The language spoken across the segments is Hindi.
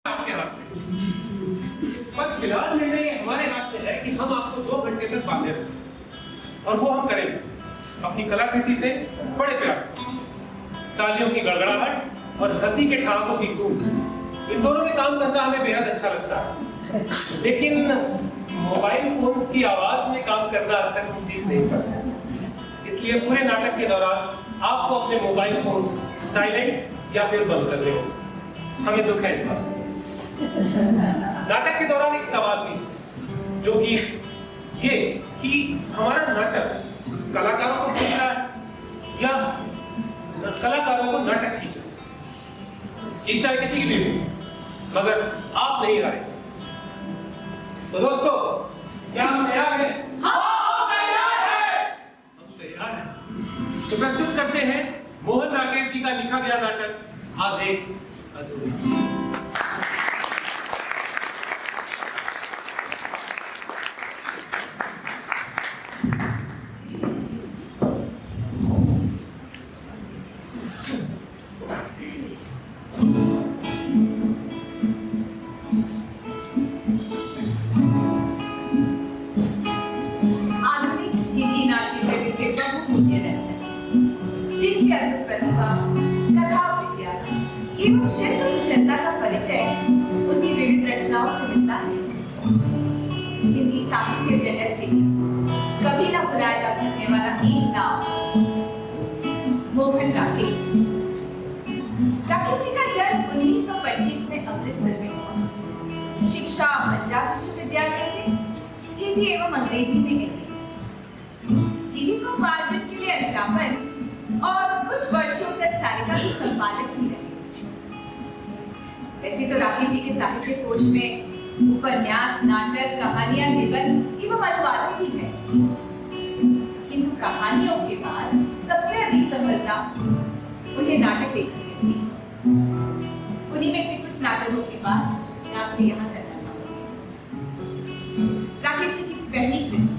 आपके हाथ में, पर फिलहाल निर्णय हमारे हाथ में है कि हम आपको 2 घंटे तक बांधे रखें, और वो हम करेंगे अपनी कलाकृति से, बड़े प्यार से। तालियों की गड़गड़ाहट और हंसी के ठहाकों की गूंज, इन दोनों में काम करना हमें बेहद अच्छा लगता है, लेकिन मोबाइल फोन्स की आवाज में काम करना आज तक हम सीख नहीं पाए। इसलिए पूरे नाटक के दौरान आपको अपने मोबाइल फोन्स साइलेंट या फिर बंद करने होंगे। हमें दुख है इस बात। नाटक के दौरान एक सवाल भी, जो कि ये कि हमारा नाटक कलाकारों को खींच रहा है या कलाकारों को नाटक खींच रहा है। खींचा है किसी की भी, मगर आप नहीं हारे। तो दोस्तों, क्या हम तैयार हैं? हाँ, तैयार हैं। हम तैयार हैं। तो प्रस्तुत करते हैं मोहन राकेश जी का लिखा गया नाटक आधे अधूरे। का परिचय उनकी विविध रचनाओं से मिलता है। हिंदी साहित्य जगत के कभी ना भुलाया जा सकने वाला एक नाम मोहन राकेश। राकेश जी का जन्म 1925 में अमृतसर में हुआ। शिक्षा पंजाब विश्वविद्यालय से हिंदी एवं अंग्रेजी में की थी। जीविकोपार्जन के लिए अध्यापन और कुछ वर्षों तक सारिका के संपादक भी रहे। वैसे तो राकेश जी के साहित्य कोश में उपन्यास, नाटक, कहानियां, निबंध एवं अनुवाद भी है, किंतु कहानियों के बाद सबसे अधिक सफलता उन्हें नाटक लेखन में मिली। उन्हीं में से कुछ नाटकों के बाद मैं आपसे यहाँ करना चाहूंगी। राकेश जी की पहली कृति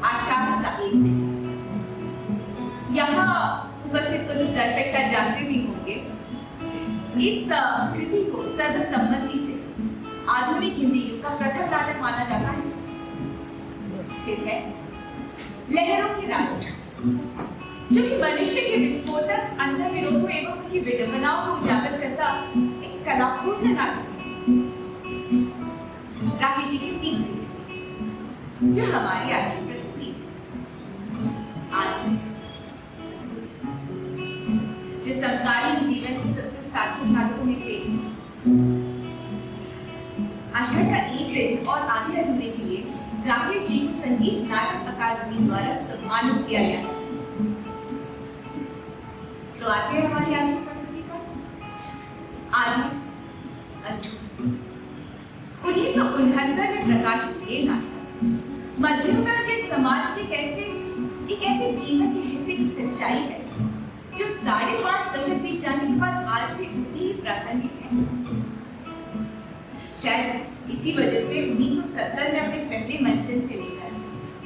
आषाढ़ का एक दिन। यहाँ उपस्थित कुछ दर्शक शायद जानते भी होंगे, इस कृति को सर्वसम्मति से आधुनिक हिंदी युग का प्रथम नाटक माना जाता है। फिर है लहरों की राजधानी, जो कि मनुष्य के विस्फोटक अंतर्विरोधों एवं उनकी विडंबनाओं को उजागर करता एक कलापूर्ण नाटक है। राकेश जी की तीसरी कृति, जो हमारी आज की प्रस्तुति जो समकालीन जीवन की सबसे सार्थक नाटकों में से आषाढ़ का एक दिन और आधे अधूरे के लिए राकेश जी को संगीत नाटक अकादमी द्वारा सम्मानित किया गया। तो आते हैं हमारी आज की प्रस्तुति पर। आधे अधूरे 1969 में प्रकाशित ये नाटक मध्यम वर्ग के समाज के एक ऐसे जीवन के हिस्से की सच्चाई है जो 5.5 दशक बीत जाने के बाद आज भी उतनी ही प्रासंगिक है। शायद इसी वजह से 1970 में अपने पहले मंचन से लेकर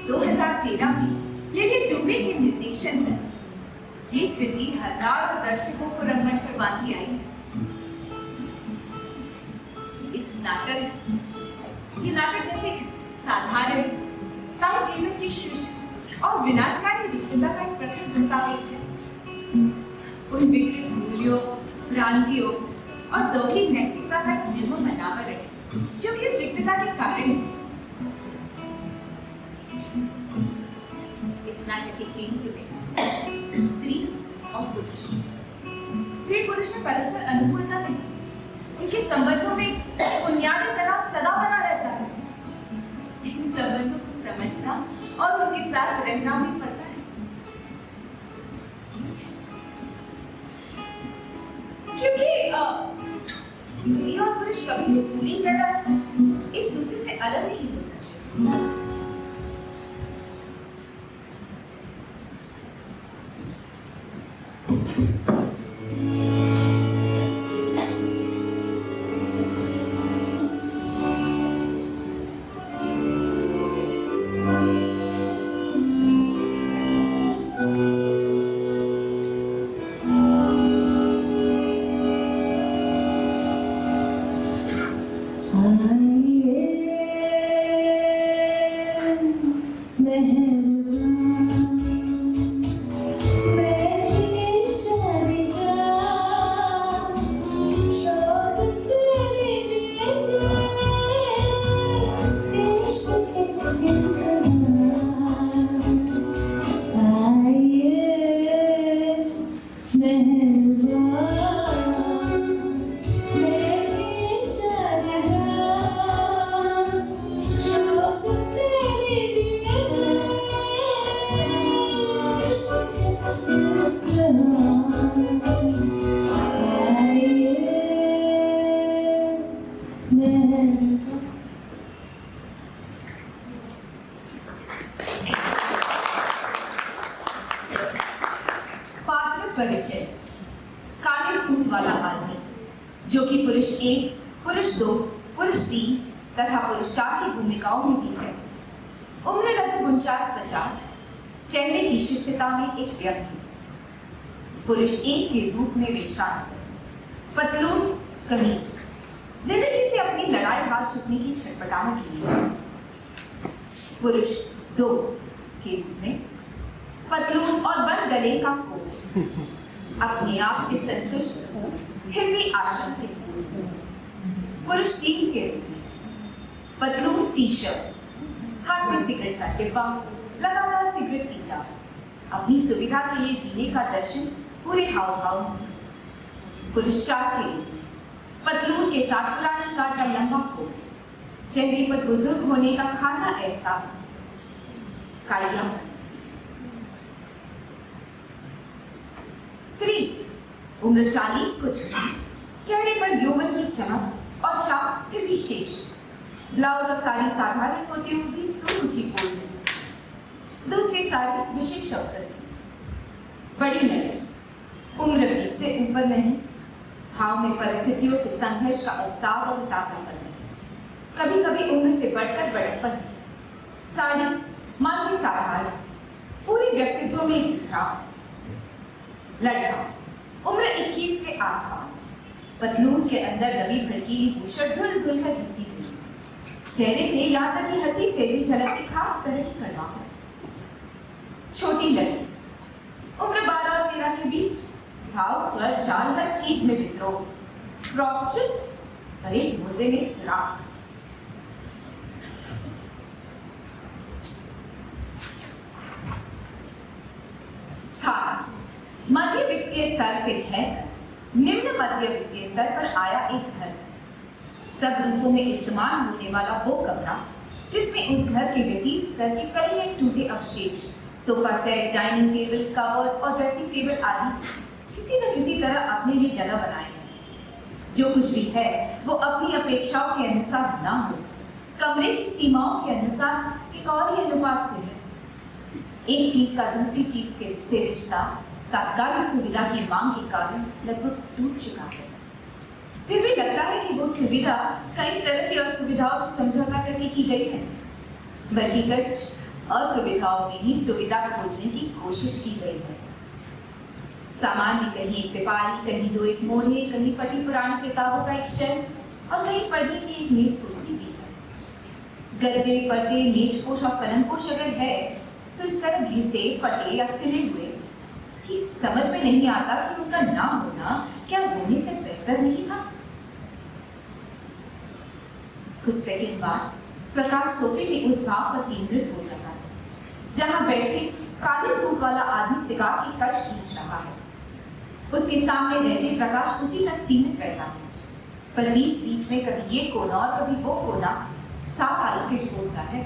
2013 में लेकिन डुबे के निर्देशन तक ये कृति हजारों दर्शकों को रंगमंच पर बांधी आई है। ये नाटक जैसे साधारण ताऊ जीवन की शुष्क और विनाशकारी विकृतता का एक प्रखर दस्तावेज है। उन विकृत मूल्यों, भ्रांतियों और दोहरी नैतिकता का निर्मम अनावरण है, जो कि इस विकृतता के कारण है। इस नाटक के केंद्र में स्त्री और पुरुष, स्त्री पुरुष में परस्पर अनुकूलता नहीं, उनके संबंधों में बुनियादी तनाव सदा बना रहता है। इन संबंधों को समझना और उनके साथ रहना भी पड़ता है, क्योंकि स्त्री और पुरुष कभी पूरी तरह एक दूसरे से अलग नहीं हो सकते। परिचय। काले सूट वाला आदमी जो कि पुरुष 1, पुरुष 2, पुरुष 3 तथा पुरुष 4 की भूमिकाओं में भी है। उम्र लगभग 49-50, चेहरे की शिष्टता में एक व्यक्ति। पुरुष 1 के रूप में वे शांत, पतलून कमीज, जिंदगी से अपनी लड़ाई हार चुकने की छटपटाहट लिए। पुरुष 2 के रूप में पतलून और बंद गले का कोट, अपने आप से संतुष्ट हो फिर भी आशंकित। पुरुष 3 के रूप में पतलून टी-शर्ट, हाथ में सिगरेट का डिब्बा, लगातार सिगरेट पीता, अपनी सुविधा के लिए जीने का दर्शन पूरे हाव भाव में। पुरुष 4 के लिए पतलून के साथ पुरानी काट का लंबा कोट, चेहरे पर बुजुर्ग होने का खासा एहसास, कालिया। स्त्री उम्र 40 को छूती, चेहरे पर यौवन की चमक और चाप फिर भी शेष, ब्लाउज और साड़ी साधारण होते हुए भी सुरुचि पूर्ण। दूसरी साड़ी विशेष अवसर की। बड़ी लड़की, उम्र 20 से ऊपर नहीं, भाव में परिस्थितियों से संघर्ष का अवसाद और उतावलापन नहीं, कभी कभी उम्र से बढ़कर बड़प्पन। साड़ी मां से साधारण, पूरे व्यक्तित्व में एक बिखराव। लड़का उम्र 21 के आसपास, पतलून के अंदर दबी भड़कीली बुशर्ट धुल धुल कर घिसी हुई, चेहरे से यहाँ तक कि हंसी से भी झलकती खास तरह की कड़वाहट। छोटी लड़की उम्र 12 और 13 के बीच, भाव स्वर चाल हर चीज में विद्रोह, फ्रॉक चुस्त, अरे मोजे में सुराख। स्थान मध्य वित्तीय स्तर से है निम्न मध्य वित्तीय स्तर पर आया एक घर, सब रूपों में इस्तेमाल होने वाला वो कमरा जिसमें उस घर के व्यतीत स्तर के कई एक टूटे अवशेष, sofa set, dining table, cupboard और ड्रेसिंग टेबल आदि किसी न किसी तरह अपने लिए जगह बनाए हैं। जो कुछ भी है वो अपनी अपेक्षाओं के अनुसार ना हो, कमरे की सीमाओं के अनुसार एक और ही अनुपात से है। एक चीज का दूसरी चीज से रिश्ता तात्कालिक सुविधा की मांग के कारण लगभग टूट चुका है। फिर भी लगता है कि वो सुविधा कई तरह की असुविधाओं से समझौता करके की गई है, बल्कि कुछ असुविधाओं में ही सुविधा खोजने की कोशिश की गई है। सामान में कहीं एक तिपाली, कहीं 2 एक मोढ़े, कहीं फटी पुरानी किताबों का एक शेल्फ और कहीं पढ़ने की एक मेज कुर्सी भी है। गद्दे, पर्दे, मेजपोश और पलंगपोश अगर है तो इस तरह घिसे, फटे या सिले हुए कि समझ में नहीं आता कि उनका ना होना क्या होने से बेहतर नहीं था। कुछ सेकंड बाद प्रकाश सोफे के उस भाग पर केंद्रित हो जाता है जहां बैठे काले सूट वाला आदमी सिगार की कश खींच रहा है। उसके सामने रहते प्रकाश उसी तक सीमित रहता है, पर बीच बीच में कभी ये कोना और कभी वो कोना साफ आलोकित होता है।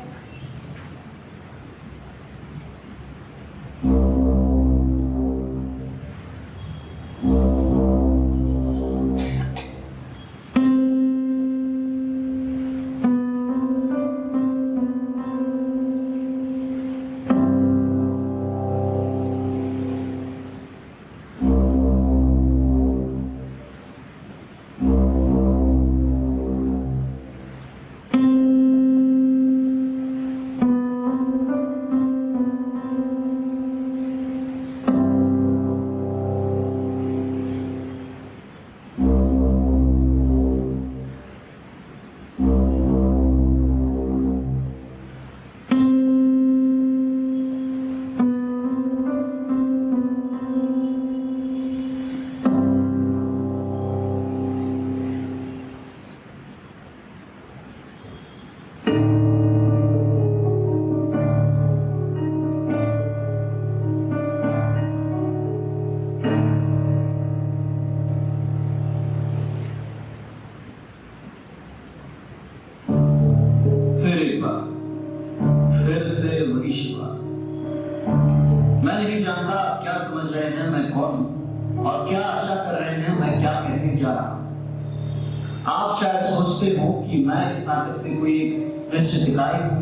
और क्या आशा कर रहे हैं, मैं क्या कहने जा रहा हूं। आप शायद सोचते हो कि मैं इस नाटक में कोई एक निश्चित इकाई हूं,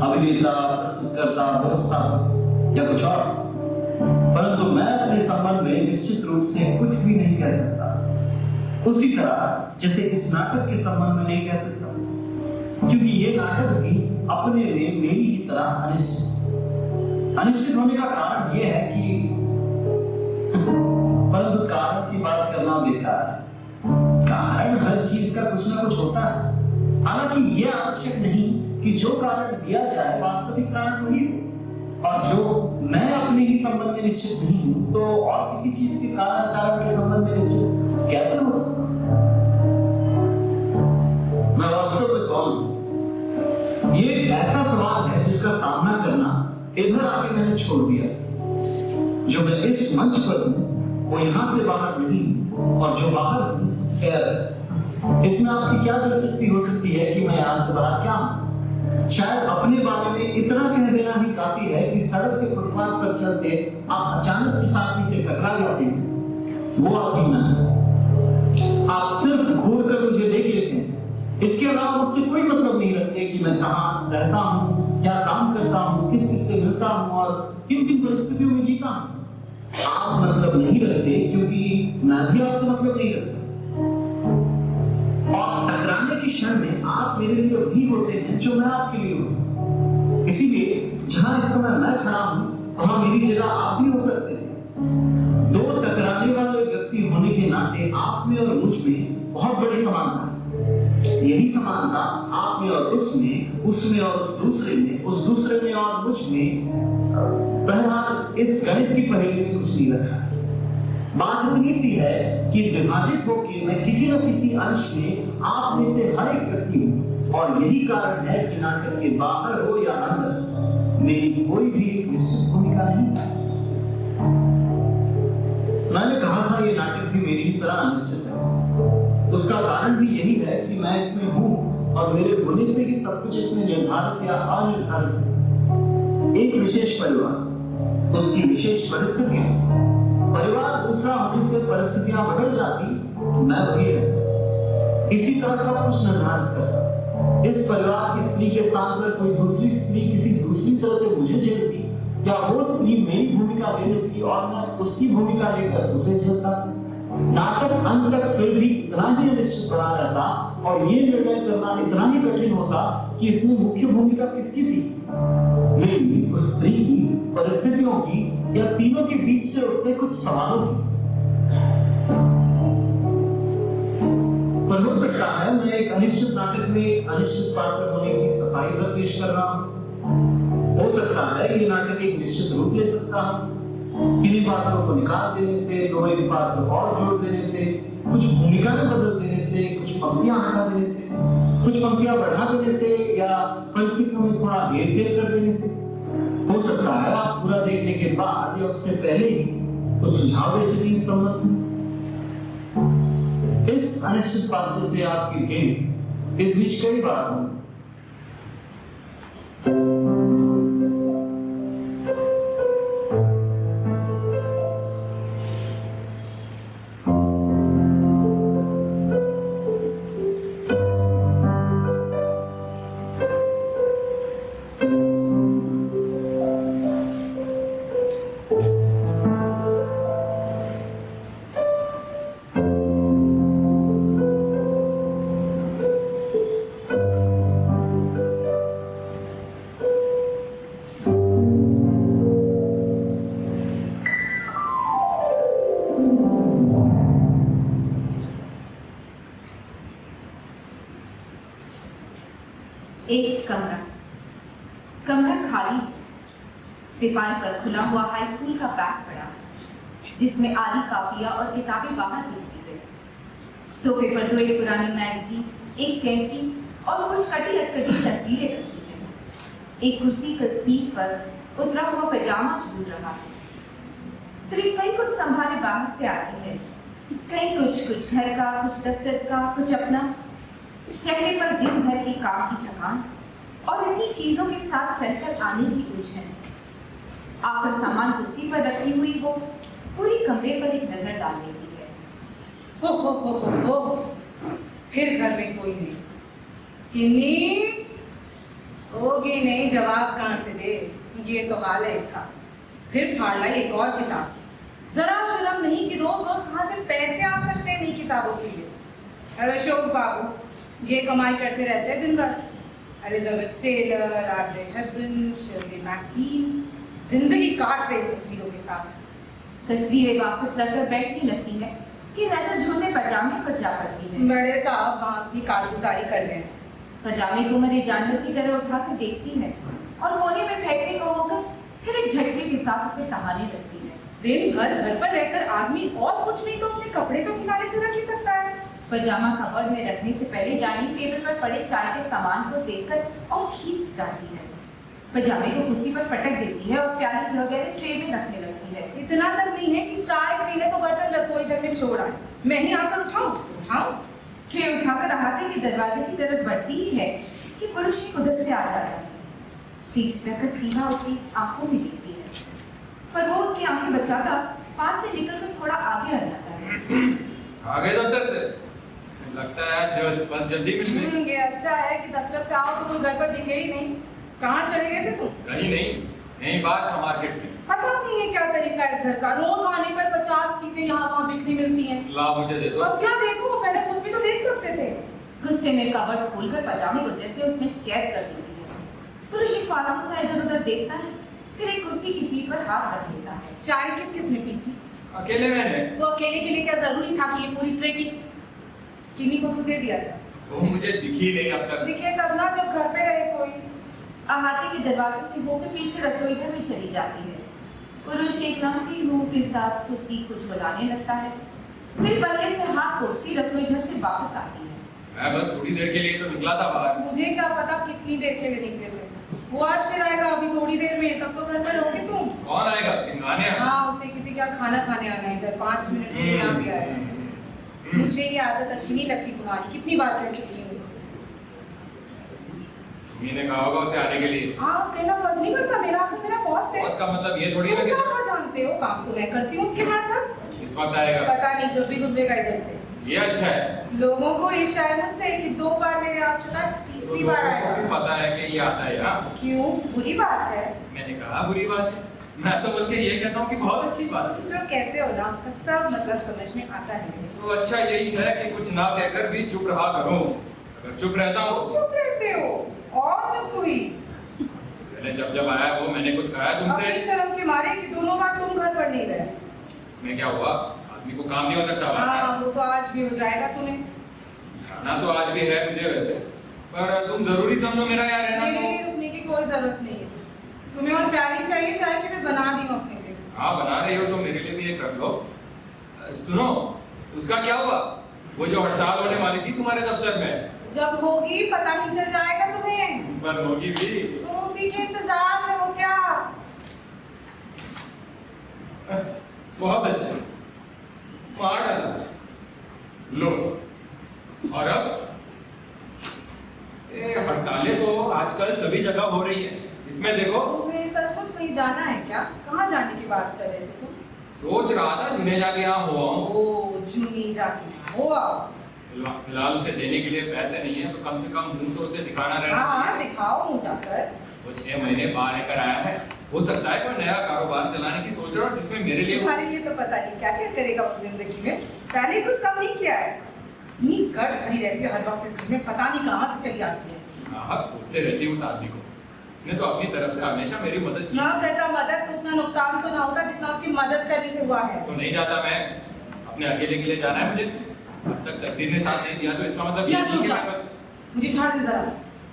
अभिनेता, प्रस्तुतकर्ता, व्यवस्थापक या कुछ और। परंतु मैं अपने संबंध में निश्चित रूप से कुछ भी नहीं कह सकता, उसी तरह जैसे इस नाटक के संबंध में नहीं कह सकता, क्योंकि ये नाटक भी अपने में मेरी ही तरह अनिश्चित होने का कारण यह है कि परंतु कारण की बात करना बेकार है। कारण हर चीज का कुछ ना कुछ होता है। हालांकि यह आवश्यक नहीं कि जो कारण दिया जाए वास्तविक कारण वही हो, और जो मैं अपने ही संबंध में निश्चित नहीं हूं तो और किसी चीज के कारण के संबंध में निश्चित कैसे हो सकता? मैं वास्तव में कौन हूं? ये एक ऐसा सवाल है जिसका सामना करना इधर आके मैंने छोड़ दिया। जो मैं इस मंच पर हूं वो यहां से बाहर नहीं, और जो बाहर हूं खैर इसमें आपकी क्या दिलचस्पी हो सकती है कि मैं यहां से बाहर क्या हूं? शायद अपने बारे में इतना कह देना ही काफी है कि सड़क के फुटपाथ पर चलते आप अचानक जिस आदमी से टकरा जाते हैं वो आदमी ना है। आप सिर्फ घूर कर मुझे देख लेते हैं, इसके अलावा मुझसे कोई मतलब नहीं रखते कि मैं कहां रहता हूं, क्या काम करता हूं, किस किस से मिलता हूं और किन किन परिस्थितियों में जीता हूं। आप मतलब नहीं रखते क्योंकि मैं भी आपसे मतलब नहीं रखता, और टकराने के क्षण में आप मेरे लिए वही होते हैं जो मैं आपके लिए होता हूं। इसीलिए जहां इस समय मैं खड़ा हूं वहां मेरी जगह आप भी हो सकते हैं। दो टकराने वाले व्यक्ति होने के नाते आप में और मुझ में बहुत बड़ी समानता है। यही समानता आप में और उसमें और उस दूसरे में और मुझ में। बहरहाल इस गणित की पहेली में कुछ नहीं रखा। बात इतनी सी है कि विभाजित होकर मैं किसी न किसी अंश में आप में से हर एक व्यक्ति हूं, और यही कारण है कि नाटक के बाहर हो या अंदर मेरी कोई भी निश्चित भूमिका नहीं। मैंने कहा था ये नाटक भी मेरी ही तरह अनिश्चित है। उसका कारण भी यही है कि मैं इसमें हूं, और मेरे होने से ही सब कुछ इसमें निर्धारित या अनिर्धारित है। एक विशेष परिवार, उसकी विशेष परिस्थितियां। परिवार दूसरा होने से परिस्थितियां बदल जाती, मैं वही रहता। इसी तरह सब कुछ निर्धारित करता। इस परिवार की स्त्री के स्थान पर कोई दूसरी स्त्री किसी दूसरी तरह से मुझे झेलती, या वो स्त्री मेरी भूमिका ले लेती और मैं उसकी भूमिका लेकर उसे झेलता। नाटक अंत तक फिर भी इतना ही अनिश्चित बना रहता, और ये निर्णय करना इतना ही कठिन होता कि इसमें मुख्य भूमिका किसकी थी, मेरी, उस स्त्री की, परिस्थितियों की, या तीनों के बीच से उठते कुछ सवालों की। पर हो सकता है मैं एक अनिश्चित नाटक में एक अनिश्चित पात्र होने की सफाई पर पेश कर रहा हूं। हो सकता है ये नाटक एक निश्चित रूप ले सकता है। किन्हीं पात्रों को निकाल देने से, दो एक पात्र और जोड़ देने से, कुछ भूमिकाएं बदल देने से, कुछ पंक्तियां हटा देने से, कुछ पंक्तियां बढ़ा देने से, या परिस्थितियों में थोड़ा हेरफेर कर देने से। हो सकता है आप पूरा देखने के बाद या उससे पहले ही कुछ सुझाव दे सकें इस संबंध में। इस अनिश्चित पात्र से आपकी भेंट इस बीच कई बार हुई। एक कमरा खाली। दीवार पर खुला हुआ हाई स्कूल का बैग पड़ा, जिसमें आधी कापियां और किताबें बाहर रखी गई। सोफे पर दो एक पुरानी मैगजीन, एक कैंची और कुछ कटी लटकटी तस्वीरें रखी हैं। एक कुर्सी की पीठ पर उतरा हुआ पैजामा झूल रहा है। स्त्री कई कुछ संभाले बाहर से आती है, कहीं कुछ घर का, कुछ दफ्तर का, कुछ अपना। चेहरे पर दिन भर के काम की थकान और इतनी चीजों के साथ चलकर आने की उलझन। आकर सामान कुर्सी पर रखी हुई वो पूरी कमरे पर एक नजर डाल लेती है। हो, फिर घर में कोई नहीं। किन्नी होगी नहीं, जवाब कहाँ से दे? ये तो हाल है इसका। फिर फाड़ लाई एक और किताब। जरा शर्म नहीं कि रोज रोज कहाँ से पैसे आ सकते हैं नई किताबों के लिए। अरे अशोक बाबू ये कमाई करते रहते हैं दिन भर। Elizabeth Taylor, Audrey Hepburn, Shirley MacLaine जिंदगी काट रहे तस्वीरों के साथ। तस्वीरें वापस रखकर बैठने लगती है कि नजर झूठे पजामे पर जा पड़ती है। बड़े साहब वहाँ अपनी कारगुजारी कर रहे हैं। पजामे को मरे जानवर की तरह उठाकर देखती है और कोने में फेंकने को होकर फिर एक झटके के साथ उसे टहाने लगती है। दिन भर घर पर रहकर आदमी और कुछ नहीं तो अपने कपड़े तो किनारे से रख ही सकता है। पजामा कपबोर्ड में रखने से पहले डाइनिंग टेबल पर पड़े चाय के सामान को देखकर और खींच जाती है। पजामे को कुर्सी पर पटक देती है और प्याली वगैरह ट्रे में रखने लगती है। इतना तक नहीं है कि चाय पीने को बर्तन रसोई घर में छोड़ आए, मैं ही आकर उठाऊं। ट्रे उठाकर अहाते के दरवाजे की तरफ बढ़ती ही है कि पुरुष ही उधर से आ जाता है। सीट टकर सीधा उसकी आंखों में दिखती है, पर वो उसकी आंखें बचाकर पास से निकलकर थोड़ा आगे आ जाता है। आ गए दफ्तर से? लगता है बस जल्दी मिल गई। ये अच्छा है कि दफ्तर से आओ तो तुम घर पर दिखे ही नहीं। कहाँ चले गए थे तुम? कहीं नहीं, यही बात था मार्केट में। पता नहीं है क्या तरीका है इस घर का। रोज आने पर 50 चीजें यहाँ वहाँ बिखरी मिलती हैं। ला मुझे दे दो। अब क्या देखो, पहले खुद भी तो देख सकते थे। गुस्से में कबर्ड खोलकर पजामे को जैसे उसने कैद कर देती है। पुरुष एक फालतू सा इधर उधर देखता है, फिर एक कुर्सी की पीठ पर हाथ रख लेता है। चाय किस किसने पी थी? अकेले मैंने। वो अकेले के लिए क्या जरूरी था कि ये पूरी ट्रे की किन्नी को तू दे दिया था? वो मुझे दिखी नहीं अब तक। दिखे तब ना जब घर पे रहे कोई। अहाते के दरवाजे से होकर पीछे रसोई घर में चली जाती है। पुरुष एक लंबी मुंह के साथ कुर्सी को झुलाने लगता है, फिर बल्ले से हाथ पोंछती रसोई घर से वापस आती है। मैं बस थोड़ी देर के लिए तो निकला था बाहर। मुझे क्या पता कितनी देर के लिए निकले थे। वो आज फिर आएगा अभी थोड़ी देर में, तब तो घर पर होगे तुम। कौन आएगा? सिंघानिया? हाँ, उसे किसी का खाना खाने आना है इधर। 5 मिनट के लिए यहाँ भी आएगा। मुझे ये आदत अच्छी नहीं लगती तुम्हारी, कितनी बार कह चुकी हूँ। मैंने कहा होगा उसे आने के लिए। हाँ, कहना फर्ज नहीं करता, मेरा आखिर मेरा बॉस है। बॉस का मतलब ये थोड़ी है कि तुम क्या जानते हो, काम तो मैं करती हूँ उसके बाद तक। इस वक्त आएगा। पता नहीं, जो भी गुजरेगा इधर से। ये अच्छा है। लोगों को ईर्ष्या है मुझसे कि 2 बार मेरे आ चुका, तीसरी बार लोगों को भी आएगा। पता है कि ये आता है यहाँ। क्यों, बुरी बात है? मैंने कहा बुरी बात है? मैं तो बल्कि ये कहता हूँ कि बहुत अच्छी बात है। जो कहते हो ना उसका सब मतलब समझ में आता है। तो अच्छा यही है कि कुछ ना कहकर भी चुप रहा करो। अगर चुप रहता तुम हूँ। चुप रहते हो और न कोई। पहले जब आया वो मैंने कुछ कहा तुमसे? अपनी शर्म के मारे कि दोनों बार तुम घर पर नहीं रहे। इसमें क्या हुआ? आदमी को काम नहीं हो सकता? हाँ, वो तो आज भी हो जाएगा तुम्हें। खाना तो आज भी है मुझे वैसे, पर तुम जरूरी समझो मेरा यहाँ रहना। मेरे लिए रुकने की कोई जरूरत नहीं है। तुम्हें और प्याली चाहिए चाय की? मैं बना दी हूँ अपने लिए। हाँ बना रही हो तो मेरे लिए भी एक रख लो। सुनो, उसका क्या हुआ? वो जो हड़ताल होने वाली थी तुम्हारे दफ्तर में? जब होगी पता नहीं चल जाएगा तुम्हें। पर होगी भी। तुम उसी के इंतजार में हो क्या? बहुत अच्छा, मार डाला। लो, और अब हड़तालें तो आजकल सभी जगह हो रही है। इसमें देखो। तुम्हें सचमुच कहीं जाना है क्या? कहाँ जाने की बात कर रहे थे तुम? सोच रहा था जुने जाके यहाँ हो आऊं। ओ, जुनी जाके हो आओ। फिलहाल उसे देने के लिए पैसे नहीं है, तो कम से कम मुंह तो उसे दिखाना रहना हाँ, चाहिए। दिखाओ मुँह जाकर। वो 6 महीने बाहर रहकर आया है, हो सकता है कोई नया कारोबार चलाने की सोच रहा हो जिसमें मेरे लिए तुम्हारे लिए तो पता नहीं क्या क्या करेगा वो जिंदगी में। पहले कुछ कम नहीं किया है। इतनी कट भरी रहती है हर वक्त इस घर में, पता नहीं कहाँ से चली आती है। हाँ, पूछते रहती हूँ उस आदमी को। उसने तो अपनी तरफ से हमेशा मेरी मदद की। ना करता मदद तो उतना नुकसान तो ना होता जितना उसकी मदद करने से हुआ है। तो नहीं जाता मैं, अपने अकेले के लिए जाना है मुझे। अब तक तकदीर ने साथ नहीं दिया, तो इसका मतलब ये या नहीं कि सोचा। मैं बस। मुझे झाड़ दे जरा।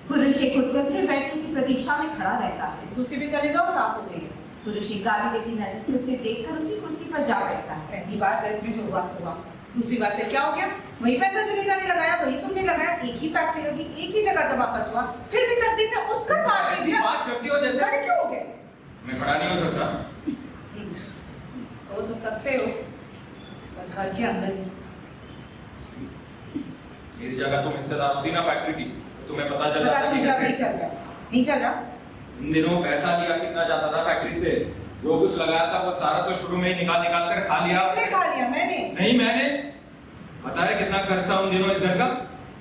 पुरुष एक उठकर फिर बैठने की प्रतीक्षा में खड़ा रहता है। इस कुर्सी पे चले जाओ, साफ हो गई है। पुरुष एक गाली देती नजर से उसे देखकर उसी कुर्सी पर जा बैठता है। पहली बार प्रेस में जो हुआ सो हुआ। दूसरी बार फिर क्या हो गया? वही पैसा जुनेजा ने लगाया, वही तुमने लगाया, एक ही फैक्ट्री लगी, एक ही जगह जमा खर्च हुआ, फिर भी तकदीर ने उसका साथ दे ऐसी दिया। बात करती हो जैसे खड़े क्यों हो गए? मैं खड़ा नहीं हो सकता। हो तो सकते हो, पर घर के अंदर ही। मेरी जगह तुम हिस्सेदार होती ना फैक्ट्री की, तो तुम्हें पता चल जाता कि नहीं कैसे। चल रहा, नहीं चल रहा। इन दिनों पैसा लिया कितना जाता था फैक्ट्री से, जो कुछ लगाया था वो सारा तो शुरू में ही निकाल कर खा लिया। किसने खा लिया? मैंने। नहीं मैंने। पता है कितना खर्च था उन दिनों इस घर का?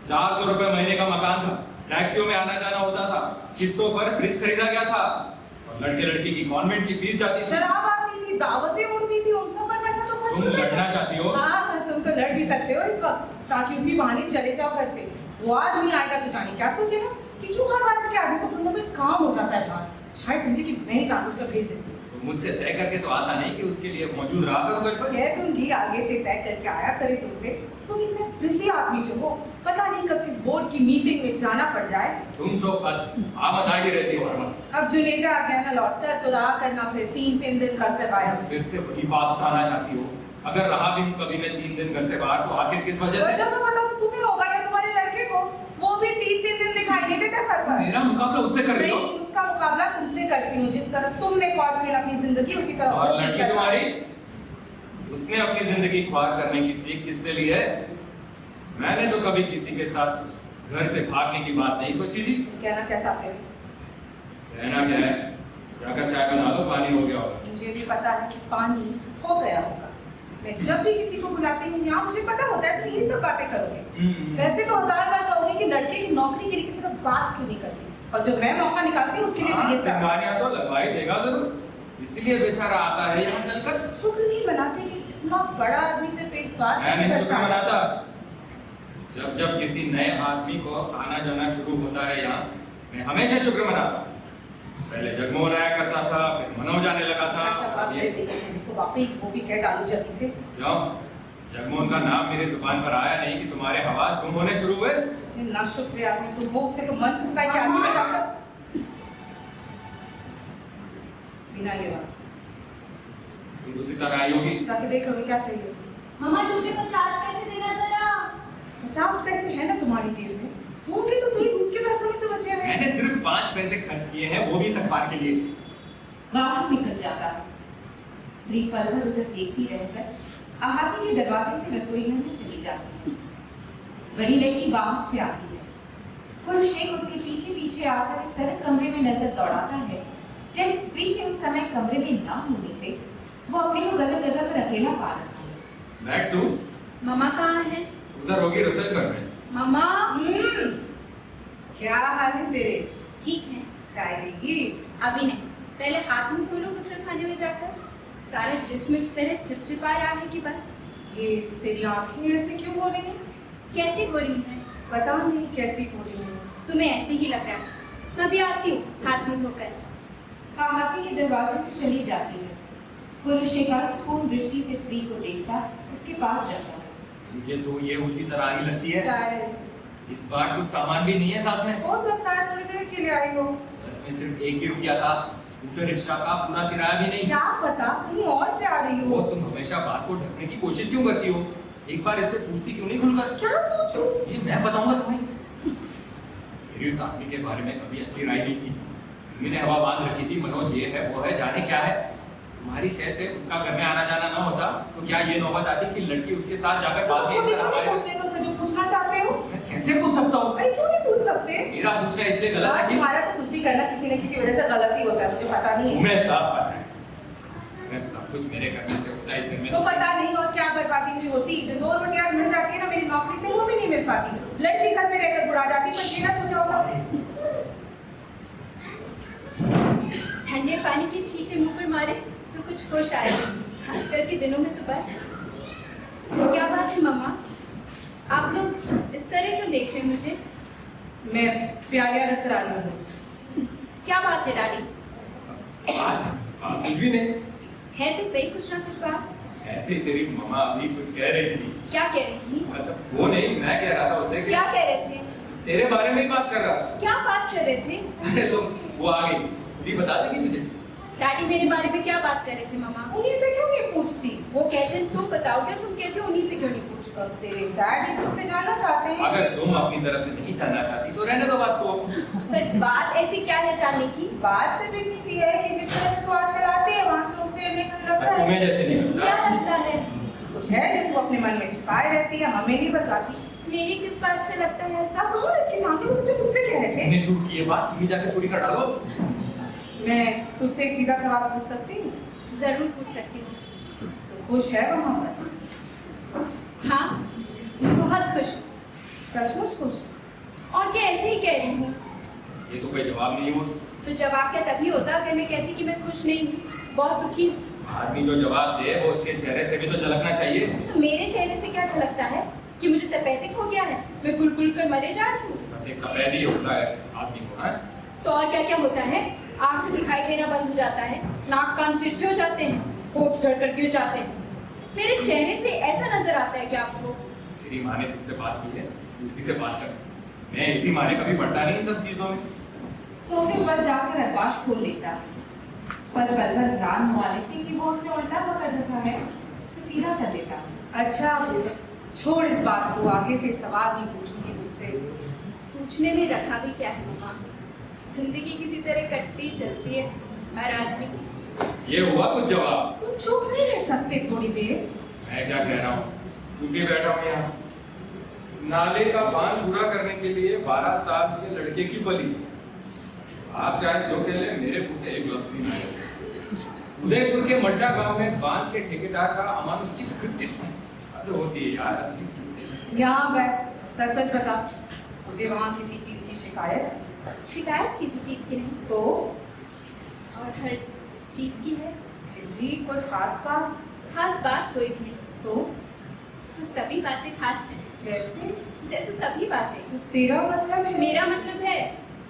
400 रुपए महीने का मकान था, टैक्सियों में आना जाना होता था, किस्तों पर फ्रिज खरीदा गया था, और और लड़के लड़की की कॉन्वेंट की फीस जाती थी। शराब आती थी, दावतें उड़ती थी, उन सब पर पैसा तो खर्च तुम होता लड़ना था। चाहती हो? हाँ, तुम तो लड़ भी सकते हो इस वक्त, ताकि उसी बहाने चले जाओ घर से। वो आदमी आएगा तो जाने क्या सोचेगा कि क्यों हर बार इसके आदमी को कोई ना कोई काम हो जाता है बाहर। शायद समझे कि मैं ही जानबूझकर भेज देती हूँ। तो मुझसे तय करके तो आता नहीं कि उसके लिए मौजूद रहा करो घर पर। कह दूंगी आगे से तय करके आया करे तुमसे। तुम इतने बिजी आदमी जो हो, पता नहीं कब किस बोर्ड की मीटिंग में जाना पड़ जाए। तुम तो बस आमद आगे रहती हो हर वक्त। अब जुनेजा आ गया ना लौट कर, तो रहा करना फिर 3-3 दिन घर से गायब। फिर से वही बात उठाना चाहती हो। अगर रहा भी कभी मैं 3 दिन घर से बाहर, तो आखिर किस वजह से? जब मैं पता तो तुम्हें होगा या तुम्हारे लड़के को, वो भी 3-3 दिन दिखाई नहीं देता घर पर। मेरा मुकाबला उससे कर रही हो? नहीं, उसका मुकाबला तुमसे करती हूँ। जिस तरह तुमने ख्वाब किया अपनी जिंदगी, उसी तरह और वो भी लड़की करता है। तुम्हारी, उसने अपनी जिंदगी ख्वार करने की सीख किससे ली है? मैंने तो कभी किसी के साथ घर से भागने की बात नहीं सोची थी। कहना क्या चाहते हो? कहना क्या है, जाकर चाय बना लो, पानी हो गया होगा। मुझे भी पता है कि पानी हो गया होगा। मैं जब भी किसी को बुलाती हूँ यहाँ, मुझे पता होता है तुम ये सब बातें करोगे। वैसे तो 1000 बार कहोगे कि लड़के की नौकरी के लिए किसी से बात क्यों नहीं करती, और जब मैं मौका निकालती हूँ उसके लिए तो ये सब। सिंगानिया तो लगवाई देगा जरूर, इसलिए बेचारा आता है यहाँ चलकर। शुक्र नहीं मनाते कि इतना बड़ा आदमी सिर्फ एक बात मैं नहीं कर शुक्र सकता। मनाता। जब जब किसी नए आदमी को आना जाना शुरू होता है यहाँ, मैं हमेशा शुक्र मनाता हूँ। पहले जगमोहन आया करता था, फिर मनोज आने लगा था। बाप रे, तो वाकई वो भी कह डालो जल्दी से। क्यों? जगमोहन का नाम मेरे जुबान पर आया नहीं कि तुम्हारे हवास गुम होने शुरू हुए? ना शुक्र आदमी तुम हो, उससे तो मन टूटता है कि आज ही मैं जाकर बिना ये बात तुम उसी तरह आई होगी। जाके देख लो क्या चाहिए उसे। मम्मा टूटे 50 पैसे देना जरा। 50 पैसे है ना तुम्हारी जेब में? होंगे तो सही, दूध के पैसों में से बचे हुए हैं। मैंने सिर्फ 5 पैसे खर्च किए हैं, वो भी इस अखबार के लिए। बाहर निकल जाता है। स्त्री पल भर उधर देखती रहकर अहाती के दरवाजे से रसोई घर में चली जाती है। बड़ी लड़की बाहर से आती है। कुल शेख उसके पीछे पीछे आकर इस तरह कमरे में नजर दौड़ाता है जैसे स्त्री के उस समय कमरे में ना होने से वो अपने को गलत जगह पर अकेला पा रहा है। बैठ तू, मम्मा कहाँ है? उधर होगी रसोई घर में। मम्मा क्या हाल है तेरे? ठीक है। चाय लेगी? अभी नहीं, पहले हाथ मुंह धो लो गुस्ल खाने में जाकर। सारा जिस्म इस तरह चिपचिपा रहा है कि बस। ये तेरी आंखें ऐसे क्यों हो रही हैं? कैसी हो रही है? पता नहीं कैसी हो रही हैं। तुम्हें ऐसे ही लग रहा है। मैं भी आती हूँ हाथ मुंह धोकर। हाथी के दरवाजे से चली जाती है। पुरुष एकांतपूर्ण दृष्टि से स्त्री को देखता उसके पास जाता है। मुझे तो ये उसी तरह ही लगती है। चाय इस बार कुछ सामान भी नहीं है साथ में। हो सकता है थोड़ी देर के लिए आई हो। इसमें सिर्फ 1 ही रुपया था। स्कूटर रिक्शा का पूरा किराया भी नहीं। क्या पता कहीं और से आ रही वो हो। तुम हमेशा बात को ढकने की कोशिश क्यों करती हो? एक बार इससे पूछती क्यों नहीं खुलकर? क्या पूछूं? ये मैं बताऊंगा तुम्हें। मेरी उस आदमी के बारे में कभी अच्छी राय नहीं थी। मैंने हवा बांध रखी थी, मनोज ये है वो है, जाने क्या है। तुम्हारी शय से उसका घर में आना जाना ना होता तो क्या ये नौबत आती कि लड़की उसके साथ जाकर बात नहीं खुद ही कर पूछ ले तो उसे जो पूछना चाहते हो। मैं कैसे पूछ सकता हूँ? भाई क्यों नहीं पूछ सकते? मेरा पूछना इसलिए गलत है कि तुम्हारा तो कुछ भी करना किसी न किसी वजह से गलत ही होता है, मुझे पता नहीं है। तुम्हें सब पता है। अगर सब कुछ मेरे करने से होता है इस घर में तो पता नहीं और क्या बर्बादी हुई होती। जो 2 रोटियां मिल जाती है ना मेरी नौकरी से, वो भी नहीं मिल पाती। लड़की घर में रहकर बुरा जाती, पर ये ना सोचा होता। ठंडे पानी की छींटे मुंह पर मारे तो कुछ होश आए। आजकल के दिनों में तो बस। क्या बात है मम्मा, आप लोग इस तरह क्यों देख रहे हैं मुझे? मैं प्यारिया रख रही हूँ। क्या बात है डैडी? कुछ भी नहीं। है तो सही कुछ ना कुछ बात। ऐसे ही तेरी मम्मा अभी कुछ कह रही थी। क्या कह रही थी? मतलब वो नहीं, मैं कह रहा था उसे कि क्या कह रहे थे? तेरे बारे में ही बात कर रहा था। क्या बात कर रहे थे? अरे तो वो आ गई, खुद ही बता देगी तुझे। डैडी मेरे बारे में क्या बात कर रहे थे मम्मा? उन्हीं से क्यों नहीं पूछती? वो कहते हैं तुम बताओगे, तुम कहते हो उन्हीं से क्यों नहीं पूछता? अब तेरे डैडी तुमसे जानना चाहते हैं। अगर तुम अपनी तरफ से नहीं जानना चाहती तो रहने दो बात को। पर बात ऐसी क्या है जानने की? बात सिर्फ इतनी सी है कि जिस तरह से तू आजकल आती है वहां से उसे निकल लगता है। तुम्हें जैसे नहीं क्या लगता। लगता है? कुछ है जो तू अपने मन में छिपाए रहती है, हमें नहीं बताती। मेरी किस बात से लगता है ऐसा? कौन इसके सामने उसे तो तुझसे कह रहे थे। तुमने शूट की ये बात तुम ही जाकर पूरी कर डालो। मैं तुझसे एक सीधा सवाल पूछ सकती हूँ? जरूर पूछ सकती हूँ। तो खुश है वहां पर? हाँ, बहुत खुश हूँ। सचमुच खुश? और क्या ऐसे ही कह रही हूँ? ये तो कोई जवाब नहीं हुआ। तो जवाब क्या तभी होता अगर मैं कहती कि मैं खुश नहीं हूँ, बहुत दुखी हूँ। आदमी जो जवाब दे वो उसके चेहरे से भी तो झलकना चाहिए। तो मेरे चेहरे से क्या झलकता है कि मुझे तपेदिक हो गया है, मैं गुल कर मरे जा रही हूँ। बस एक तपेदी होता है आदमी को, है? तो और क्या क्या होता है? आँख से दिखाई देना बंद हो जाता है, नाक कान तिरछे हो जाते हैं, होठ झड़कर गिर जाते हैं। मेरे चेहरे से ऐसा नजर आता है कि आपको? तेरी माँ ने तुझसे बात की है, उसी से बात कर। मैं इसी माँ ने कभी पढ़ता नहीं इन सब चीजों में। सोफे पर जाकर अखबार खोल लेता, पर बलबल ध्यान वाले से कि वो उसने उल्टा पकड़ रखा है, उसे सीधा कर लेता। अच्छा छोड़ इस बात को, आगे से सवाल नहीं पूछूंगी तुझसे। पूछने में रखा भी क्या है मामा? जिंदगी किसी तरह कटती चलती है हर आदमी की। ये हुआ कुछ जवाब? तुम चुप नहीं रह सकते थोड़ी देर? मैं क्या कह रहा हूँ, तू भी बैठा हूँ यहाँ। नाले का बांध पूरा करने के लिए 12 साल के लड़के की बलि। आप चाहे जो कह ले, मेरे मुंह से एक लफ्ज नहीं निकलेगा। उदयपुर के मड्डा गांव में बांध के ठेकेदार का अमानुषिक कृत्य हद होती है यार, हर चीज की। यहाँ बैठ, सच सच बता, तुझे वहाँ किसी चीज की शिकायत? शिकायत किसी चीज की नहीं तो और हर चीज की है। फिर भी कोई खास बात? खास बात कोई भी नहीं, तो तो सभी बातें खास हैं। जैसे? जैसे सभी बातें। तो तेरा मतलब है? मेरा मतलब है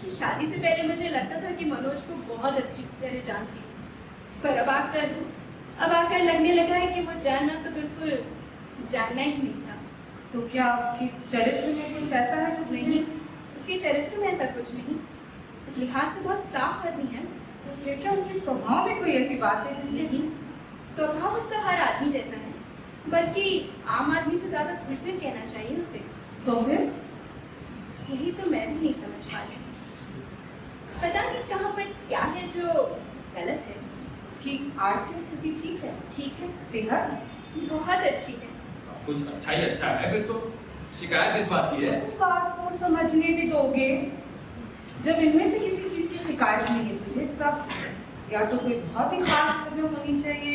कि शादी से पहले मुझे लगता था कि मनोज को बहुत अच्छी तरह जानती हूँ, पर अब आकर लगने लगा है कि वो जानना तो बिल्कुल जानना ही नहीं था। तो क्या उसके चरित्र में कुछ ऐसा है जो नहीं, उसके चरित्र में ऐसा कुछ नहीं, इस लिहाज से बहुत साफ आदमी है। तो फिर क्या उसके स्वभाव में कोई ऐसी बात है जिससे? नहीं, स्वभाव उसका हर आदमी जैसा है, बल्कि आम आदमी से ज्यादा खुशदिल कहना चाहिए उसे। तो फिर यही तो मैं भी नहीं समझ पा रही। पता नहीं कहाँ पर क्या है जो गलत है। उसकी आर्थिक स्थिति ठीक है? ठीक है, सेहत बहुत अच्छी है। सब कुछ अच्छा ही अच्छा है, फिर तो शिकायत किस बात की है? तुम बात को समझने भी दोगे? जब इनमें से किसी चीज की शिकायत नहीं है तुझे, तब या तो कोई बहुत ही खास वजह होनी चाहिए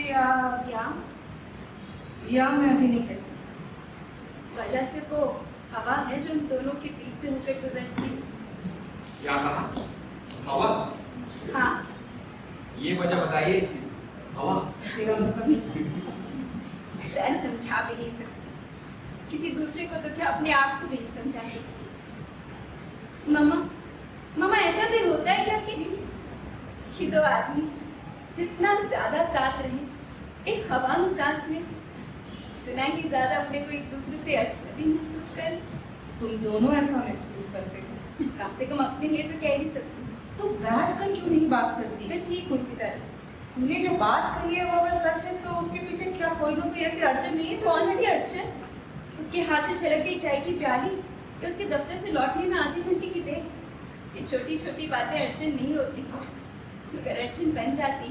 या मैं अभी नहीं कह सकती। वजह से वो हवा है जो हम दोनों के बीच से होकर गुजरती है। क्या कहा? हवा? हाँ, ये वजह बताइए इसकी। हवा? तेरा मतलब नहीं समझ। शायद समझा भी नहीं सकती, किसी दूसरे को तो क्या अपने आप को भी नहीं समझा सकती। मामा ऐसा भी होता है क्या कि दो आदमी जितना ज्यादा साथ रहे एक हवा में सांस में, उतना ही ज्यादा अपने को एक दूसरे से अजनबी महसूस कर। तुम दोनों ऐसा महसूस करते हो? कम से कम अपने लिए तो कह ही सकती। तो बैठ कर क्यों नहीं बात करती? मैं ठीक हूँ इसी तरह। तूने जो बात कही है वो अगर सच है तो उसके पीछे क्या कोई ना कोई ऐसी अड़चन नहीं है? कौन सी अड़चन? उसके हाथ से छलक गई चाय की प्याली या उसके दफ्तर से लौटने में आधे घंटे की देर। ये छोटी छोटी बातें अड़चन नहीं होती, मगर अड़चन बन जाती।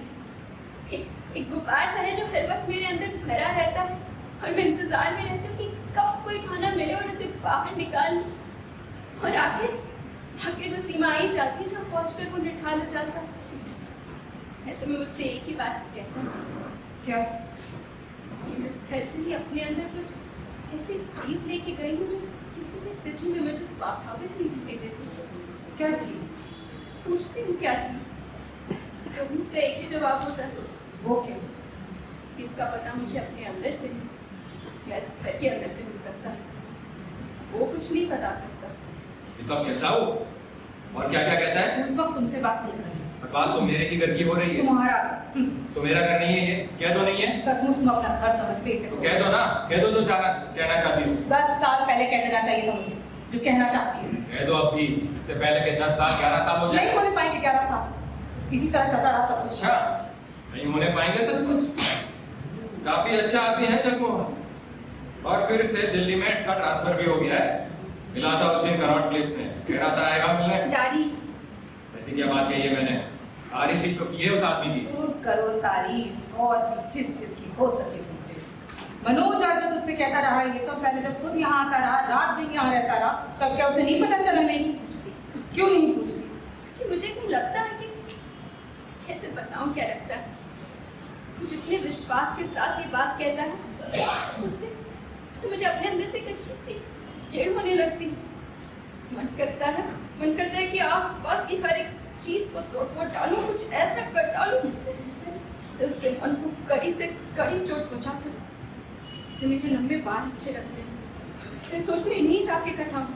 एक गुब्बार सा है जो हर वक्त मेरे अंदर भरा रहता है और मैं इंतजार में रहती हूँ कि कब कोई खाना मिले और उसे बाहर निकाल लूं। और आखिर वो सीमा आई जाती है जहाँ पहुंचकर वो निठाल हो जाता है। ऐसे में मुझसे एक ही बात कहता है, क्या? कि मैं इस घर से ही अपने अंदर कुछ ऐसी चीज लेके गई हूँ जो किसी भी स्थिति में मुझे स्वाभाविक नहीं दिखाई देती। क्या चीज? पूछती हूँ क्या चीज, तो भी उसका एक ही जवाब होता है, वो क्या? इसका पता मुझे अपने अंदर से नहीं या इस घर के अंदर से मिल सकता है। वो कुछ नहीं बता सकता। ये सब कहता हो और क्या क्या कहता है? उस वक्त तुमसे बात नहीं करनी। बात तो मेरे ही घर की हो रही है। तुम्हारा तो मेरा घर नहीं है ये? कह दो नहीं है? सचमुच तुम अपना घर समझते इसे? तो कह दो ना, कह दो जो कहना चाहती हो। 10 साल पहले कह देना चाहिए था मुझे जो कहना चाहती हूँ। कह दो अभी, इससे पहले के 10 साल 11 साल हो नहीं जाए। होने पाएंगे 11 साल, इसी तरह चलता रहा सब कुछ। अच्छा, नहीं होने पाएंगे सचमुच? काफी अच्छा आदमी है जगमोहन, और फिर से दिल्ली में इसका ट्रांसफर भी हो गया है। मिला था उस दिन कनॉट प्लेस में, कह रहा था आएगा मिलने। डैडी, ऐसी क्या बात कही है मैंने? तारीफ ही तो की है उस आदमी की। खूब करो तारीफ और जिसकी हो सके तुमसे। मनोज आज जो तुझसे कहता रहा ये सब, पहले जब खुद यहाँ आता रहा, रात दिन यहाँ रहता रहा, तब क्या उसे नहीं पता चला? नहीं पूछती। क्यों नहीं पूछती? कि मुझे क्यों लगता है कि कैसे बताऊं क्या लगता है। जितने विश्वास के साथ ये बात कहता है उससे मुझे अपने अंदर से एक अजीब सी चिढ़ होने लगती है। मन करता है कि आस पास की हर एक चीज को तोड़-फोड़ डालूं, कुछ ऐसा कर डालूं जिससे उसके मन को कड़ी से कड़ी चोट पहुंचा सकूं। इसे मेरे लंबे बाल अच्छे लगते हैं, इसे सोचती हूँ नहीं जाके कटाऊं।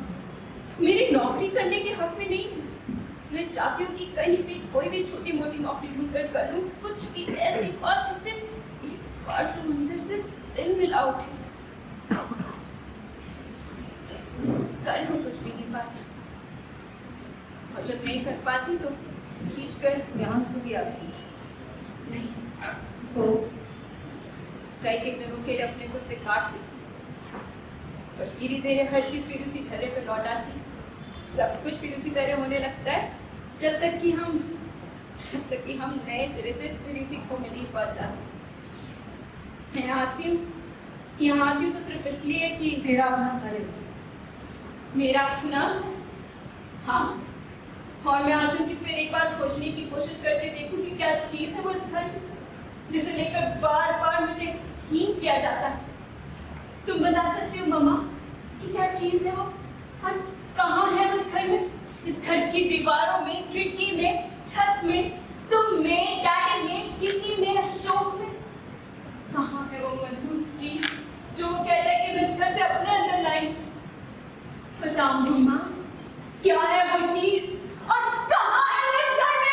मेरी नौकरी करने के हक में नहीं, इसलिए चाहती हूँ कि कहीं भी कोई भी छोटी मोटी नौकरी ढूंढकर कर लूं, कुछ भी ऐसी बात जिससे एक बार तुम अंदर से दिल मिला उठे। कर लूं कुछ भी नहीं पास, और जब नहीं कर पाती तो खींच कर यहाँ से भी आती नहीं तो कई के दिनों के लिए अपने को से काट ली, और धीरे धीरे हर चीज फिर उसी ढर्रे पे लौट आती, सब कुछ फिर उसी तरह होने लगता है जब तक कि हम नए सिरे से फिर उसी खो में नहीं पहुंच जाते। मैं यहाँ आती हूँ तो सिर्फ इसलिए कि मेरा अपना घर है। मेरा अपना, हाँ, और मैं आती हूँ कि फिर एक बार खोजने की कोशिश करके देखूं कि क्या चीज है वो इस घर में जिसे लेकर बार बार मुझे हीन किया जाता है। तुम बता सकते हो मम्मा कि क्या चीज है वो, और कहाँ है उस घर में? इस घर की दीवारों में, खिड़की में, छत में, तुम में, डैडी में, किसी में, अशोक में, कहाँ है वो मनहूस चीज जो वो कहता है कि मैं इस घर से अपने अंदर लाई? बताओ मम्मा, क्या है वो चीज और कहाँ है वो इस घर में?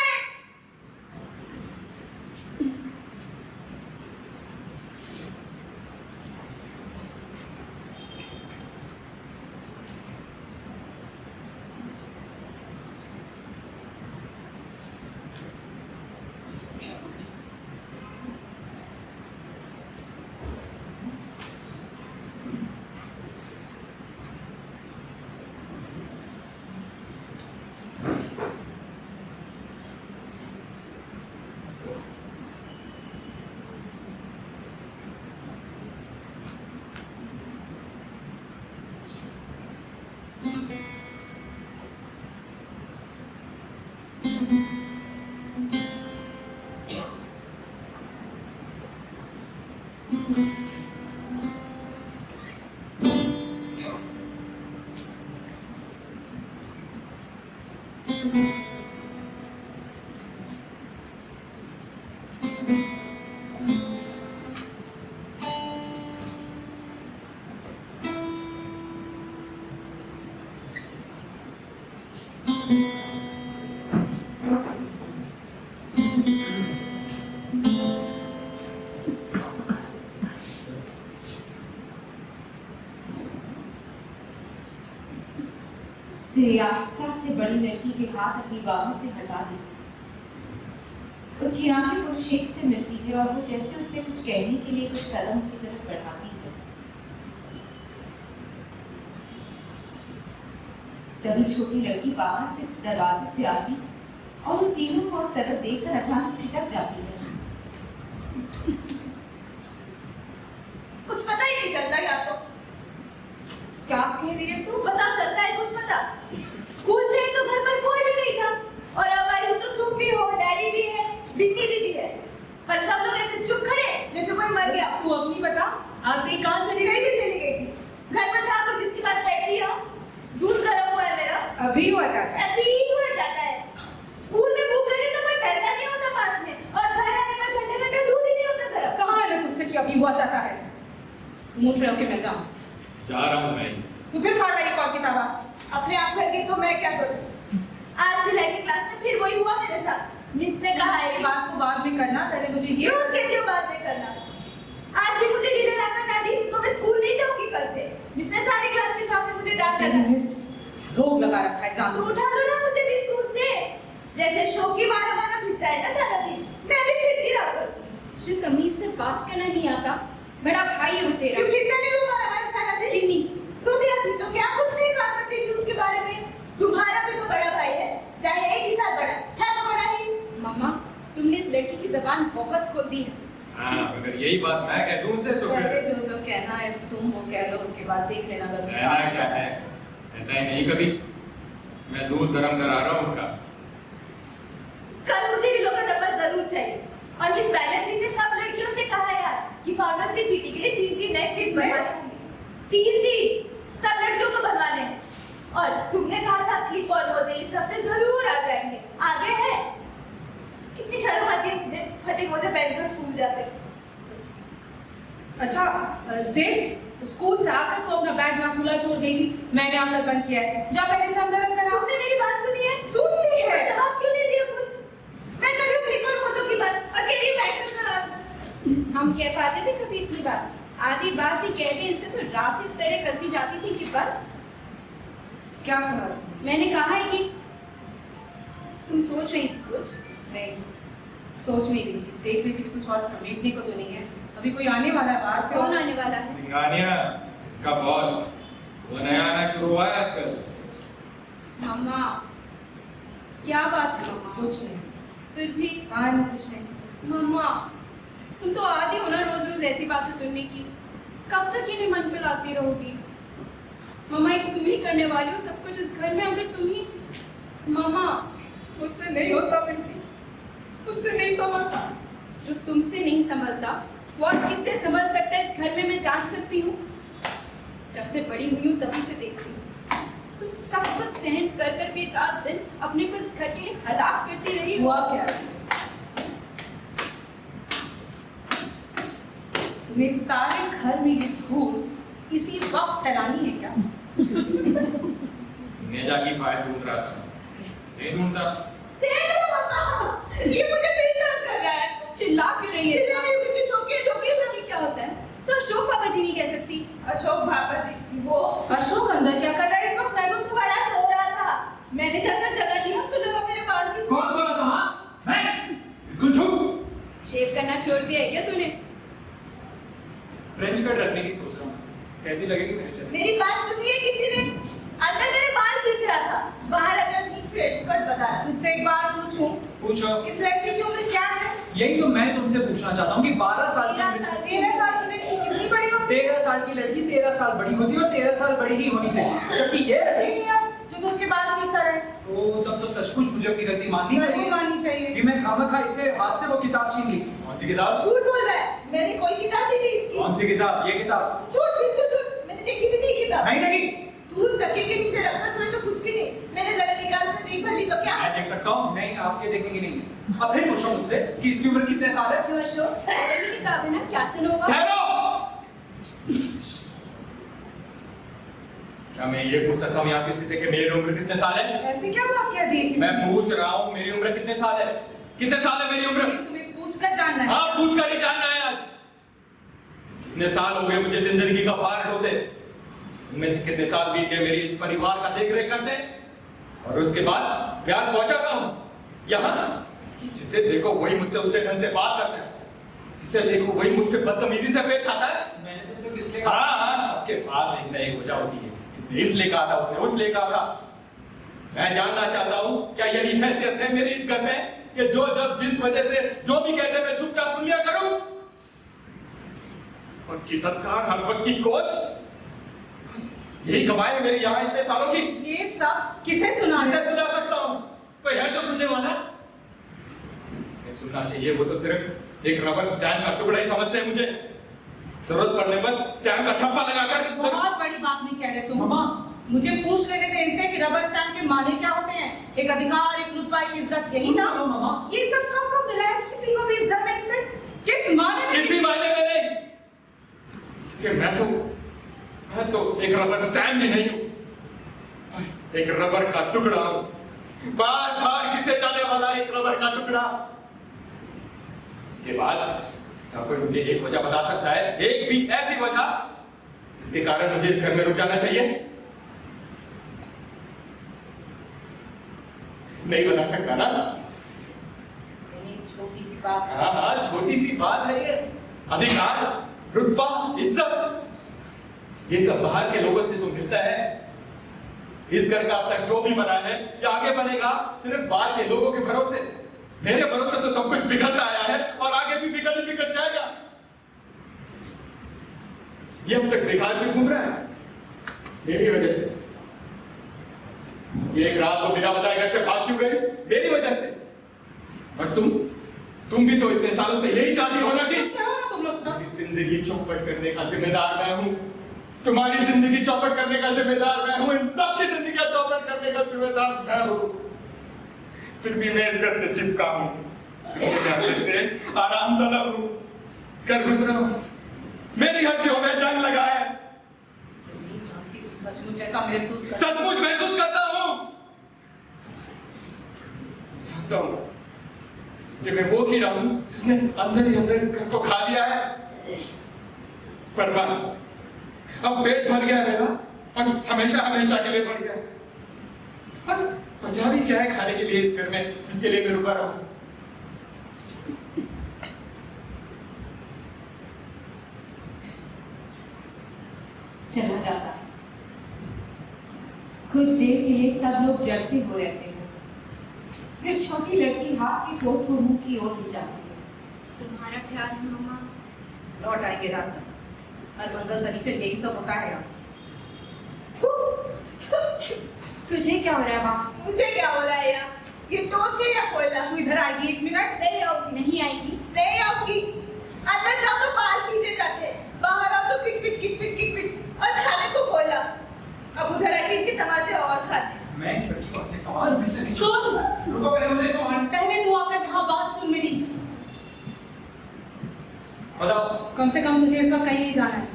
श्रेयासा से बड़ी लड़की के हाथ अपनी बाहों से हटा दी। उसकी आंखें पुरुषेक से मिलती है और वो जैसे उससे कुछ कहने के लिए कुछ कदम उसकी तरफ बढ़ाती है। तभी छोटी लड़की बाहर से दरवाजे से आती और उन तीनों को उस तरफ देखकर अचानक ठिठक जाती है। कुछ पता ही नहीं चलता क्या तो? क्या कह रही है तू? पता चलता है कुछ पता? स्कूल से ही तो घर पर कोई भी नहीं था, और अब आई हूँ तो तुम भी हो, डैडी भी है, बिन्नी भी है, पर सब लोग ऐसे चुप खड़े जैसे कोई मर गया। तू अपनी बता, आगे कहाँ चली गई थी? चली गई थी घर पर था तो जिसके पास बैठी हो। दूध गर्म हुआ है मेरा, अभी हुआ जाता है। अभी हुआ जाता है। स्कूल में भूख लगे तो कोई पैसा नहीं होता पास में, और घर आने पर घंटे घंटे दूध ही नहीं होता गर्म। कहाँ है तुझसे कि अभी हुआ जाता है? मुंह पे होके मैं जाऊँ? जा रहा हूँ मैं। तू फिर पढ़ रही है कौन किताब आज? अपने आप कर गई तो मैं क्या करूं? आज से लेके क्लास में फिर वही हुआ मेरे साथ। मिस ने कहा है ये बात को बाद में करना, पहले मुझे ये रोज कहती हूँ बाद में करना। आज भी मुझे डिनर लाकर ना दी तो मैं स्कूल नहीं जाऊंगी कल से। मिस ने सारी क्लास के सामने मुझे डांट लगा। मिस रोक लगा रखा है जान। तो उठा लो ना मुझे भी स्कूल से, जैसे शौकी मारा मारा फिरता है ना सारा दिन, मैं भी फिरती रहा करूं। तुझे तमीज से बात करना नहीं आता? बड़ा भाई हो तेरा। क्यों फिरता नहीं हुआ हमारा सारा दिन? नहीं तू भी आती तो क्या कुछ नहीं कहा करती थी उसके बारे में? तुम्हारा भी तो बड़ा भाई है, चाहे एक ही साथ बड़ा है तो बड़ा ही। मम्मा, तुमने इस लड़की की जबान बहुत खोल दी है। हाँ, अगर यही बात मैं कह दूं उसे तो पहले फिर जो कहना है तुम वो कह लो, उसके बाद देख लेना कभी। कहना क्या है, कहता ही नहीं कभी। मैं दूध गर्म करा रहा हूँ उसका। कल मुझे किलो का डब्बा जरूर चाहिए, और मिस बैनर्जी ने सब लड़कियों से कहा है आज कि फाउंडर्स डे पीटी के लिए 3 नए किट बनवाने होंगे। 3 सब लड़कियों को बनवाने हैं, और तुमने कहा था क्लिप और मोजे इस हफ्ते जरूर आ जाएंगे। आगे है अच्छा देख, स्कूल से आकर तो अपना बैग वहाँ खुला छोड़ गई थी, मैंने आकर बंद किया है। जब मैंने संदर्भ करा, तुमने मेरी बात सुनी है? सुन ली है। जवाब क्यों नहीं दिया कुछ? मैं कर रही हूँ क्लिक और फोटो की बात, अकेली बैठ कर हम कह पाते थे कभी इतनी बात? आधी बात भी कहते इससे तो रास इस तरह कसी जाती थी कि बस। क्या कहा? मैंने कहा है कि तुम सोच रही थी कुछ? नहीं, सोच नहीं रही थी, देख रही थी कि कुछ और समेटने को तो नहीं है। अभी कोई आने वाला है बाहर से। कौन आने वाला है? सिंघानिया, इसका बॉस, वो नया आना शुरू हुआ है आजकल। मम्मा, क्या बात है मम्मा? कुछ नहीं, फिर भी कहा है कुछ नहीं। मम्मा, तुम तो आदी हो ना रोज रोज ऐसी बातें सुनने की। कब तक इन्हें मन पे लाती रहोगी? मम्मा, एक तुम ही करने वाली हो सब कुछ इस घर में, अगर तुम ही। मम्मा, मुझसे नहीं होता बेटी, मुझसे नहीं संभलता। जो तुमसे नहीं संभलता वो और किससे संभल सकता है इस घर में, मैं जान सकती हूँ। जब से बड़ी हुई हूँ तभी से देख रही हूँ तुम सब कुछ सहन कर कर भी रात दिन अपने को इस घर के लिए हलाक करती रही हो। हुआ क्या? तुम्हें सारे घर में ये धूल इसी वक्त फैलानी है क्या? नेजा की फाइल ढूंढ रहा था, नहीं ढूंढता। देख लो मम्मा, ये मुझे बेइज्जत कर रहा है। चिल्ला क्यों रही है? चिल्ला रही हूँ क्योंकि अशोक क्या होता है तो अशोक पापा जी नहीं कह सकती। अशोक पापा जी, वो अशोक अंदर क्या कर रहा है इस वक्त? मैं तो उसको बड़ा सो रहा था, मैंने जाकर जगह दी, हम तो लगा मेरे बाल की। कौन बोला था? मैं बिल्कुल चुप। शेव करना छोड़ दिया है क्या तूने? फ्रेंच कट रखने की सोच रहा हूँ, कैसी लगेगी मेरे चेहरे? मेरी बात सुनी है किसी ने? अंदर मेरे बाल खींच रहा था, बाहर अगर अपनी फ्रेंच कट बता रहा। तुझसे एक बात पूछूं, पूछो। इस लड़की की उम्र क्या है? यही तो मैं तुमसे पूछना चाहता हूँ कि 12 साल की 13 साल की लड़की कितनी बड़ी होती 13 साल की लड़की 13 साल बड़ी होती है और 13 साल बड़ी ही होनी चाहिए, जबकि ये है? ठीक है, जो तो उसके बाल खींचता रहे। तो तब तो सचमुच मुझे अपनी गलती माननी जरूर चाहिए माननी चाहिए। कि मैं खामखा इससे हाथ से वो किताब छीन ली। कौन सी किताब? झूठ बोल रहा है, मैंने कोई किताब नहीं ली इसकी। कौन सी किताब? ये किताब? झूठ, बिल्कुल झूठ, मैंने देखी भी नहीं किताब। नहीं नहीं, तू तकिए के नीचे रखकर सोए तो कुछ भी नहीं, मैंने जरा निकाल कर देख भली तो क्या? मैं देख सकता हूँ। नहीं, आपके देखने की नहीं। अब फिर पूछो मुझसे कि इसकी उम्र कितने साल है? क्यों अशोक, पहले की किताब है ना, क्या सुनो होगा? ठहरो। क्या मैं ये पूछ सकता हूँ यहाँ किसी से कि मेरी उम्र कितने साल है? ऐसे क्या बात कह दी है किसी मैं ने? पूछ रहा हूँ मेरी उम्र कितने साल है? कितने साल है मेरी उम्र? ये तुम्हें पूछकर जानना है। हाँ, पूछ कर ही जानना है आज। कितने साल हो गए मुझे जिंदगी का पार्ट होते? उनमें से कितने साल बीत गए मेरी इस परिवार का देख रेख करते? और उसके बाद ब्याज पहुंचाता हूँ यहाँ, जिसे देखो वही मुझसे उल्टे ढंग से बात करता है, जिसे देखो वही मुझसे बदतमीजी से पेश आता है। मैंने तो सिर्फ इसलिए हाँ, सबके पास एक न एक वजह होती है। इसने इसलिए कहा था, उसने उसलिए कहा था। मैं जानना चाहता हूँ क्या यही हैसियत है मेरी इस घर में कि जो जब जिस वजह से जो भी कहते मैं चुपचाप सुन लिया करूं? और किताबकार हर वक्त की कोच, यही कमाई है मेरी यहाँ इतने सालों की। ये सब किसे सुना किसे है? सुना सकता हूँ? कोई है जो सुनने वाला? नहीं सुनना चाहिए, वो तो सिर्फ एक रबर स्टैम्प का टुकड़ा ही समझते हैं मुझे। जरूरत पड़ने बस स्टैम्प का ठप्पा लगाकर। बहुत बड़ी बात नहीं कह रहे तुम। मामा, मुझे पूछ लेने दे इनसे कि रबर स्टैम्प के माने क्या होते हैं? एक अधिकार, एक रुतबा, एक इज्जत, यही ना? सुनो मामा। ये सब कब कब मिला है किसी को भी इस घर में इनसे? किस माने में? किसी मायने में नहीं कि मैं तो एक रबर स्टैम्प ही नहीं हूं, एक रबर का टुकड़ा हूं, बार बार घिसे जाने वाला एक रबर का टुकड़ा। उसके बाद क्या कोई मुझे एक वजह बता सकता है, एक भी ऐसी वजह जिसके कारण मुझे इस घर में रुक जाना चाहिए? नहीं बता सकता ना? नहीं, छोटी सी बात। हाँ हाँ, छोटी सी बात है ये। अधिकार, रुतबा, इज्जत, ये सब बाहर के लोगों से तो मिलता है। इस घर का अब तक जो भी बना है या आगे बनेगा सिर्फ बाहर के लोगों के भरोसे। मेरे भरोसे तो सब कुछ बिगड़ता आया है और आगे भी बिगड़ जाएगा। ये अब तक बेकार क्यों घूम रहा है? मेरी वजह से। ये एक रात को बिना बताए घर से भाग क्यों गए? मेरी वजह से। और तुम भी तो इतने सालों से यही चाहती हो ना कि क्या हो ना तुम लोग सब? जिंदगी चौपट करने का जिम्मेदार मैं हूं। तुम्हारी जिंदगी चौपट करने का जिम्मेदार मैं हूं। इन सब की जिंदगी चौपट करने का जिम्मेदार मैं हूं। फिर भी मैं इस घर से चिपका हूं, से आराम तलब हूं, कर गुजरा हूं। मेरी हड्डियों में जंग लगा है। नहीं जानती तू सचमुच ऐसा महसूस कर सचमुच महसूस करता हूँ। जानता हूँ कि मैं वो कीड़ा हूँ जिसने अंदर ही अंदर इस घर को खा लिया है। पर बस अब पेट भर गया मेरा और हमेशा हमेशा के लिए भर गया। और बचा भी क्या है खाने के लिए इस घर में जिसके लिए मैं रुका रहूं। चला जाता। कुछ देर के लिए सब लोग जड़ से हो रहते हैं, फिर छोटी लड़की हाथ की ठोस को मुंह की ओर ले जाती है। तुम्हारा ख्याल है मम्मा? लौट आएंगे रात तक। हर मंगल शनिचर यही सब होता है यहाँ। तुझे क्या हो रहा है माँ? मुझे क्या हो रहा है यार? ये टोस्ट है या कोयला? तू इधर आएगी 1 मिनट? नहीं आऊंगी। नहीं आएगी। नहीं आऊंगी। अंदर जाओ तो बाल खींचे जाते हैं, बाहर आओ तो किटपिट किटपिट किटपिट और खाने को कोयला। अब उधर आके इनके तमाचे और खाते। मैं इस लड़की को से कमाल में से नहीं सुन, रुको पहले मुझे इसको पहले तू आकर यहाँ बात सुन मेरी। बताओ कम से कम मुझे इस वक्त कहीं नहीं जाना है।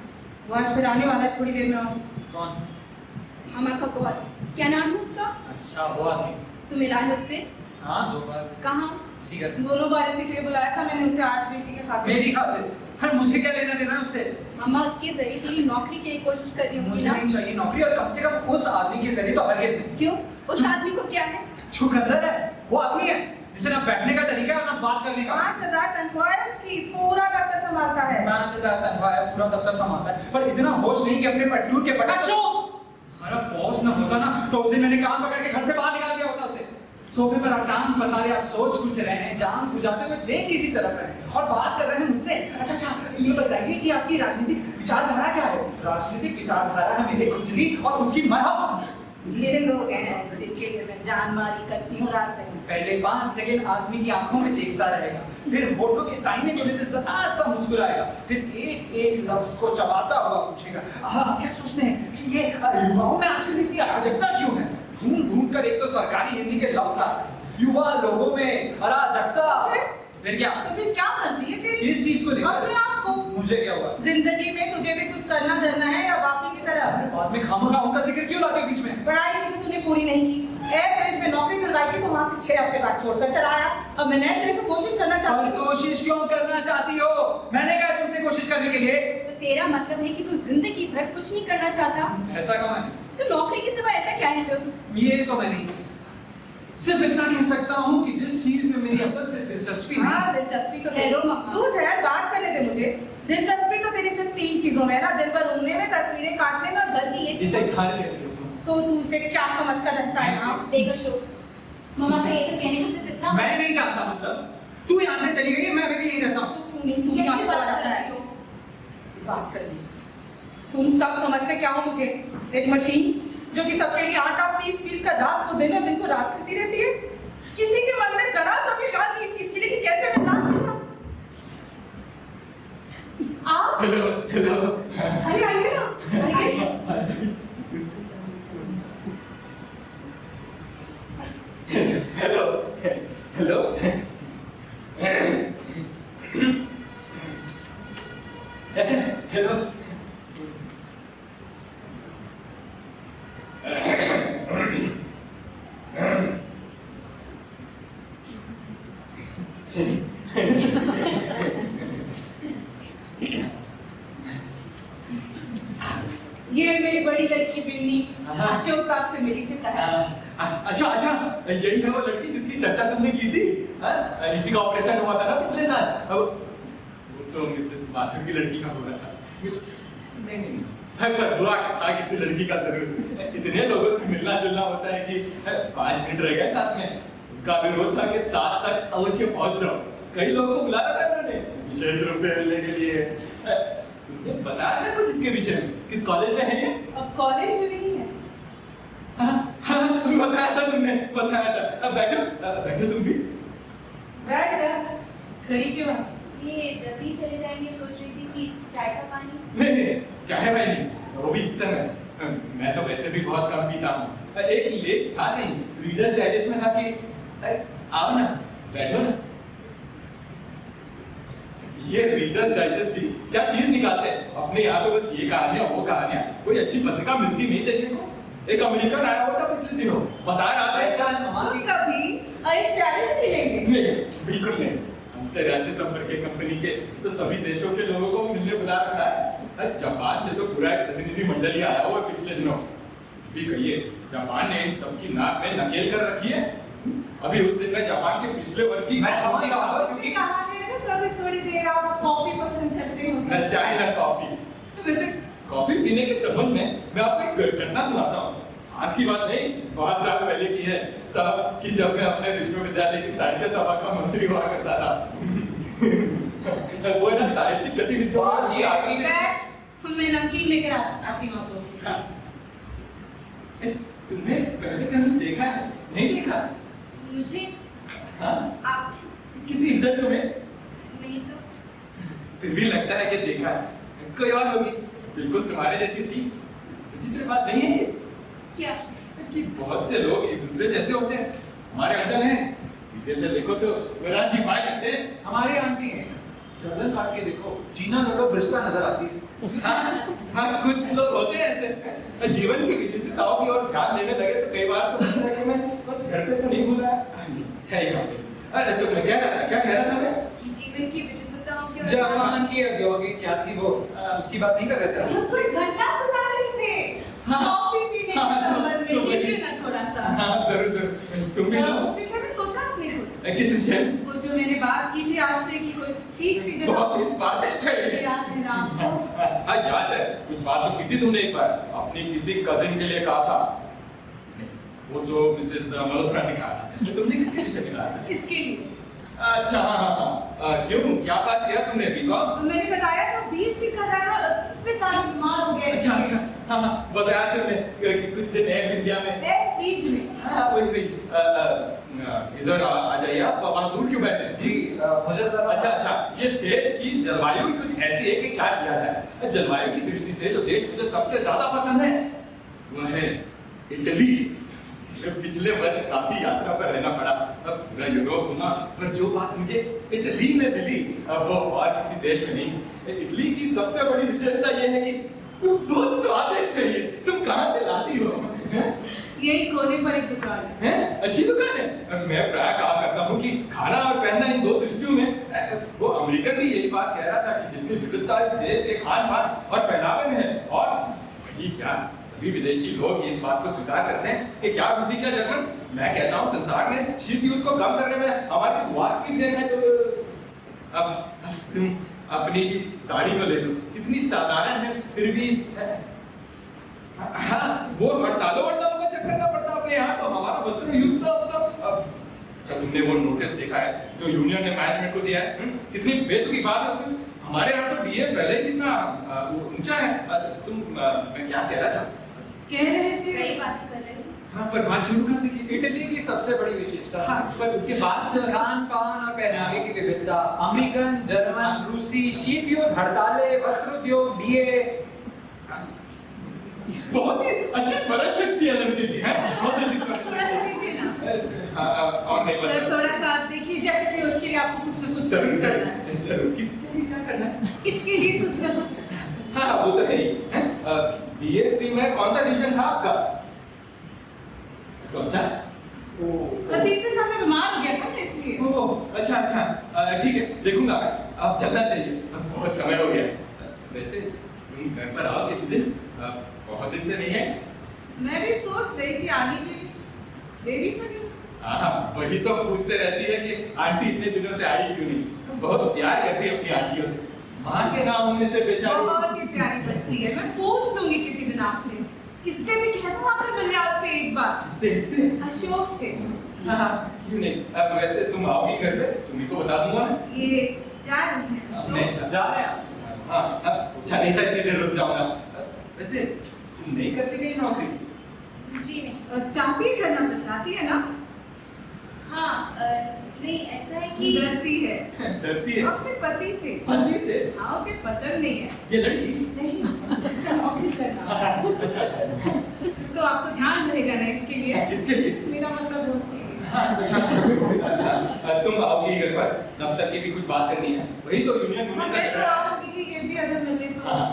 वो आज फिर आने वाला है थोड़ी देर में। और कौन? मामा का बॉस, क्या नाम है उसका? अच्छा वो आदमी। तुम मिला है उससे? हाँ 2 बार। कहाँ? इसी घर। दोनों बार इसी के लिए बुलाया था मैंने उसे, आज भी इसी के खाते। मेरी खातिर। हर मुझे क्या लेना देना है उससे? मामा उसके जरिए तेरी नौकरी के लिए कोशिश कर रही होंगी मुझे ना? नहीं चाहिए नौकरी, और कम से कम उस आदमी के जरिए तो हरगिज नहीं। क्यों? उस आदमी को क्या है? चुकंदर है वो आदमी है जिसे ना बैठने का तरीका है और ना बात करने का। 5000 तनख्वाह है उसकी, पूरा दफ्तर संभालता है। 5000 तनख्वाह है, पूरा दफ्तर संभालता है, पर इतना होश नहीं कि अपने पटलून के पटे। अशोक! हमारा बॉस ना होता ना तो उस दिन मैंने काम पकड़ के घर से बाहर निकाल दिया होता उसे। सोफे पर आप टांग पसारे, आप सोच कुछ रहे हैं, जान खुजाते हुए देख किसी तरफ रहे हैं और बात कर रहे हैं मुझसे। अच्छा ये बताइए कि आपकी राजनीतिक विचारधारा क्या है? राजनीतिक विचारधारा है मेरे खुजली और उसकी महक। ये लोग हैं जिनके लिए मैं जानमारी करती हूँ रात में। पहले 5 सेकंड आदमी की आंखों में देखता रहेगा, फिर होठों के दाहिने कोने से जरा सा मुस्कुराएगा, फिर एक एक लफ्ज को चबाता हुआ पूछेगा, आप क्या सोचते हैं कि ये युवाओं में आजकल इतनी अराजकता क्यों है? ढूंढ ढूंढ कर एक तो सरकारी हिंदी के लफ्ज आ रहे हैं, युवा लोगों में अराजकता। फिर क्या? तो फिर क्या मर्जी है तेरी? इस चीज को लेकर अपने आप को। मुझे क्या हुआ? जिंदगी में तुझे भी कुछ करना धरना है या बाकी की तरह? बाद में खामोखा उनका जिक्र क्यों लाते बीच में? पढ़ाई की तो तूने पूरी नहीं की। एयरफ्रेश में नौकरी दिलवाई थी तो वहां से 6 हफ्ते बाद छोड़कर चला आया। अब मैं नए सिरे से कोशिश करना चाहती और हूँ। कोशिश क्यों करना चाहती हो? मैंने कहा तुमसे कोशिश करने के लिए। तो तेरा मतलब है कि तू जिंदगी भर कुछ नहीं करना चाहता? ऐसा कहाँ है? तो नौकरी के सिवा ऐसा क्या है जो ये तो मैं नहीं कह सकता। सिर्फ इतना कह सकता हूँ कि जिस चीज में मेरी अकल से दिलचस्पी हाँ नहीं। दिलचस्पी तो हेलो मम्मा। तू ठहर, बात करने दे मुझे। दिलचस्पी तो तेरी सिर्फ 3 चीजों में है ना, दिन भर घूमने में, तस्वीरें काटने में और घर की ये जिसे चीजें। घर कहती हो तुम। तो तू इसे क्या समझ कर रहता है? हाँ देख अशोक, मामा का ये सब कहने का सिर्फ इतना मैं नहीं जानता, मतलब तू यहाँ से चली गई, मैं भी यहीं रहता हूँ। तू नहीं, तू यहाँ कैसे चला बात जाता है। करती हो? ऐसी बात कर ली। तुम सब समझते क्या हो मुझे? एक मशीन जो कि सबके लिए आटा पीस पीस कर रात को दिन और दिन को रात करती रहती है। किसी के मन में जरा सा भी ख्याल नहीं इस चीज के लिए कि कैसे मैं रात करूं। आप हेलो हेलो। अरे आइए ना, आइए। Hello hello. हेलो। ये मेरी बड़ी लड़की बिन्नी अशोक आपसे मिली चुका है। अच्छा अच्छा, यही है वो लड़की जिसकी चर्चा तुमने की थी? इसी का ऑपरेशन हुआ था ना पिछले साल। वो तो मिसेस माथुर की लड़की का हो रहा था। नहीं नहीं, पर हुआ था किसी लड़की का जरूर। इतने लोगों से मिलना जुलना होता है कि 5 मिनट रह गए साथ में। उनका अनुरोध था कि 7 तक अवश्य पहुंच जाओ। कई लोगों को बुलाया था उन्होंने विशेष रूप से मिलने के लिए। तुमने बताया था कुछ इसके विषय में? किस कॉलेज में है ये? अब कॉलेज में नहीं है। हाँ, बताया था तुमने, बताया था। अब बैठो बैठो तुम भी। बैठ जा, खड़ी क्यों है? ये जल्दी चले जाएंगे, सोच रही थी कि चाय का पानी। नहीं नहीं, चाहे भाई नहीं, वो भी इस समय। मैं तो वैसे भी बहुत कम पीता हूँ। एक लेख था कहीं रीडर्स डाइजेस्ट में था कि आओ ना, बैठो ना। ये रीडर्स डाइजेस्ट भी क्या चीज निकालते हैं अपने यहाँ तो बस ये कहानियां वो कहानियां, कोई अच्छी पत्रिका मिलती नहीं देखने को। एक अमेरिकन आया हुआ था पिछले दिनों, बता रहा था ऐसा है मामा तो कभी एक प्यारे से मिलेंगे। नहीं बिल्कुल नहीं, अंतर्राष्ट्रीय संपर्क की कंपनी के तो सभी देशों के लोगों को मिलने बुला रखा है। जापान से तो पूरा एक प्रतिनिधि मंडल ही आया हुआ है पिछले दिनों। भी कहिए जापान ने इन सबकी नाक में नकेल कर रखी है। अभी उस दिन में जापान के पिछले वर्ष की मैं समझ रहा हूं, उसने कहा है ना कभी थोड़ी देर आप कॉफी पसंद करते हो। न चाय न कॉफी। तो वैसे कॉफी पीने के संबंध में मैं आपको एक घटना सुनाता हूँ। आज की बात नहीं, बहुत साल पहले की है, तब कि जब मैं अपने विश्वविद्यालय की साहित्य सभा का मंत्री हुआ करता था। वो है ना साहित्यिक गतिविधियों की आगे से मैं नमकीन लेकर आती हूँ आपको। हाँ। तुमने पहले कभी देखा है? नहीं देखा? मुझे हाँ? आप किसी इंटरव्यू में? नहीं तो फिर भी लगता है कि देखा है। कोई और होगी, बिल्कुल तुम्हारे जैसी थी। विचित्र बात नहीं है ये? क्या? कि बहुत से लोग एक दूसरे जैसे होते हैं। हमारे अंकल हैं, पीछे से देखो तो विराट जी भाई लगते हैं। हमारी आंटी है, गर्दन काट के देखो, जीना लोडो ब्रिस्का नजर आती है। हाँ, कुछ लोग होते हैं ऐसे। जीवन की विचित्रताओं की ओर ध्यान देने लगे तो कई बार तो लगता है कि मैं बस घर पे तो नहीं भूला है ही बात। अरे तो मैं क्या कह रहा था मैं? जीवन की विचित्रताओं के जापान की औद्योगिक क्या थी वो, उसकी बात नहीं कर रहे थे। हम कोई घटना सुना रहे थे। हाँ। कॉफी पीने के हाँ, संबंध तो में वही। लीजिए ना थोड़ा सा। हाँ जरूर तुम भी लो। उस विषय में सोचा आपने कुछ? किस विषय? वो जो मैंने बात की थी आपसे कि कोई ठीक सी जगह बहुत ही स्वादिष्ट है ये। याद है ना आपको? हाँ याद है, कुछ बात तो की थी तुमने एक बार, अपनी किसी कजिन के लिए कहा था। नहीं, वो तो मिसेस मल्होत्रा ने कहा था। तुमने किसके विषय में कहा था? इसके लिए अच्छा हाँ, क्यों क्या पास किया तुमने बीकॉम? मैंने बताया था बीएससी कर रहा था, उसमें साल बीमार हो गया। अच्छा हाँ बताया तुमने कि कुछ दिन एयर इंडिया में। फ्रिज में। हाँ वही इधर आ जाइए आप, वहाँ दूर क्यों बैठे हैं? जी मुझे सर अच्छा ये देश की जलवायु कुछ ऐसी है कि क्या किया जाए। जलवायु की दृष्टि से जो देश मुझे सबसे ज्यादा पसंद है वो है इटली। पिछले वर्ष काफी यात्रा पर रहना पड़ा, अब पूरा यूरोप घूमा, पर जो बात मुझे इटली में मिली अब वो और किसी देश में नहीं। इटली की सबसे बड़ी विशेषता ये है कि बहुत स्वादिष्ट है ये। तुम कहाँ से लाती हो? यही कोने पर एक दुकान है। अच्छी दुकान है। मैं प्राय कहा करता हूँ कि खाना और पहनना इन दो दृष्टियों में, वो अमेरिकन भी यही बात कह रहा था कि जितनी विविधता इस देश के खान पान और पहनावे में है, और वही क्या सभी विदेशी लोग इस बात को स्वीकार करते हैं कि क्या रूसी क्या जर्मन। मैं कहता हूँ संसार में शीत युद्ध को कम करने में हमारी वास्तविक देन है। तो अब तुम अपनी साड़ी को ले लो, कितनी साधारण है फिर भी। हाँ वो हड़तालों का चक्कर ना पड़ता अपने यहाँ। तो हमारा वस्त्र युद्ध तो अच्छा तुमने वो नोटिस देखा है जो यूनियन ने मैनेजमेंट को दिया है? कितनी बेतुकी बात है उसमें। हमारे यहाँ तो बीए पहले कितना ऊंचा है। तुम मैं क्या कह रहा था? कह रहे थे कई बातें कर रहे थे। हाँ पर बात शुरू कहाँ से की? इटली की सबसे बड़ी विशेषता। हाँ, पर उसके बाद खान पान और पहनावे की विविधता, अमेरिकन, जर्मन, रूसी, शीत युद्ध, हड़तालें, वस्त्र उद्योग, बीए। बहुत ही अच्छी स्मरण शक्ति है लड़की की, हैं? बहुत अच्छी स्मरण थोड़ा सा शक्ति। देखिए ना। और नहीं बस थोड़ा सा देखिए, जैसे कि उसके लिए आपको कुछ ना कुछ जरूर करना है। जरूर किसके लिए क्या करना है? इसके लिए कुछ ना कुछ। हाँ वो तो है ही। बीएससी में कौन सा डिवीजन था आपका? कौन सा? प्रतीक से सामने बीमार हो गया था ना, इसलिए। ओह अच्छा ठीक है देखूंगा मैं। अब चलना चाहिए, अब बहुत समय हो गया। वैसे तुम घर पर आओ किसी दिन, बहुत दिन से नहीं है। मैं भी सोच रही थी आने के लिए, बेबी से भी। हाँ वही तो पूछते रहती है कि आंटी इतने दिनों से आई क्यों नहीं। बहुत प्यार करती है अपनी आंटियों से, माँ के नाम होने से बेचारी। बहुत ही प्यारी बच्ची है, मैं पूछ लूंगी किसी दिन आपसे। इससे भी कह दूं आकर मिलने आपसे एक बार। इससे अशोक से। हाँ क्यों नहीं। अब वैसे तुम आओगी घर पे, तुम्ही को बता दूंगा मैं। ये जा रही है अब नहीं अशोक। जा रहे हैं। हाँ अब सोचा नहीं था इतनी देर रुक जाऊंगा। वैसे तुम नहीं करती कहीं नौकरी? जी नहीं। चाहती है, करना तो चाहती है ना? हाँ नहीं ऐसा है कि डरती है डरती है अपने पति से। पति से? हाँ उसे पसंद नहीं है। ये लड़की? नहीं, नौकरी करना। अच्छा तो आपको ध्यान रहेगा ना इसके लिए? किसके लिए? मेरा मतलब है उसके लिए। तुम आओगी घर पर, दफ्तर की भी कुछ बात करनी है, वही तो यूनियन यूनियन मैं तो आओगी कि ये भी अगर मिले तो हाँ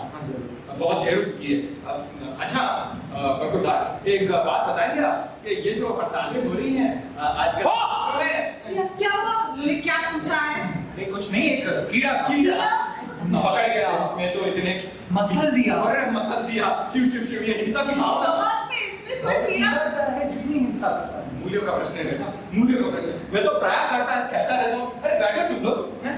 अब बहुत देर हो चुकी है। अच्छा बरखुरदार, एक बात बताएंगे आप कि ये जो हड़तालें हो रही हैं आजकल क्या हुआ? मुझे क्या पूछा है? नहीं कुछ नहीं, एक कीड़ा पकड़ गया, उसमें तो इतने मसल दिया। और मसल दिया, शिव शिव शिव, ये हिंसा की भावना। बहुत में इसमें कोई कीड़ा कितनी हिंसा करता है। मूल्यों का प्रश्न है बेटा, मूल्यों का प्रश्न। मैं तो प्राय कहता रहता हूँ, अरे बैठो तुम लोग हैं?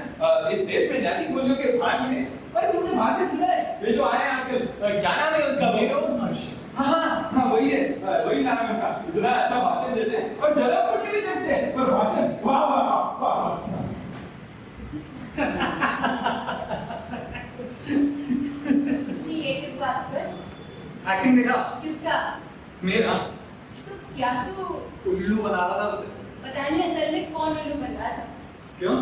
इस देश में नैतिक मूल्यों के उत्थान के लिए अरे तुमने भाषण सुना है? ये जो आए हैं आजकल, क्या नाम है उसका? हाँ वही है, वही नाम है उनका। इतना अच्छा भाषण देते हैं और जलन फुटी भी देते हैं, पर भाषण वाह वाह वाह वाह। ये किस बात पर? एक्टिंग देखा? किसका? मेरा तो क्या तू उल्लू बना रहा था उसे। पता नहीं असल में कौन उल्लू बन रहा था? क्यों?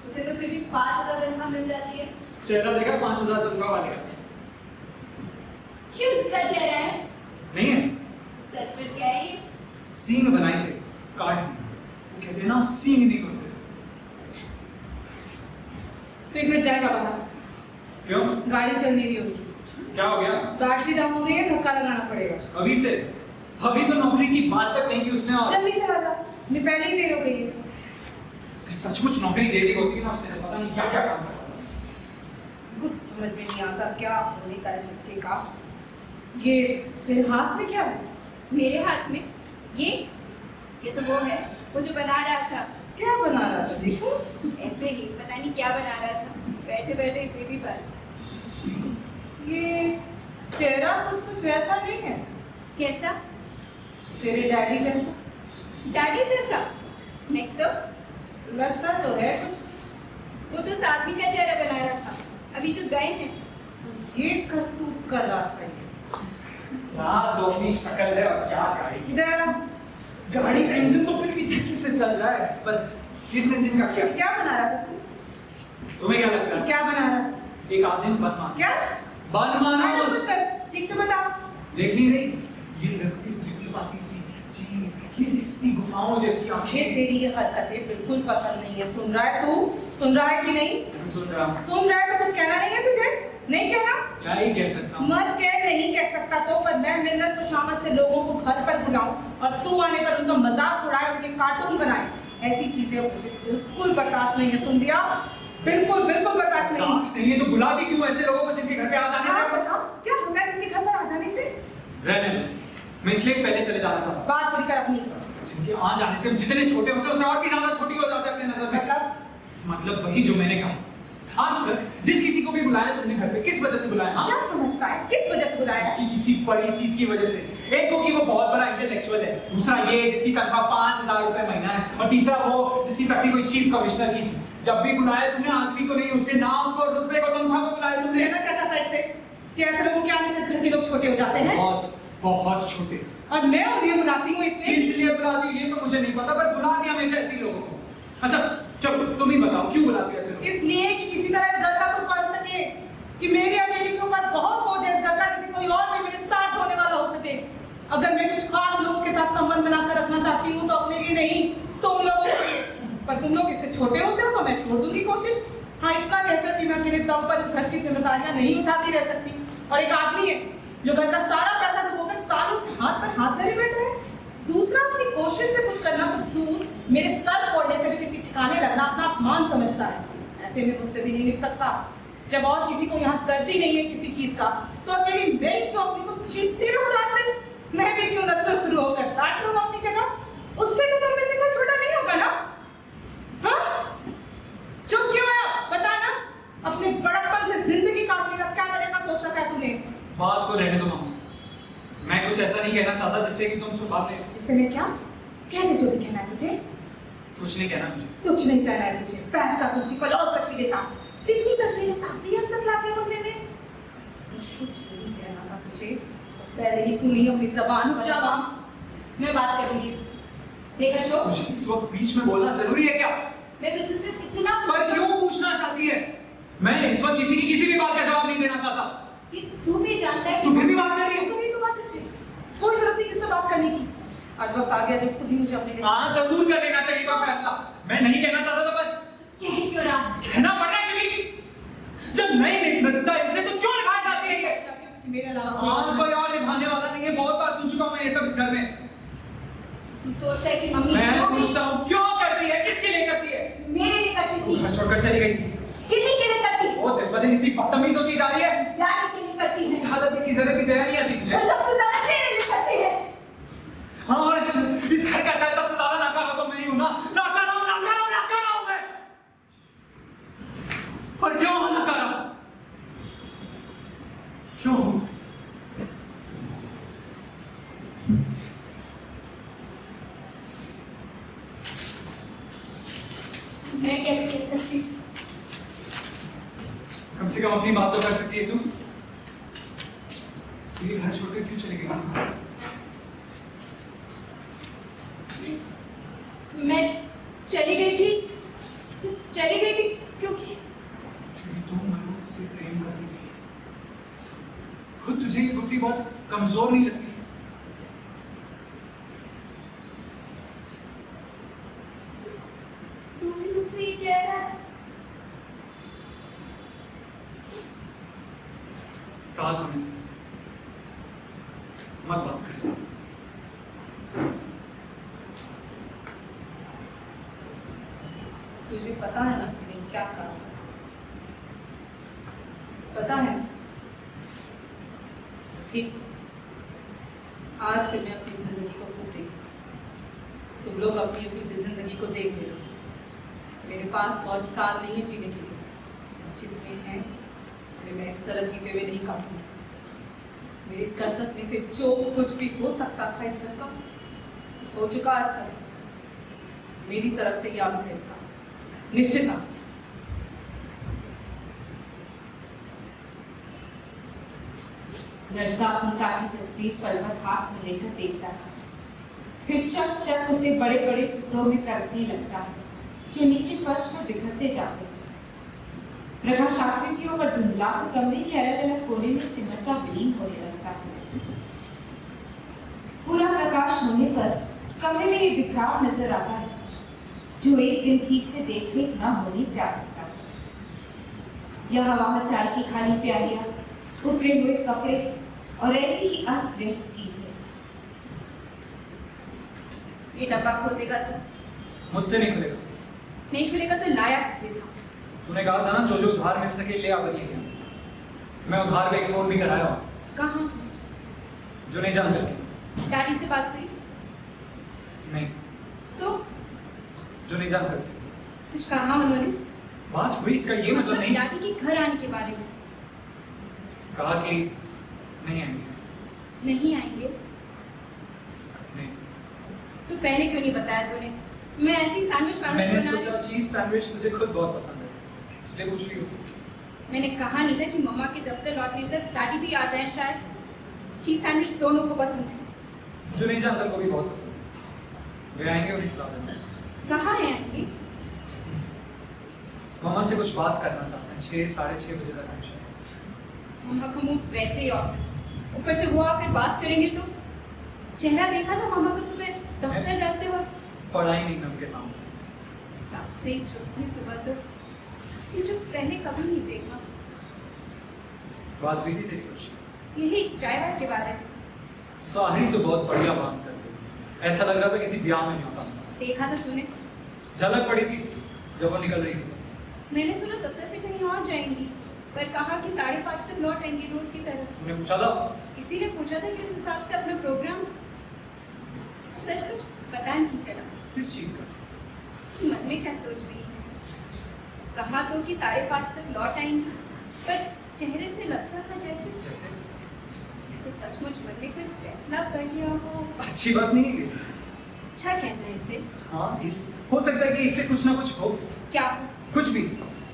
उसे तो फिर भी 5,000 तनख्वाह मिल जाती है। चेहरा देखा 5,000 तनख्वाह वाले का? क्यों उसका चेहरा है? नहीं है, सर पर क्या है ये? सींग बनाए थे काट के। वो कहते हैं ना सींग नहीं होते। तो एक मिनट जाएगा बाहर, क्यों? गाड़ी चल नहीं रही होगी, क्या हो गया? बैटरी डाउन हो गई है, धक्का लगाना पड़ेगा। अभी से? अभी तो नौकरी की बात तक नहीं की उसने। और जल्दी चला जा, मैं पहले ही देर हो गई है। सचमुच नौकरी दे दी होती ना उसने, तो पता नहीं क्या क्या काम करता। कुछ समझ में नहीं आता क्या होने का इस लड़के का। ये तेरे हाथ में क्या है? मेरे हाथ में ये तो वो है, वो जो बना रहा था। क्या बना रहा था? देखो ऐसे ही पता नहीं क्या बना रहा था, बैठे बैठे इसे भी बस। ये चेहरा कुछ वैसा नहीं है, कैसा? तेरे डैडी जैसा डैडी जैसा? नहीं तो लगता तो है कुछ। वो तो उस आदमी का चेहरा बना रहा था, अभी जो गए हैं। ये करतूत कर रहा था ये। क्या तो अपनी शक्ल है और क्या गाड़ी की। इधर आ। गाड़ी का इंजन तो फिर भी धक्के से चल रहा है, पर इस इंजन का क्या? क्या बना रहा था तू? तुम्हें क्या लगता है? क्या बना रहा था? एक आदमी को बदमाश। क्या? बदमाश। ठीक से बता। देख नहीं रही? ये लगती लिपलिपाती सी जी, ये रिश्ती गुफाओं जैसी मुझे आंखें। तेरी ये हरकतें बिल्कुल पसंद नहीं है। सुन रहा है तू? सुन रहा है कि नहीं? मैं सुन रहा हूँ। सुन रहा है तो कुछ कहना नहीं है तुझे? नहीं कहना? क्या ही कह सकता हूँ। मत कह, नहीं कह सकता तो, पर मैं मिन्नत खुशामद से लोगों को घर पर बुलाऊं और तू आने पर उनका मजाक उड़ाए, उनके कार्टून बनाए, ऐसी चीजें मुझे बिल्कुल बर्दाश्त नहीं है। सुन लिया? बिल्कुल बिल्कुल बर्दाश्त नहीं है। नहीं है तो बुला दी क्यों ऐसे लोगों को जिनके घर पे आ जाने हाँ, से? बताओ क्या होता है उनके घर पर आ जाने से? रहने दो, मैं इसलिए पहले चले जाना चाहता हूँ। बात पूरी कर अपनी। जिनके आ जाने से जितने छोटे होते हैं उससे और भी ज्यादा छोटी हो जाते हैं अपने नजर में। मतलब वही जो मैंने कहा। आज तक जिस किसी को भी बुलाया तुमने घर पे, किस वजह से बुलाया? हाँ? क्या समझता है? किस वजह से बुलाया है? उसकी किसी बड़ी चीज की वजह से। एक को कि वो बहुत बड़ा इंटेलेक्चुअल है, दूसरा ये जिसकी तनख्वाह 5,000 रुपए महीना है, और तीसरा वो जिसकी तकलीफ कोई चीफ कमिश्नर की थी। जब भी बुलाया तुमने आदमी को नहीं, उसके नाम को, रुतबे को, तनख्वाह को बुलाया तुमने। कहना क्या चाहता है इससे? कि ऐसे लोगों के आने से घर के लोग छोटे हो जाते हैं? बहुत बहुत छोटे। और मैं उन्हें बुलाती हूँ इसलिए बुलाती ये तो मुझे नहीं पता, पर बुलाती हमेशा ऐसे लोगों को। अच्छा चलो तुम ही बताओ क्यों बुलाती ऐसे लोग? इसलिए कि किसी तरह इस घर का कुछ बन सके, कि मेरी अकेली के ऊपर बहुत बोझ है इस घर का, किसी कोई और भी मेरे साथ होने वाला हो सके। अगर मैं कुछ खास लोगों के साथ संबंध बनाकर रखना चाहती हूँ तो अपने लिए नहीं, तुम लोगों के लिए। पर तुम लोग इससे छोटे होते हो तो मैं छोड़ दूंगी कोशिश। हाँ, इतना कहकर कि मैं अकेले दम पर इस घर की जिम्मेदारियां नहीं उठाती रह सकती। और एक आदमी है जो घर का सारा पैसा डुबोकर सालों से हाथ पर हाथ धरे बैठा है। दूसरा अपनी कोशिश से कुछ करना तो दूर, मेरे सर फोड़ने से भी किसी ठिकाने लगना अपना अपमान समझता है। ऐसे में मुझसे भी नहीं निभ सकता। जब और किसी को यहाँ दर्दी नहीं है किसी चीज का, तो अकेली मैं क्यों अपनी को चिंती रहूं रात दिन? मैं भी क्यों नस्ल शुरू होकर काट लूं अपनी जगह? उससे तो तुम में से कोई छोटा नहीं होगा ना? हाँ? चुप क्यों है? बता ना, अपने बड़प्पन से जिंदगी काटने का क्या तरीका सोच रखा है तूने? बात को रहने दो मामा, मैं कुछ ऐसा नहीं कहना चाहता जिससे कि तुम सुभाव ले। इससे मैं क्या कह दे? जो भी कहना है तुझे। कुछ नहीं कहना मुझे। कुछ नहीं कहना है तुझे। पैर का तुझी पर और कछ भी देता, कितनी तस्वीरें ताकती है अंदर लाजे बनने ने। कुछ नहीं कहना था तुझे, पहले ही तू नहीं अपनी जबान चला। मैं बात करूंगी इस देख अशोक, तुझे इस वक्त बीच में बोलना जरूरी है क्या? मैं तुझसे सिर्फ इतना पर क्यों पूछना चाहती है? मैं इस वक्त किसी की किसी भी बात का जवाब नहीं देना चाहता। कि तू भी जानता है तू फिर भी बात कर रही है। करी तो बात इससे कोई जरूरत नहीं किससे बात करने की। आज वक्त आ गया जब खुद ही मुझे अपने लिए हाँ जरूर कर लेना चाहिए इसका फैसला। मैं नहीं कहना चाहता था पर कह क्यों रहा? कहना पड़ रहा है क्योंकि जब नहीं मिलता इनसे तो क्यों निभाई जाती है ये? क्योंकि मेरे अलावा हाँ कोई और निभाने वाला नहीं है। बहुत बार सुन चुका हूँ मैं ये सब इस घर में। तू सोचता है कि मम्मी मैं जो भी पूछता हूँ क्यों करती है, किसके लिए करती है? मेरे लिए करती तू थी। घर छोड़कर चली गई थी। कितनी के लिए करती? वो दिन ब दिन इतनी बदतमीज होती जा रही है। डैडी के लिए करती है। हालत की जरा भी दया नहीं आती तुझे। और सबसे ज्यादा मेरे लिए करती है। हाँ और इस घर का शायद सबसे ज्यादा नाकारा तो मैं ही हूँ ना। नाकारा हूँ मैं। और क्यों हूँ नाकारा? क्यों हूँ? मैं कैसे कह सकती? कम से कम अपनी बात तो कर सकती है तू। ये घर छोड़कर क्यों चली गई? मैं चली गई थी क्योंकि क्योंकि तू मनोज से प्रेम करती थी। खुद तुझे ये गुत्ती बहुत कमजोर नहीं लगती? तू भी मुझसे ये कह रहा है? कहा था मैंने तुझसे मत बात कर। तुझे पता है ना तूने क्या कहा? पता है ना? ठीक है। आज से मैं अपनी जिंदगी को खुद देखूं। तुम लोग अपनी अपनी जिंदगी को देख ले। मेरे पास बहुत साल नहीं है जीने के लिए। जितने हैं मैं इस तरह जीते हुए नहीं काटूंगी। मेरी कसरत में से जो कुछ भी हो सकता था इस घर का हो चुका आज तक। मेरी तरफ से यह फैसला निश्चित था। लड़का अपनी काटी तस्वीर पल भर हाथ में लेकर देखता है, फिर चक चक उसे बड़े बड़े टुकड़ों में करने लगता है जो नीचे फर्श पर बिखरते जाते हैं। प्रकाश आकृतियों पर धुंधला कमरे के अलग अलग कोने में सिमटता विलीन होने लगता है। पूरा प्रकाश होने पर कमरे में ये बिखराव नजर आता है जो एक दिन ठीक से देख-रेख न होने से आ सकता है। यह हवा चाय की खाली प्यालियां, उतरे हुए कपड़े और ऐसी ही अस्त व्यस्त चीजें। ये डब्बा खोल देगा तो? मुझसे नहीं खुलेगा। नहीं खुलेगा तो लाया किसने था? तूने कहा था ना जो जो उधार मिल सके ले आवरिए यहाँ से। मैं उधार पे एक फोन भी कराया हूँ। कहाँ? जो नहीं जान करके। डैडी से बात हुई? नहीं। तो जो नहीं जान कर सके। कुछ कहा उन्होंने? बात हुई इसका ये मतलब नहीं। डैडी के घर आने के बारे में कहा कि नहीं आएंगे। नहीं आएंगे नहीं। तो पहले क्यों नहीं बताया तूने? मैं ऐसी सैंडविच मैंने सोचा चीज सैंडविच तुझे खुद बहुत पसंद है इसलिए पूछ रही हूँ। मैंने कहा नहीं था कि मम्मा के दफ्तर लौटने तक डैडी भी आ जाए। शायद चीज सैंडविच दोनों को पसंद है। जो नहीं जानता को भी बहुत पसंद है। वे आएंगे उन्हें खिला देना। कहाँ है आंटी? मम्मा से कुछ बात करना चाहते हैं। 6 साढ़े 6 बजे तक आएंगे। मम्मा का मूड वैसे ही ऑफ है, ऊपर से वो आकर बात करेंगे तो। चेहरा देखा था मम्मा को सुबह दफ्तर जाते वक्त? पढ़ाई नहीं मैं उनके सामने। रात से चुपती सुबह तो ये जो पहले कभी नहीं देखा। बात हुई थी तेरी कुछ? यही चाय वाय के बारे में। साहरी तो बहुत बढ़िया बात कर रही। ऐसा लग रहा था किसी ब्याह में नहीं होता। देखा था तूने? झलक पड़ी थी जब वो निकल रही थी। मैंने सुना दफ्तर से कहीं और जाएंगी, पर कहा कि 5:30 तक लौट आएंगी रोज की तरह। तूने पूछा था? इसीलिए पूछा था कि उस हिसाब से अपना प्रोग्राम। सच कुछ पता नहीं चला। किस चीज का? मन में क्या सोच रही है? कहा तो कि 5:30 तक लौट आएंगी, पर चेहरे से लगता था जैसे जैसे सचमुच मन में कोई फैसला कर लिया हो। अच्छी बात नहीं है। अच्छा कहता है इसे। हाँ हो सकता है कि इससे कुछ ना कुछ हो। क्या? कुछ भी।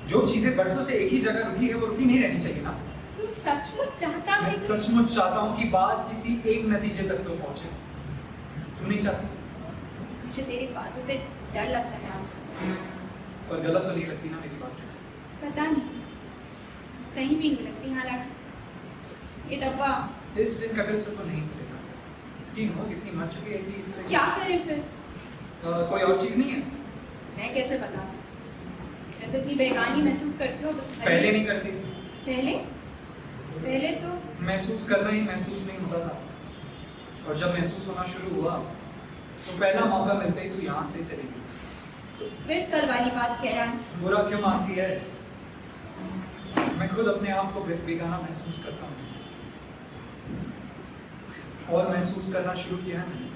जो चीजें बरसों से एक ही जगह रुकी है वो रुकी नहीं रहनी चाहिए ना। तू सचमुच चाहता मैं है? सचमुच चाहता हूँ कि बात किसी एक नतीजे तक तो पहुंचे। तू नहीं चाहती? मुझे तेरी बातों से डर लगता है आज। पर गलत तो नहीं लगती ना मेरी बात? पता नहीं, सही भी नहीं लगती। हालांकि ये डब्बा इस दिन का फिर से तो नहीं खुलेगा। इसकी हो कितनी मर चुकी है कि इससे क्या करें फिर? कोई और चीज नहीं है? मैं कैसे बता सकती? मैं तो इतनी बेगानी महसूस करती हूँ बस घर पहले में। नहीं करती थी। पहले तो महसूस करना ही महसूस नहीं होता था, और जब महसूस होना शुरू हुआ तो पहला मौका मिलते ही तू यहाँ से चली गई। फिर कल वाली बात कह रहा है। बुरा क्यों मानती है? मैं खुद अपने आप को बेगाना महसूस करता हूँ, और महसूस करना शुरू किया है मैंने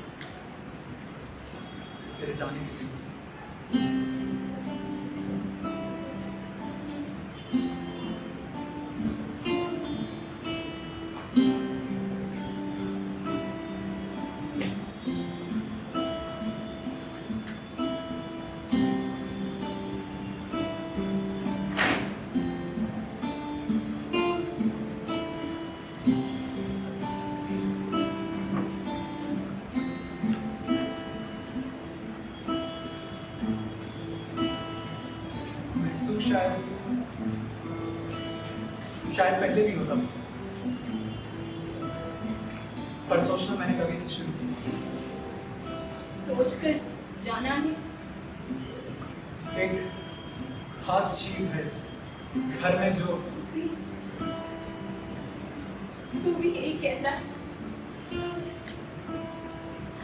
तेरे जाने की वजह से। महसूस शायद पहले भी होता, पर सोचना मैंने कभी से शुरू किया। सोचकर जाना है। एक खास चीज है इस घर में जो तू भी यही कहता है।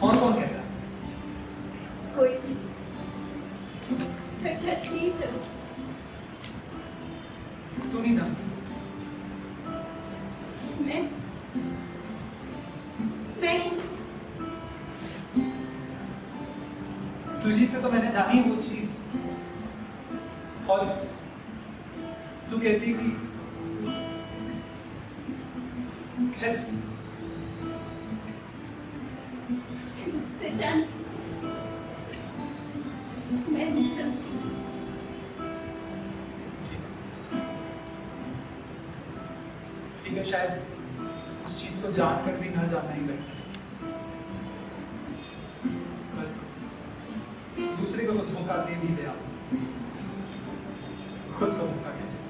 कौन कौन कहता है? कोई भी। पर क्या चीज है वो? तू नहीं जानती। मैं कैसे? तुझी से तो मैंने जानी वो चीज, और तू कहती कि कैसे? मुझसे जान मैं नहीं समझी। ठीक है, शायद उस चीज को जानकर भी न जानना ही बेहतर है। दूसरे को तो धोखा दे भी दे, आप खुद को धोखा कैसे दे?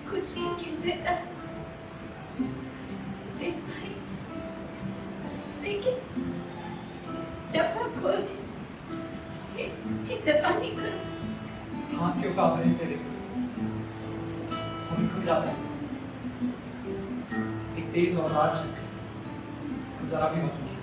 कुछ भी गिन देता देख भाई, लेकिन डब्बा खोल, एक डब्बा निकल। हाथ क्यों कांप रहे हैं तेरे? हम खुद जाते हैं। एक तेज औजार से जरा भी मत रुकिए।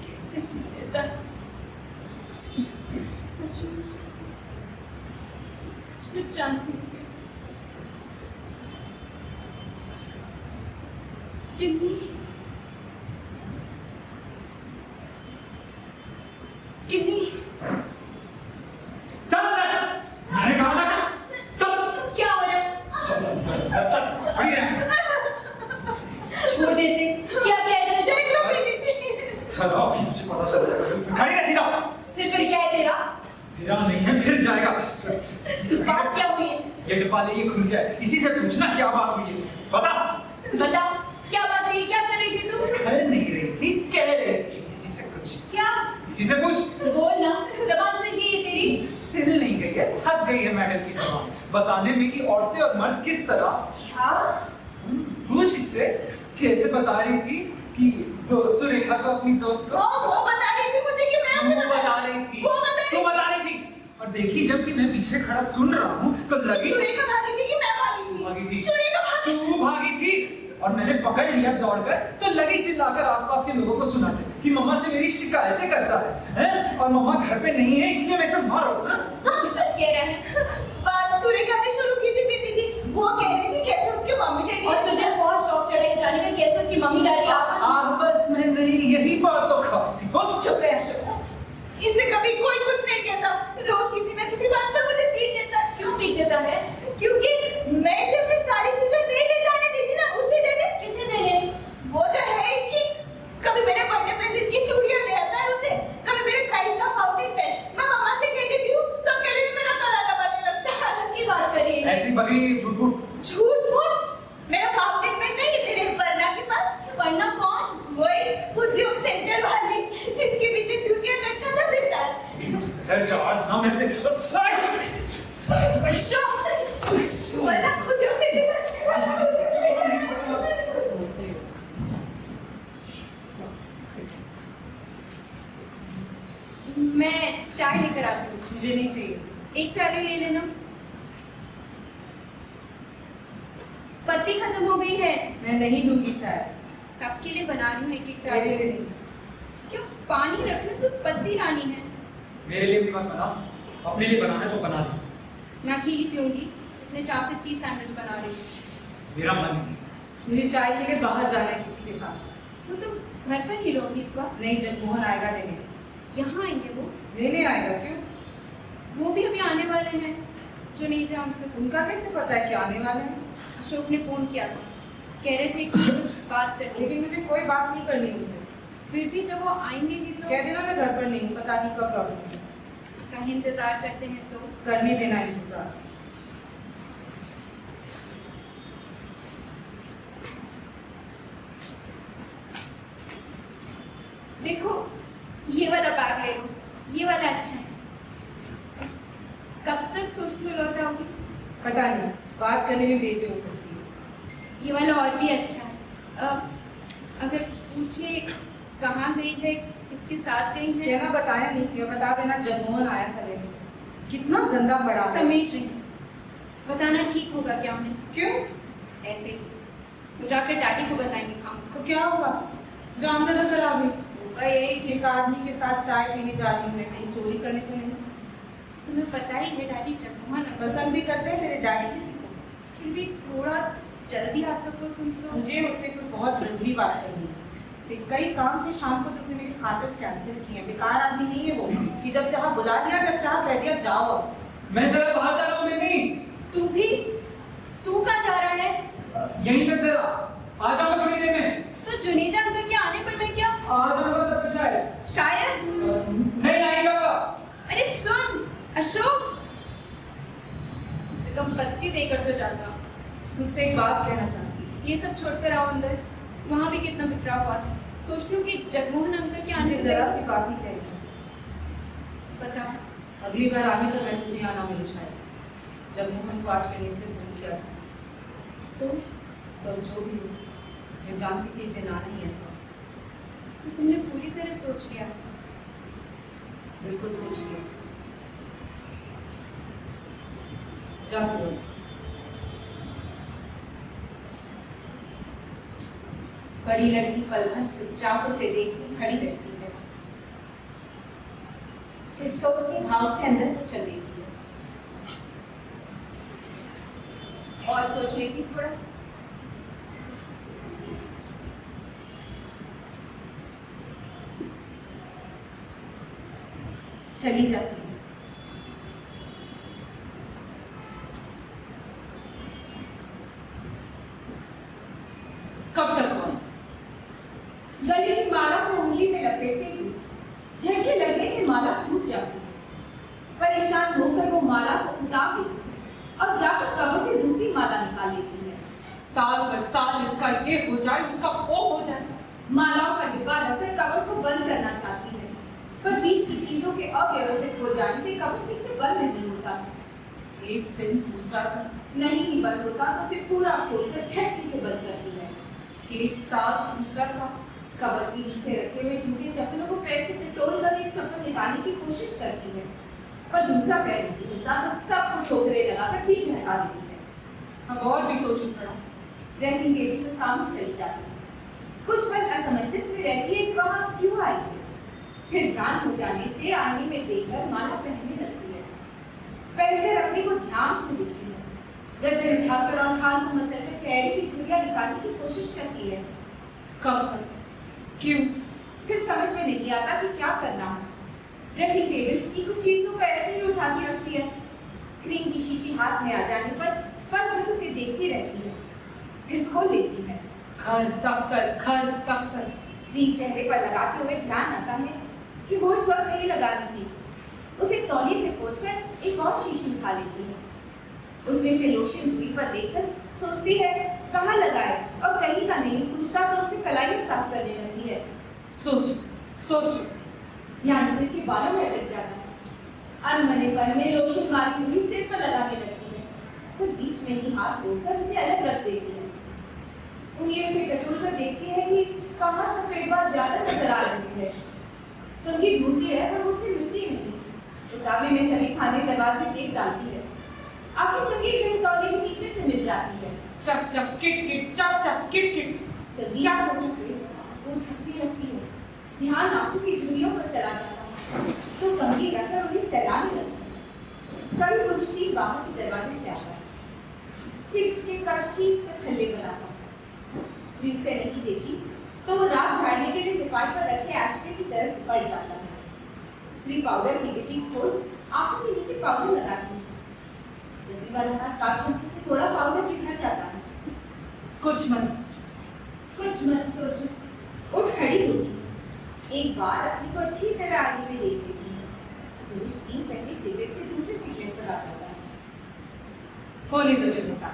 कैसे गिन देता? सचमुच जानती हूँ कितनी कितनी चल मैंने कहा था चल। क्या हो रहा है? चल खड़ी रह। छोड़ दे से क्या क्या ऐसे चलो अभी तुझे पता चल जाएगा। खड़ी रह सीधा। सिर्फ फिर क्या है तेरा? मेरा नहीं है, फिर जाएगा। बात क्या हुई है? ये डिब्बा ले, ये खुल गया है। इसी से पूछना क्या बात हुई है, बता। बता क्या बात हुई? क्या कर रही थी तू? कर नहीं रही थी, कह रही थी किसी से कुछ। क्या? किसी से कुछ बोल ना, जबान से की है तेरी। सिल नहीं गई है, थक गई है मैडम की जबान बताने में कि औरतें और मर्द किस तरह। क्या? पूछ इससे कैसे बता रही थी कि सुरेखा को अपनी दोस्त को वो बता रही थी मुझे कि मैं वो बता रही थी, वो बता रही तो बता रही थी। और देखी जब कि मैं पीछे खड़ा सुन रहा हूँ तो लगी सुरेखा भागी थी कि मैं भागी थी? भागी थी। सुरेखा भागी। तू भागी थी और मैंने पकड़ लिया दौड़कर, तो लगी चिल्लाकर आसपास के लोगों को सुनाते कि मम्मा से मेरी शिकायतें करता है? और मम्मा घर पे नहीं है इसलिए मैं सब मारो। सच कह रहा है। बात सुरेखा ने शुरू की थी प्रीति जी, वो कह रही थी कैसे उसके मम्मी डैडी और तुझे बहुत शौक चढ़ा है जाने का कैसे उसकी मम्मी डैडी आपस में नहीं, यही बात तो खास थी। चुप रहे अशोक। इससे कभी कोई कुछ नहीं कहता, रोज किसी ना किसी बात पर मुझे पीट देता है। क्यों पीट देता है? क्योंकि मैं इसे अपनी सारी चीजें नहीं ले जाने देती ना, उसे देने। किसे देने? वो जो है इसकी, कभी मेरे बर्थडे प्रेजेंट की चूड़ियां ले आता है उसे, कभी मेरे प्राइस का फाउंटेन पेन। मैं मम्मा से कह देती हूँ तो कभी भी मेरा गला दबाने लगता है। किसकी बात कर रही है? ऐसी बकरी झूठ मूठ। झूठ मूठ? मेरा फाउंटेन पेन नहीं है तेरे वरना के पास? वरना कौन? वही उद्योग सेंटर वाली जिसके पीछे चूड़ियां कटता था फिर चार्ज ना मिलते। वरना उद्योग सेंटर मैं चाय लेकर आती हूँ। मुझे नहीं चाहिए। एक प्याली ले लेना। पत्ती खत्म हो गई है। मैं नहीं दूंगी चाय। सबके लिए बना रही हूँ एक एक मेरे प्याली। लिए नहीं। क्यों? पानी रखने से पत्ती लानी है। मेरे लिए भी मत बना, अपने लिए बनाना है तो बना दे। मैं अकेली पीऊंगी। इतने चार से चीज सैंडविच बना रही हूँ। मेरा मन नहीं। मुझे चाय के लिए बाहर जाना है किसी के साथ। तो तुम घर पर नहीं रहोगी इस बार? नहीं, जगमोहन आएगा देने। यहाँ आएंगे वो? लेने आएगा? क्यों? वो भी अभी आने वाले हैं जो नहीं जानते। उनका कैसे पता है कि आने वाले हैं? अशोक ने फोन किया था, कह रहे थे कि कुछ बात करनी। लेकिन मुझे कोई बात नहीं करनी उनसे। फिर भी जब वो आएंगे ही तो कह देना मैं घर पर नहीं हूँ, पता नहीं कब लौटूंगी। कहीं इंतजार करते हैं तो करने देना इंतजार। देखो ये वाला बैग ले लो, ये वाला अच्छा है। कब तक सोचती हो लौट आओगी? पता नहीं, बात करने में देर भी हो सकती है। ये वाला और भी अच्छा है। अगर पूछे कहाँ गई है, किसके साथ गई है? कहना बताया नहीं, ये बता देना जगमोहन आया था लेने। कितना गंदा पड़ा है। समेट रही है। बताना ठीक होगा क्या उन्हें? क्यों? ऐसे ही वो जाकर डैडी को बताएंगे खाम। तो क्या होगा? जानते नजर आ गई। होगा यही कि एक आदमी के साथ चाय पीने जा रही हूँ मैं, कहीं चोरी करने तो नहीं? तुम्हें पता ही है डैडी जगमोहन पसंद भी करते हैं तेरे डैडी किसी को? फिर भी थोड़ा जल्दी आ सको तुम तो। मुझे उससे कुछ बहुत जरूरी बात करनी है। उससे कई काम थे शाम को तो उसने मेरी खातिर कैंसिल की है। बेकार आदमी नहीं है वो कि जब चाह बुला दिया, जब चाह कह दिया जाओ। अब मैं जरा बाहर जा रहा हूँ मम्मी। तू भी? तू कहाँ जा रहा है? यहीं तक जरा आ जाऊंगा थोड़ी देर में। तो जुनेजा अंकल के आने पर मैं क्या? आ जाऊंगा तब तक शायद। शायद नहीं नहीं जाऊंगा। अरे सुन अशोक, कम पत्ती देकर तो जाता। तुझसे एक बात कहना चाहती हूँ। ये सब छोड़कर आओ अंदर, वहाँ भी कितना बिखरा हुआ है। सोचती हूँ कि जगमोहन अंकल के आने मुझे से जरा सी बात ही कह रही पता। अगली बार आने पर मैं तुझे आना मिलूँ शायद। जगमोहन को आज मैंने इसलिए फोन किया था। तो जो भी हो, मैं जानती थी एक दिन आना ही ऐसा। तो तुमने पूरी तरह सोच लिया? बिल्कुल सोच लिया। जा तू। बड़ी लड़की पल भर चुपचाप उसे देखती खड़ी रहती है, फिर सोचती भाव से अंदर को चल देती है और सोच लेती थोड़ा। चली जाती है। कब तक हो? गले की माला को उंगली में लपेटे हुए झटके लगने से माला टूट जाती है। परेशान होकर वो माला को उतार देती है और जाकर कमर से दूसरी माला निकाल लेती है। साल पर साल इसका ये हो जाए, उसका वो हो जाए। मालाओं का डिब्बा रखकर कवर को बंद करना चाहती है, पर बीच की चीजों के अव्यवस्थित हो जाने से कवर ठीक से बंद नहीं होता। एक दिन दूसरा दिन नहीं ही बंद होता तो उसे पूरा खोलकर झटके से बंद करती है। एक साथ दूसरा साथ कवर के नीचे रखे हुए जूते चप्पलों को पैर से टटोल कर एक चप्पल निकालने की कोशिश करती है, पर दूसरा पैर नहीं हिलता तो सबको ठोकरे लगाकर पीछे हटा देती है। अब और भी सोचूं थोड़ा। ड्रेसिंग टेबल के सामने चली जाती है, कुछ पल असमंजस में रहती है कि वहां क्यों आई है। फिर ध्यान हो जाने से आईने में देखकर माला पहनने लगती है। पहनकर अपने को ध्यान से देखती है। गर्दन उठाकर और खान को मसलकर चेहरे की झुर्रियां निकालने की कोशिश करती है। कब तक? क्यों? फिर समझ में नहीं आता कि क्या करना है। ड्रेसिंग टेबल की कुछ चीजों को ऐसे ही उठा के रखती है। क्रीम की शीशी हाथ में आ जाने पर पल भर उसे देखती रहती है, फिर खोल लेती है। घर दफ्तर। क्रीम चेहरे पर लगाते हुए ध्यान आता है कि वो इस वक्त नहीं लगानी थी। उसे तौलिए से पोंछकर एक और शीशी उठा लेती है। उसमें से लोशन धुई पर देखकर सोचती है कहाँ लगाए, और कहीं का नहीं सूझता तो उसे कलाई साफ करने लगती है। सोचो। ध्यान से के बालों में अटक जाता है। अनमने पल में लोशन मारी हुई सिर पर लगाने लगती है, तो बीच में ही हाथ धोकर उसे अलग रख देती है। उंगलियों से टटोल कर देखती है कि कहाँ सफेद बात ज्यादा नजर आ रही है। कंघी ढूंढती है पर उसे मिलती नहीं। उतावले में सभी खाने दरवाजे देख डालती है। आखिर कंघी फिर तौलिए के नीचे से मिल जाती है। चप किट। जल्दी क्या से वो उठती रहती है। ध्यान आंखों की झुर्रियों पर चला जाता है, तो कंघी रखकर उन्हें सहलाने लगती है। कभी पुरुष की बाहर के दरवाजे से आता है, सिर के कशकीच पर छल्ले बनाता है। स्त्री उसे नहीं देखी तो वो राख झाड़ने के लिए दीवार पर रखे एस्ट्रे की तरफ बढ़ जाता है। स्त्री पाउडर की डिब्बी खोल आंखों के नीचे पाउडर लगाती है। डिब्बी वाला हाथ काटने से थोड़ा पाउडर बिखर जाता है। कुछ मत सोचो। उठ खड़ी होती है। एक बार अपनी को अच्छी तरह आईने में देख लेती है। पुरुष तीन पहले सिगरेट से दूसरे सिगरेट पर आता है। होने दो जो बता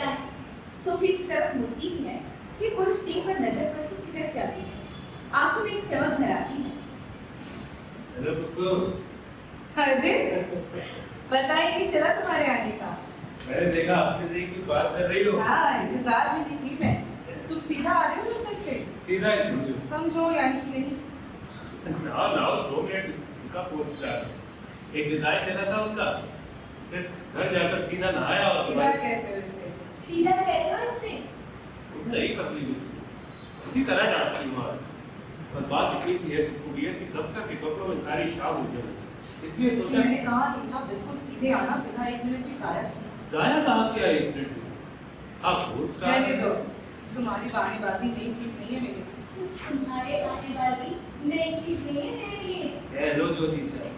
है। सोफी की तरफ मुड़ती ही है कि पुरुष तीन पर नजर पड़ती झिझक जाती है। आंखों में एक चमक भर आती है। अरे बताइए नहीं चला तुम्हारे आने का। मैंने देखा आपने से कुछ बात कर रही हो। हाँ, इंतजार में ही थी मैं। तुम सीधा आ रहे हो उधर से? सीधा ही समझो। समझो यानी कि नहीं? लाओ 2 मिनट उनका पोस्ट स्टार एक डिजाइन देना था उनका, फिर घर जाकर सीधा नहाया और सीधा कहते हो इसे? सीधा कहते हो इसे? नहीं पतली इसी तरह डांटती हूँ और बात इतनी सी है कुड़िया की दफ्तर के कपड़ों में सारी शाम हो जाए, इसलिए सोचा मैंने कहा नहीं था बिल्कुल सीधे आना, बिना 1 मिनट की जाया कहा क्या 1 मिनट आप पोस्ट स्टार रहने दो। तुम्हारी बहानेबाजी नई चीज नहीं है मेरे लिए। तुम्हारे बहानेबाजी नई चीज नहीं है मेरे लिए। कह लो जो चीज चाहे,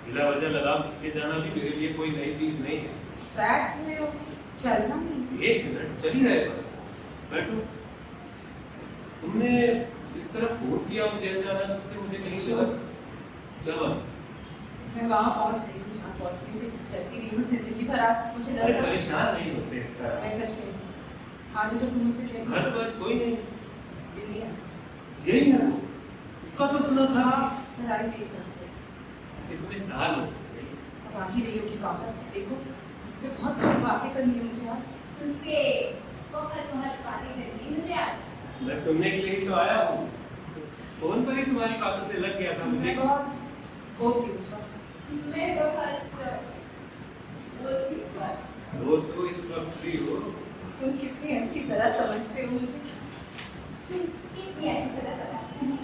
बिना वजह लगाम पीछे जाना भी मेरे लिए कोई नई चीज नहीं है। फ्लैट में हो, चलना नहीं। 1 मिनट चल ही रहे पर बैठो। तुमने जिस तरह फोन किया मुझे अचानक उससे मुझे कहीं से क्या बात? मैं वहां पहुंच रही हूँ जहाँ पहुंचने से डरती रही हूँ जिंदगी भर। आज मुझे अरे लग रहा है परेशान नहीं होते इस तरह। मैं सच कह रही हूँ। आज अगर तुम मुझसे कहती घर पर कोई नहीं, दिल्ली है। यही है उसका तो सुना था। मैं आई नहीं घर से। कितने साल हो गए? अब आ ही रही हो कि बात देखो मुझसे बहुत बातें करनी है मुझे आज। तुमसे बहुत बातें करनी है मुझे आज। मैं सुनने के लिए ही तो आया हूँ। फोन पर ही तुम्हारी बातों से लग गया था मुझे। मैं बहुत वो थी उस वक्त। मैं बहुत वो तो इस वक्त फ्री हो। तुम कितनी अच्छी तरह समझते हो मुझे, कितनी अच्छी तरह समझती हो।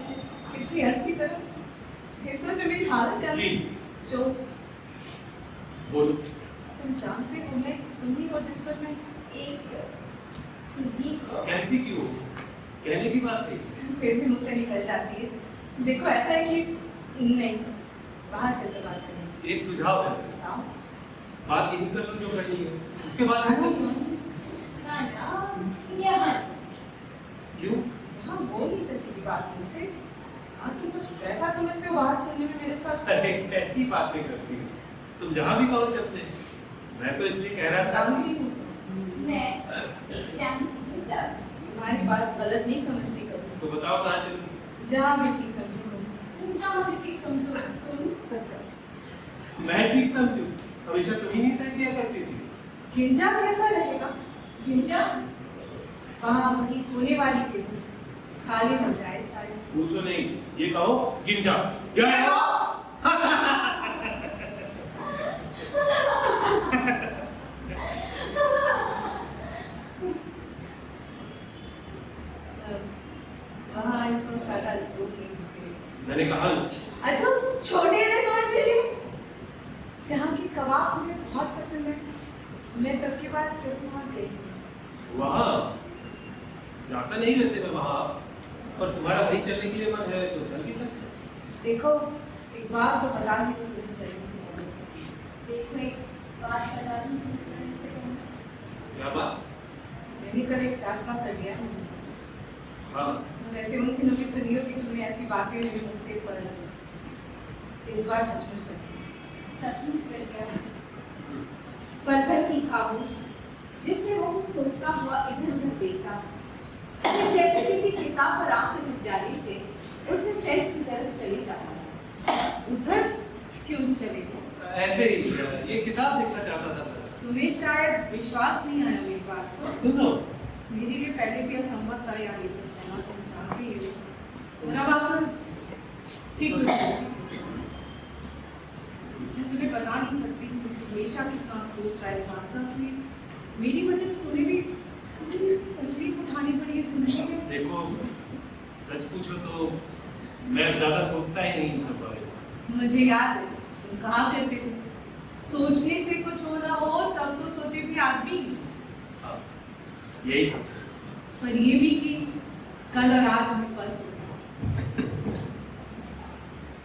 कितनी अच्छी तरह। इस वक्त जो मेरी हालत है प्लीज जो बोलो। तुम जानते हो मैं तुम ही हो जिस पर मैं एक तुम्ही को कहती क्यों? कहने की बात नहीं। फिर भी मुझसे निकल जाती है। देखो ऐसा है कि नहीं बाहर चलकर बात करेंगे। एक सुझाव है, आओ। बात यही कर लो जो करनी है, उसके बाद हम चलते हैं। ना ना यहाँ क्यों? हाँ बोल नहीं सकती थी बात मुझसे। हाँ तुम कुछ ऐसा समझते हो बाहर चलने में मेरे साथ? अरे कैसी बातें करती हो तुम, जहाँ भी कहो चलते हैं। मैं तो इसलिए कह रहा था। जानती हूँ मुझसे। मैं जानती हूँ सब। तुम्हारी बात गलत नहीं समझती कभी। तो बताओ कहाँ चलूं? जहाँ मैं ठीक समझूँ। तुम जहाँ भी ठीक समझो तुम। मैं ठीक समझूं? हमेशा तुम ही नहीं तय किया करती थी। गिंजा कैसा रहेगा? जिंजा वहाँ वही होने वाली के खाली हो जाए शायद। पूछो नहीं, ये कहो गिंजा क्या है? हाँ इस वक्त ज्यादा लोग नहीं होते। मैंने कहा ना, अच्छा उस छोटे रेस्टोरेंट के लिए जहाँ की कबाब मुझे बहुत पसंद है, मैं तब के बाद कभी वहाँ गई नहीं। वहाँ जाता नहीं वैसे मैं वहाँ, पर तुम्हारा वही चलने के लिए मन है तो चल भी सकते हो। देखो एक बात तो बता दी तो मुझे चलने से पहले। देखो एक बात बता दूं तुमसे से कहूं। क्या बात? मैंने कल एक फैसला कर लिया है। हाँ वैसे मुमकिन होगी सुनी हो कि तुमने ऐसी बातें मेरे मुंह से पढ़, इस बार सचमुच कर दिया। सचमुच कर गया। पल भर की खामोश जिसमें वो कुछ सोचता हुआ इधर उधर देखता, फिर जैसे किसी किताब पर आंखें रुक जाने से उठकर शेल्फ की तरफ चले जाता। उधर क्यों चले गए? ऐसे ही ये किताब देखना चाहता था। तुम्हें शायद विश्वास नहीं आया मेरी बात को। सुनो, मेरे लिए पहले भी असंभव था यार ये सब सहना, तुम जानते ही हो। और अब आप ठीक से मैं तुम्हें बता नहीं सकती कि मुझे हमेशा कितना अफसोस रहा है इस बात का कि मेरी वजह से तुम्हें भी तकलीफ उठानी पड़ी है जिंदगी में। देखो सच पूछो तो मैं ज्यादा सोचता ही नहीं सब बारे में। मुझे याद है तुम कहा करते थे सोचने से कुछ होना हो तब तो सोचे भी आदमी। हाँ, यही था। पर ये भी कि कल और आज में पर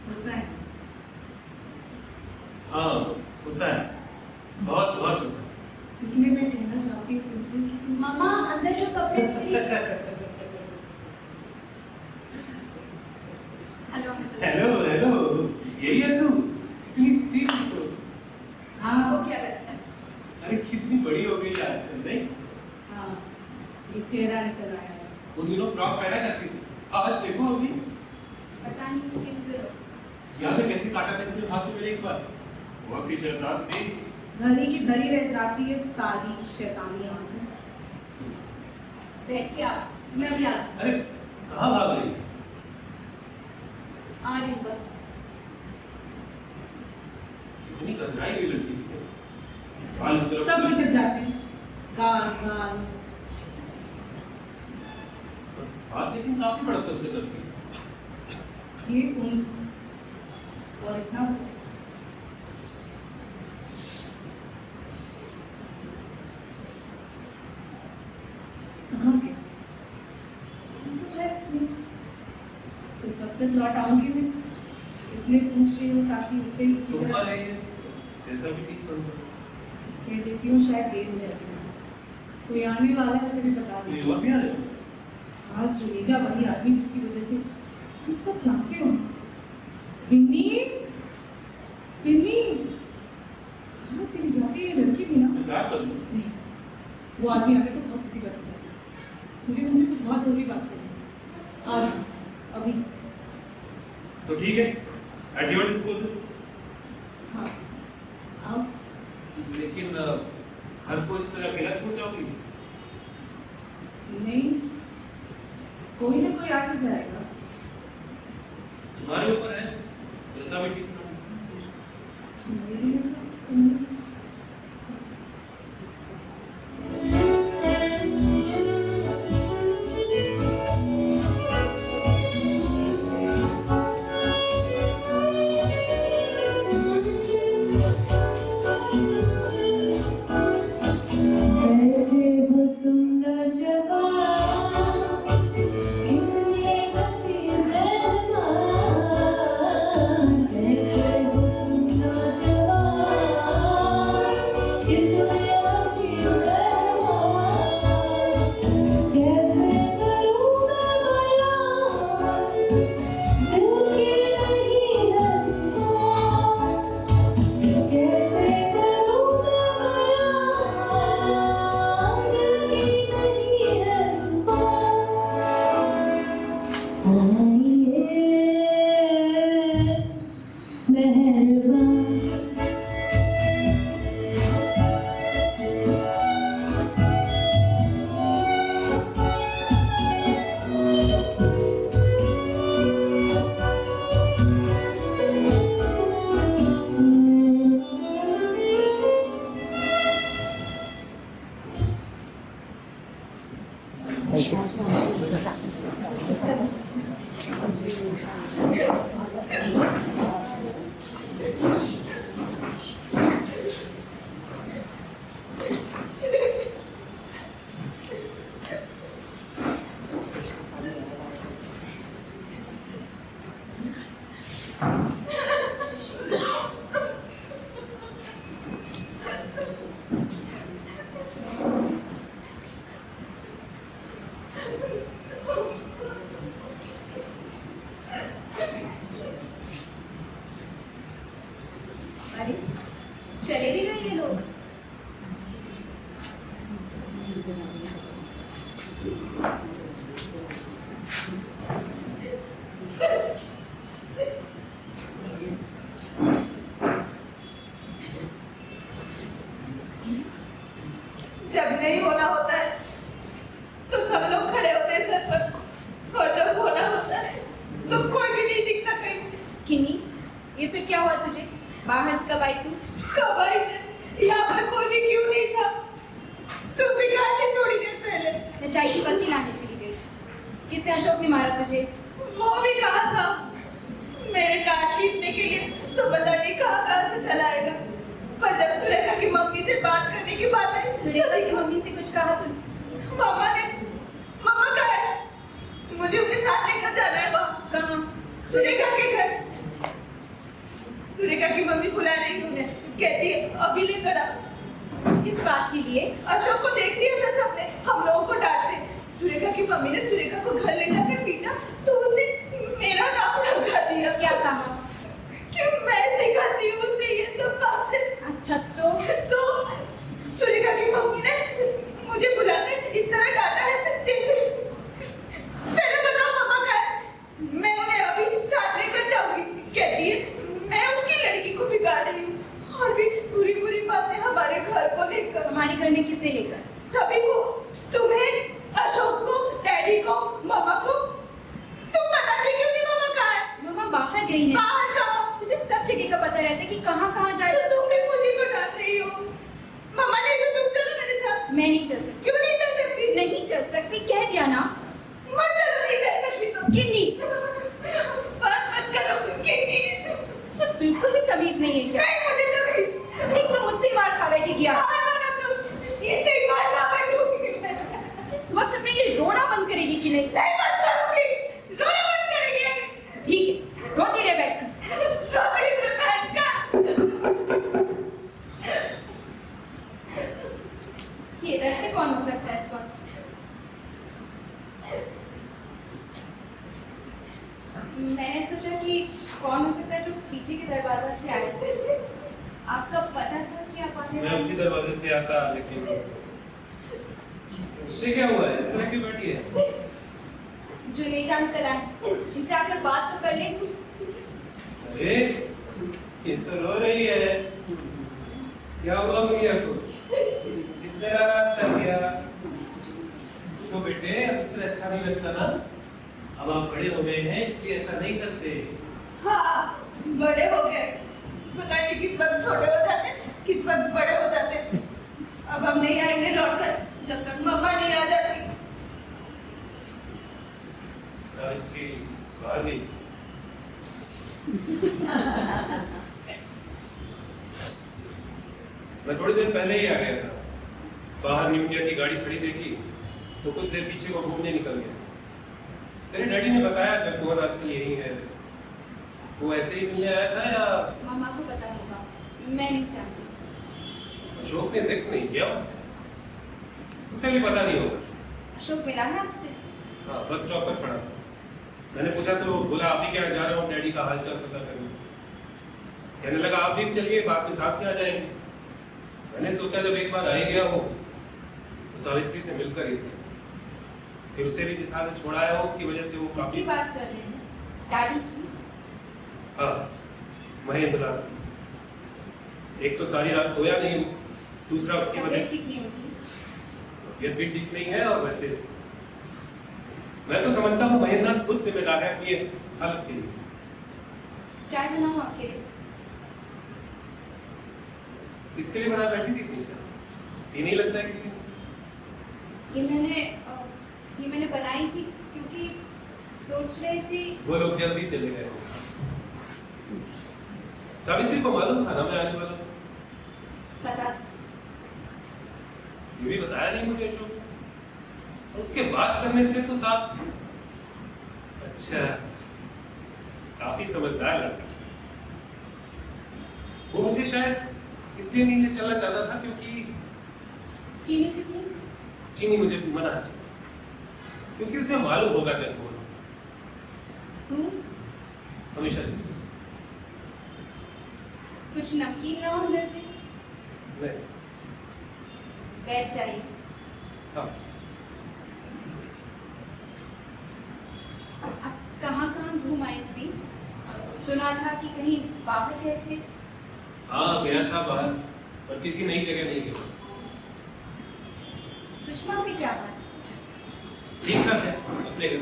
होता है। हाँ होता है, बहुत बहुत होता है। इसलिए मैं कहना चाहती हूँ तुमसे कि तुम मम्मा अंदर जो कपड़े थे। हेलो हेलो हेलो, यही है तू? इतनी स्थिर तो। हाँ वो क्या करता है? अरे कितनी बड़ी हो गई आजकल, नहीं? हाँ ये चेहरा निकल आया है। वो दिनों फ्रॉक पहना करती थी, आज देखो अभी पता नहीं किस दिन यहाँ से कैसे काटा था इसने हाथ में मेरे एक बार। वो की शैतान थी। धरी की धरी रह जाती है सारी शैतानियाँ। बैठिए आप, मैं अभी अरे कहाँ भाग रही? आ रही हूँ बस। इतनी घबराई हुई लड़की थी। बाल इस तरफ- सब कुछ जाते हैं गाल गाल। बात लेकिन काफी बड़प्पन से करती है। ये कौन और इतना कहाँ गया? तो है इसमें तो कब तक लौट आऊंगी मैं? इसलिए पूछ रही हूँ ताकि उससे इसी तुम तरह रही है जैसा भी ठीक समझो। कह देती हूँ, शायद देर हो जाती है मुझे। कोई आने वाला है उसे भी बता कोई दो। और भी आ रहे हो? आज जुनेजा वही आदमी जिसकी वजह से तुम सब जानते हो। बिन्नी बिन्नी कहाँ चली जाती है लड़की भी ना? मजाक कर लो। नहीं वो आदमी आके तो बहुत खुशी बात हो जाती है। मुझे तुमसे कुछ बहुत जरूरी बात करनी है आज अभी। तो ठीक है, एट योर डिस्पोजल। हाँ अब लेकिन हर कोई इस तरह अकेला छोड़ जाओगी? नहीं कोई ना कोई आ ही जाएगा। तुम्हारे ऊपर है, जैसा भी ठीक समझो। मेरे लिए तो तुम जवान अरे चले भी गए ये लोग। जब नहीं होना होता है तो सब लोग खड़े होते हैं सर पर, और जब होना होता है तो कोई भी नहीं दिखता कहीं। किन्नी, ये फिर क्या हुआ तुझे? बाहर से कब आई तू? कब आई? यहाँ पर कोई भी क्यों नहीं था? तुम भी गए थे थोड़ी देर पहले। मैं चाय की पत्ती लाने चली गई। किसने अशोक ने मारा तुझे? वो भी कहा था मेरे कार खींचने के लिए, तो पता नहीं कहाँ से चला आएगा। पर जब सुरेखा की मम्मी से बात करने की बात आई, सुरेखा की मम्मी से कुछ कहा तूने? मम्मा का है, मुझे उनके साथ लेकर जाना है वहाँ। कहाँ? सुरेखा के घर। सुरेखा की मम्मी बुला रही है उन्हें, कहती है अभी लेकर आ। किस बात के लिए? अशोक को देख लिया था सबने, हम लोगों को डांटते। सुरेखा की मम्मी ने सुरेखा को घर ले जाकर पीटा, तो उसने मेरा नाम लगा दिया। क्या कहा? कि मैं सिखाती हूँ उसे ये सब बातें। अच्छा तो सुरेखा की मम्मी ने मुझे बुलाकर इस तरह डांटा है जैसे। मैंने बताओ मम्मा का है, मैं उन्हें अभी साथ लेकर जाऊंगी। कहती है मैं उसकी लड़की को बिगाड़ रही हूँ, और भी बुरी बुरी बातें हमारे घर को लेकर। हमारे घर में किसे लेकर? सभी को, तुम्हें, अशोक को, डैडी को, मामा को। तुम बताती क्यों नहीं मम्मा कहाँ है? मम्मा बाहर गई है। बाहर कहाँ? तुझे सब जगह का पता रहता है कि कहाँ कहाँ जाए। तो तुम भी मुझे को डांट रही हो। मम्मा नहीं तो तुम चलो मेरे साथ। मैं नहीं चल सकती। क्यों नहीं चल सकती? नहीं चल सकती, कह दिया ना। मत चलो, नहीं चल सकती तो। किन्नी, बात मत करो किन्नी। तुझे बिल्कुल भी तमीज नहीं है क्या? नहीं मुझे चलो। एक तो मुझसे ही मार खा बैठी गया। इनसे ही मार खा बैठूंगी मैं। इस वक्त अपने ये रोना बंद करेगी कि नहीं? नहीं बंद करूंगी, रोना बंद करेंगे। ठीक है, रोती रहे बैठकर। रोती रहे बैठकर। ये इधर से कौन हो सकता है इस वक्त? मैंने सोचा कि कौन हो सकता है जो पीछे के दरवाजा से आए। आपका पता था कि आप आने मैं वाले उसी दरवाजे से आता, लेकिन उससे क्या हुआ है? इस तरह की बैठी है। जो ले जान कर आए, इनसे आकर बात तो कर ले। अरे ये तो रो रही है, क्या हुआ मुझे को? जिस तरह रास्ता किया तो बेटे अब तो अच्छा नहीं लगता ना। अब आप बड़े हो गए हैं, इसलिए ऐसा नहीं करते। हाँ, बड़े हो गए। पता नहीं किस वक्त छोटे हो जाते, किस वक्त बड़े हो जाते। अब हम नहीं आएंगे लौटकर जब तक मम्मा नहीं आ जाती। सावित्री बाहर गई। मैं थोड़ी देर पहले ही आ गया था। बाहर न्यू ईयर की गाड़ी खड़ी देखी तो कुछ देर पीछे को घूमने निकल गया। तेरे डैडी ने बताया जब मोहन आजकल यही है, वो ऐसे ही मिलने आया था या? मामा को पता होगा, मैं नहीं जानती। अशोक ने जिक्र नहीं किया उससे, उसे भी पता नहीं होगा। अशोक मिला है आपसे? हाँ, बस स्टॉप पर पड़ा। मैंने पूछा तो बोला आप ही क्या जा रहे हो डैडी का हालचाल पता करने। कहने लगा आप भी चलिए, बाद में साथ में आ जाएंगे। मैंने सोचा जब एक बार आ ही गया हो तो सावित्री से मिलकर ही फिर उसे भी जिस हाल में छोड़ा है उसकी वजह से वो किसकी काफी। बात कर रहे हैं? डैडी की? हाँ, महेंद्र। एक तो सारी रात सोया नहीं, दूसरा उसकी तबीयत वजह ठीक नहीं होगी। तबीयत भी ठीक नहीं है। और वैसे मैं तो समझता हूँ महेंद्र खुद जिम्मेदार है अपनी हालत के लिए। चाय बनाऊं आपके लिए? इसके लिए बना बैठी थी? ये नहीं लगता है किसी ये मैंने ये मैंने बनाई थी क्योंकि सोच रही थी। वो लोग जल्दी चले गए। सावित्री को मालूम था ना मैं आने वाला। पता। ये भी बताया नहीं मुझे अशोक। और उसके बात करने से तो साफ। अच्छा, काफी समझदार लड़का। वो मुझे शायद इसलिए नहीं ले चलना चाहता था क्योंकि चीनी कितनी? चीनी मुझे मना है क्योंकि उसे मालूम होगा जब वो तू हमेशा कुछ नमकीन ना हो अंदर से? नहीं। बैठ जाइए। हाँ। अब कहाँ घूम आए इस बीच? सुना था कि कहीं बाहर गए थे। हाँ गया था बाहर, पर किसी नई जगह नहीं गया। सुषमा की क्या बात? ठीक ठाक है अपने घर।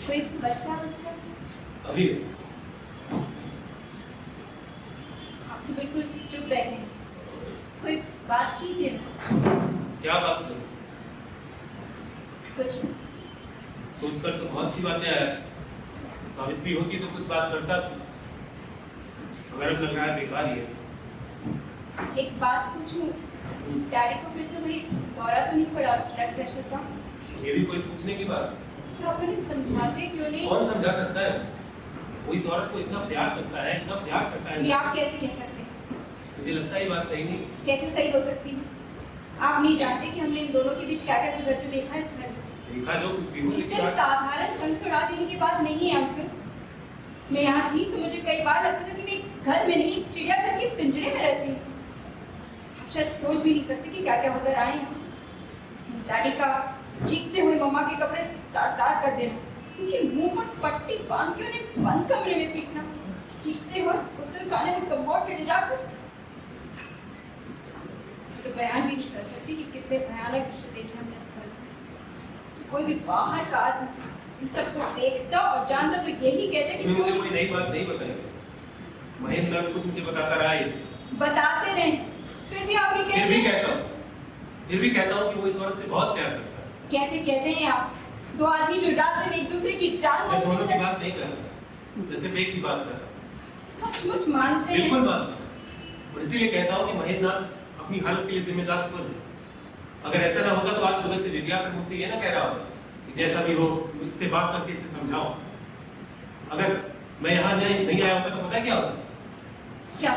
कोई बच्चा? अभी आप तो बिल्कुल चुप बैठे हैं। कोई बात कीजिए ना। क्या बात सुन? कुछ सोचकर तो बहुत सी बातें आया। सावित्री होती तो कुछ बात करता, मगर अब लग रहा है बेकार ही है। एक बात पूछूं? डैडी को फिर से वही दौरा तो नहीं पड़ा ब्लड प्रेशर का? ये भी कोई पूछने की बात? तो आप उन्हें समझाते क्यों नहीं? कौन समझा सकता है? वो इस औरत को इतना प्यार करता है, इतना प्यार करता है। ये आप कैसे कह सकते हैं? मुझे लगता है ये बात सही नहीं। कैसे सही हो सकती है? आप नहीं जानते कि हमने इन दोनों के बीच क्या क्या गुजरते देखा है इस घर में? देखा जो कुछ भी हो, लेकिन इतने साधारण कंस उड़ा देने की बात नहीं है अंकल। मैं यहाँ थी तो मुझे कई बार लगता था कि मैं घर में नहीं चिड़ियाघर के पिंजरे में रहती हूँ। आप शायद सोच भी नहीं सकते कि क्या क्या होकर आए हैं। डैडी का चीखते हुए मम्मा के कपड़े तार तार कर देना, उनके मुंह पर पट्टी बांध के उन्हें बंद कमरे में पीटना, खींचते हुए गुस्से खाने में कमोड पे ले जाकर। तो बयान भी नहीं कर सकती कि कितने भयानक दृश्य देखे हमने इस घर में। कोई भी बाहर का आदमी इन सबको देखता और जानता तो यही कहते कि मुझे कोई नई बात नहीं बताई। महेंद्र खुद मुझे बताता रहा है। बताते नहीं, फिर भी आप ये फिर भी कहता हूँ कि वो इस औरत से बहुत प्यार करता है। कैसे कहते हैं आप? दो आदमी जो रात दिन एक दूसरे की जान मैं दोनों बचाते की हैं। बात नहीं कर रहा, मैं सिर्फ एक की बात कर रहा हूँ। सचमुच मानते हैं? बिल्कुल मानता हूँ, और इसीलिए कहता हूँ कि महेंद्र अपनी हालत के लिए जिम्मेदार खुद है। अगर ऐसा ना होता तो आज सुबह से दिव्या फिर मुझसे ये ना कह रहा होता कि जैसा भी हो मुझसे बात करके इसे समझाओ। अगर मैं यहाँ नहीं आया होता तो पता है क्या होता? क्या?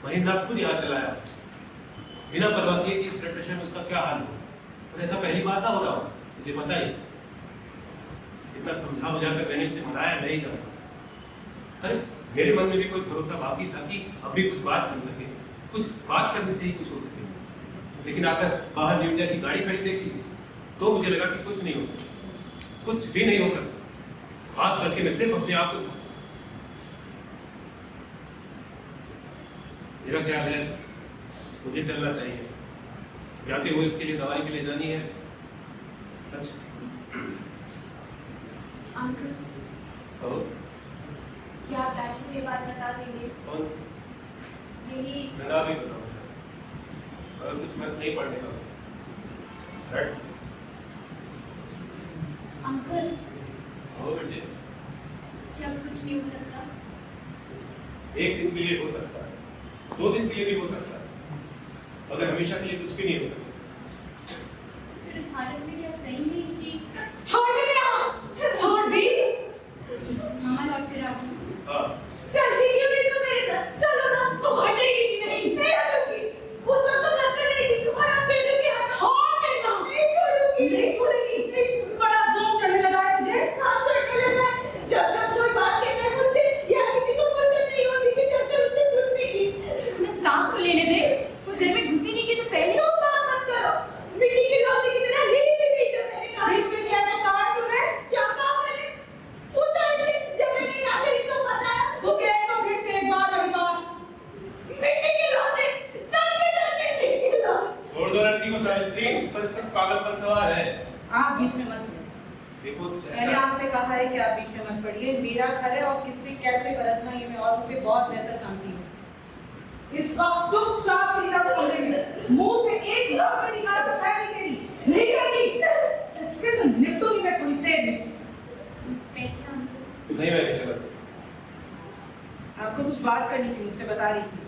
महेंद्र खुद यहाँ चला आया बिना परवाह किए कि इस ब्लड प्रेशर में उसका क्या हाल हो। और ऐसा पहली बार ना हो रहा हो, मुझे पता ही। इतना समझा बुझाकर मैंने उसे मनाया नहीं जाता। अरे मेरे मन में भी कोई भरोसा बाकी था कि अब भी कुछ बात बन सके, कुछ बात करने से ही कुछ हो सके। लेकिन आकर बाहर दिव्या की गाड़ी खड़ी देखी तो मुझे लगा कि कुछ नहीं हो सकता, कुछ भी नहीं हो सकता। बात करके मैं सिर्फ अपने आप को, मेरा ख्याल है मुझे चलना चाहिए। जाते हुए उसके लिए दवाई भी ले जानी है। सच अंकल, कहो। क्या आप डैडी को ये बात बता देंगे? कौन सी? यही मैं भी बताऊँ अगर कुछ फर्क नहीं पड़ने का उससे। राइट? अंकल, हो बेटे, क्या कुछ नहीं हो सकता? एक दिन के लिए हो सकता है, 2 दिन के लिए भी हो सकता है, अगर हमेशा के लिए कुछ भी नहीं हो सकता। फिर इस हालत में क्या सही नहीं कि छोड़ दे मेरा, छोड़ दे। मामा लौट कर आओ। हाँ, चलती क्यों नहीं तुम मेरे साथ? चलो ना। तू हटेगी कि नहीं? नहीं हटूंगी। उस वक्त तो डर रही थी तुम्हारा बेटे की हाथ छोड़ देना। नहीं छोड़ूंगी। नहीं छोड़ेगी। बड़ा जोर चढ़ने लगा है तुझे? हाँ चढ़ने लगा है। जब कोई बात कहता है मुझसे या किसी को फुर्सत नहीं होती कि चलते उससे पूछने की। मैं सांस तो लेने दे। वो घर में घुसी नहीं की तो पहले तुम बात मत करो। मिट्टी के लौटे की तरह हिली भी नहीं जो मैंने कहा। फिर से क्या कहा तुमने? क्या कहा मैंने? पूछा है जब मैंने ना करी तो बताया। तू कह तो फिर से एक बार वही बात। मिट्टी के लौटे, सबके सब मिट्टी के लौटे। छोड़ दो लड़की को सावित्री, उस पर सब पागलपन सवार है। आप बीच में मत पड़िए। देखो मैंने आपसे कहा है कि आप बीच में मत पड़िए। मेरा घर है और किससे कैसे बरतना ये मैं और मुझे बहुत बेहतर जानती हूँ। इस वक्त चुपचाप मेरी बात सुन रही है। मुंह से एक लफ्ज भी निकाला तो खैर नहीं तेरी। नहीं रहेगी बता रही थी।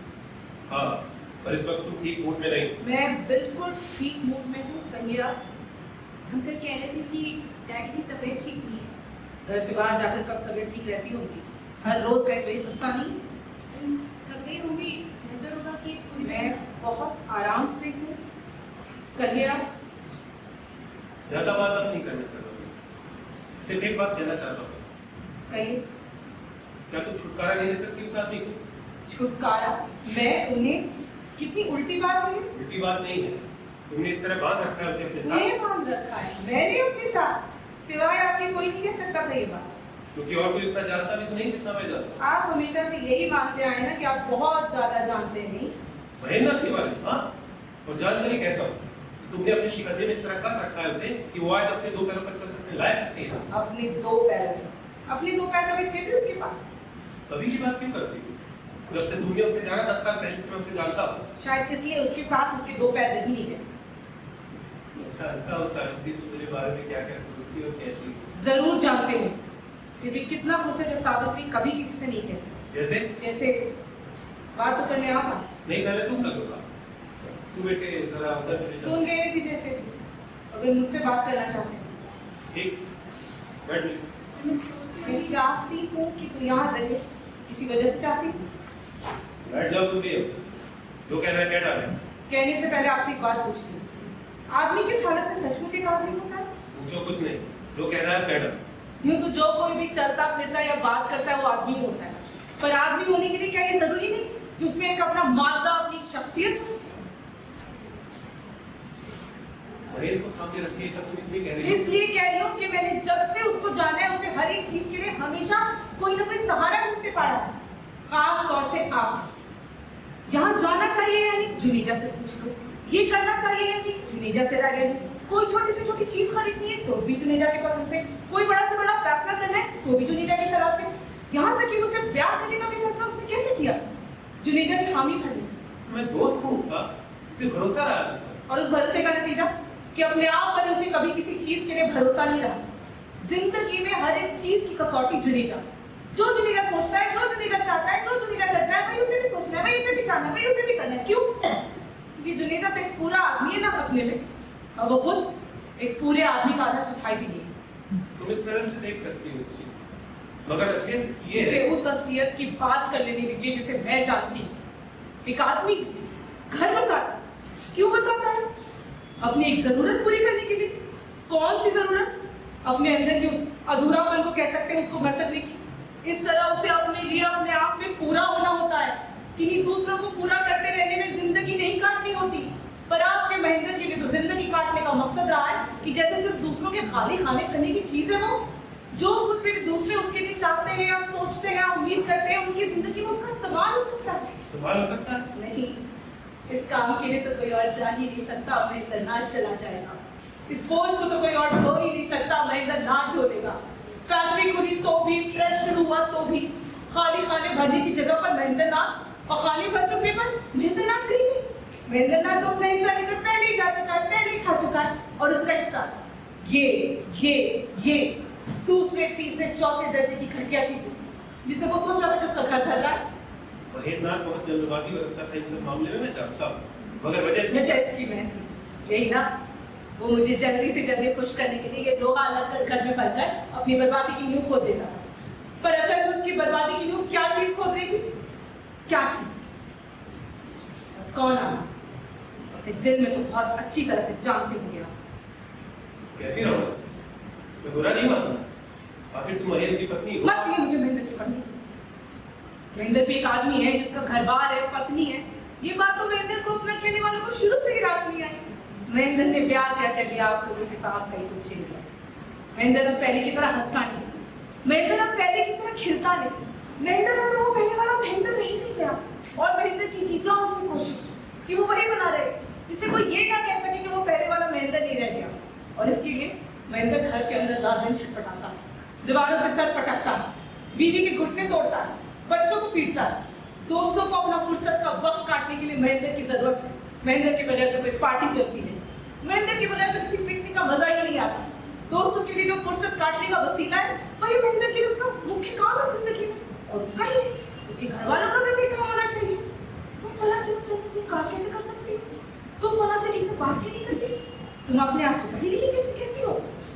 हाँ, पर इस वक्त तुम ठीक मूड में नहीं। मैं बिल्कुल ठीक मूड में हूँ। कहिए आप। अंकल कह रहे थे कि डैडी की तबीयत ठीक नहीं है। घर से बाहर जाकर कब तबीयत ठीक रहती है उनकी? हर रोज का एक वही किस्सा नहीं? थक गई होंगी, बेहतर होगा कि थोड़ी मैं बहुत आराम से हूँ। कहिए आप। ज्यादा बात अब नहीं करना चाहता हूँ। सिर्फ एक बात कहना चाहता हूँ। कहिए। क्या तुम छुटकारा नहीं दे सकती उस आदमी को? छुटकारा? मैं उन्हें? कितनी उल्टी बात है ये। उल्टी बात नहीं है। तुमने इस तरह बांध रखा है उसे अपने मैंने साथ, बांध रखा है, मैंने अपने साथ। सिवाय आपके कोई नहीं कह सकता था ये बात। क्योंकि और कोई इतना जानता भी तो नहीं जितना मैं जानता हूँ। आप हमेशा से यही मानते आए ना कि आप बहुत ज्यादा जानते नहीं। महेंद्र तिवारी, हाँ, और जानकर ही कहता हूँ कि तुमने अपने शिकंजे में इस तरह कस रखा है उसे कि वो आज अपने दो पैरों पर चल सकने लायक नहीं है। अपने दो पैर, अपने दो पैर कभी थे भी उसके पास? अभी की बात क्यों करती हो? जब से तुमने उसे जाना 10 साल पहले से मैं उसे जानता हूँ। शायद इसलिए उसके पास उसके दो पैर रह ही नहीं गए। अच्छा, अंका उस सावित्री दूसरे बारे में क्या क्या सोचती और कैसी? जरूर जानते हैं, फिर भी कितना कुछ है जो सावित्री कभी किसी से नहीं कहती। जैसे? जैसे बात तो करने आता। नहीं पहले तुम कर लो बात। तू बेटे जरा उधर चली जा। सुन गए थी जैसे भी। अगर मुझसे बात करना चाहते हैं। ठीक, बैठ ले। मैं सोचती हूँ मैं कि चाहती हूँ कि तू यहाँ रहे, किसी वजह से चाहती हूँ। बैठ जाओ तुम भी अब। जो कहना है कह डाले। कहने से पहले आपसे एक बात पूछनी है। आदमी किस हालत में सचमुच एक आदमी होता है? मुझको कुछ नहीं, जो कहना है कह डाले। यूं तो जो कोई भी चलता फिरता या बात करता है वो आदमी ही होता है, पर आदमी होने के लिए क्या ये जरूरी नहीं कि उसमें एक अपना मादा, अपनी शख्सियत हो? महेंद्र को सामने रखिए, ये सब तुम इसलिए कह रही हो। इसलिए कह रही हूँ कि मैंने जब से उसको जाना है उसे हर एक चीज के लिए हमेशा कोई ना कोई सहारा ढूंढते पाया है। खास तौर से आप। यहाँ जाना चाहिए या नहीं, जुनेजा से पूछ लो। ये करना चाहिए या नहीं, जुनेजा से राय ले लो। कोई छोटी से छोटी चीज खरीदनी है तो भी जुनेजा के पसंद से। कोई बड़ा से बड़ा फैसला करना है तो भी जुनेजा की सलाह से। यहाँ तक कि मुझसे ब्याह करने का भी फैसला उसने कैसे किया? जुनेजा की हामी भरने से। मैं दोस्त हूँ उसका, उसे भरोसा रहा है। और उस भरोसे का नतीजा कि अपने आप पर उसे कभी किसी चीज के लिए भरोसा नहीं रहा। जिंदगी में हर एक चीज की कसौटी जुनेजा। जो जुनेजा सोचता है, जो जुनेजा चाहता है, जो जुनेजा करता है, वही उसे भी सोचना है, वही उसे भी चाहना है, वही उसे भी करना है। क्यों? क्योंकि जुनेजा तो एक पूरा आदमी है ना अपने में, और वो खुद एक पूरे आदमी का आधा चौथाई भी नहीं। तुम इस नजर से देख सकती हो उस चीज को, मगर असलियत ये मुझे है। उस असलियत की बात कर लेने दीजिए जिसे मैं जानती हूँ। एक आदमी घर बसाता, क्यों बसाता है? अपनी एक जरूरत पूरी करने के लिए। कौन सी जरूरत? अपने अंदर की उस अधूरापन को कह सकते हैं, उसको भर सकने की। इस तरह उसे अपने लिए अपने आप में पूरा होना होता है। किन्हीं दूसरों को पूरा करते रहने में जिंदगी नहीं काटनी होती। पर आपके महेंद्र के लिए तो जिंदगी काटने का मकसद रहा है कि जैसे सिर्फ दूसरों के खाली खाने करने की चीजें हो। जो कुछ भी दूसरे उसके लिए चाहते हैं और सोचते हैं, उम्मीद करते हैं, उनकी जिंदगी में उसका इस्तेमाल हो सकता है। इस्तेमाल हो सकता है? नहीं, इस काम के लिए तो कोई और जा ही नहीं सकता। महेंद्र नाच चला जाएगा। इस बोझ को तो कोई और ढो ही नहीं सकता। महेंद्र नाच ढोलेगा। फैक्ट्री खुली तो भी, प्रेस शुरू हुआ तो भी, खाली खाने भरने की जगह पर महेंद्र नाथ और खाली भर चुकने पर महेंद्र नाथ करेंगे। महेंद्र नाथ तो अपना हिस्सा लेकर पहले ही जा चुका है, पहले ही खा चुका है। और उसका हिस्सा ये दूसरे, तीसरे, चौथे दर्जे की घटिया चीजें जिसे वो सोचा था कि उसका घर भर रहा है। महेंद्र नाथ बहुत जल्दबाजी बरतता था इन सब मामले में, मैं जानता हूँ, मगर वजह इसकी मैं थी यही ना। वो मुझे जल्दी से जल्दी खुश करने के लिए ये लोहा अलग कर घर में भरकर अपनी बर्बादी की नींव खोद देता था। पर असल में उसकी बर्बादी की नींव क्या चीज खोद रही थी? क्या चीज? कौन आना? अपने दिल में तो बहुत अच्छी तरह से जानते होंगे आप। कहती रहो, मैं बुरा नहीं मानता। आखिर तुम महेंद्र की पत्नी हो। मत नहीं मुझे महेंद्र की पत्नी। महेंद्र भी एक आदमी है जिसका घर बार है, पत्नी है। ये बात तो महेंद्र को अपना कहने वालों को शुरू से ही रास नहीं आई। महेंद्र ने ब्याह क्या कर लिया आपको जैसे तो आप कहीं कुछ चीज है। महेंद्र अब पहले की तरह हंसता नहीं, महेंद्र अब पहले की तरह खिलता नहीं। महेंद्र अब तो वो पहले वाला महेंद्र रही नहीं गया। और महेंद्र की जी जान से कोशिश कि वो वही बना रहे जिससे कोई ये ना कह सके कि वो पहले वाला महेंद्र नहीं रह गया। और इसके लिए महेंद्र घर के अंदर रात दिन छटपटाता, दीवारों से सर पटकता, बीवी के घुटने तोड़ता, बच्चों को पीटता। दोस्तों को अपना फुर्सत का वक्त काटने के लिए महेंद्र की जरूरत है। महेंद्र के बगैर तो कोई पार्टी चलती नहीं। महेंद्र के बगैर तो किसी पिकनिक का मजा ही नहीं आता। दोस्तों के लिए जो फुर्सत काटने का वसीला है वही महेंद्र के लिए उसका मुख्य काम है जिंदगी में। और उसका ही नहीं, उसके घर वालों का भी कोई काम होना चाहिए। फला चलो चलने से इनकार कैसे कर सकती हो? तुम फला से ठीक से बात क्यों नहीं करती? तुम अपने आप को पढ़ी लिखी कहती हो।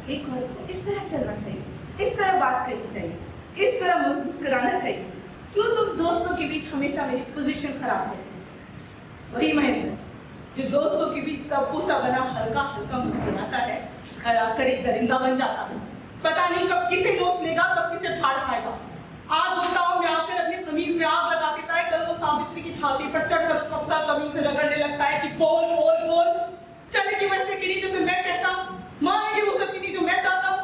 एक औरत को इस तरह चलना चाहिए, इस तरह बात करनी चाहिए, इस तरह मुस्कुराना चाहिए। क्यों तुम दोस्तों के बीच हमेशा मेरी पोजीशन खराब करती हो? वही महेंद्र जो दोस्तों के बीच तबूसा बना हल्का हल्का मुस्कुराता है, घर आकर एक दरिंदा बन जाता है। पता नहीं कब किसे नोच लेगा, कब किसे फाड़ खाएगा। आज होता में आकर अपनी तमीज में आग लगा देता है, कल वो सावित्री की छाती पर चढ़कर उसका सर जमीन से रगड़ने लगता है कि बोल बोल बोल। चलेगी वैसे किनी जैसे मैं कहता हूँ, मानेगी वो सब किनी जो मैं चाहता हूँ।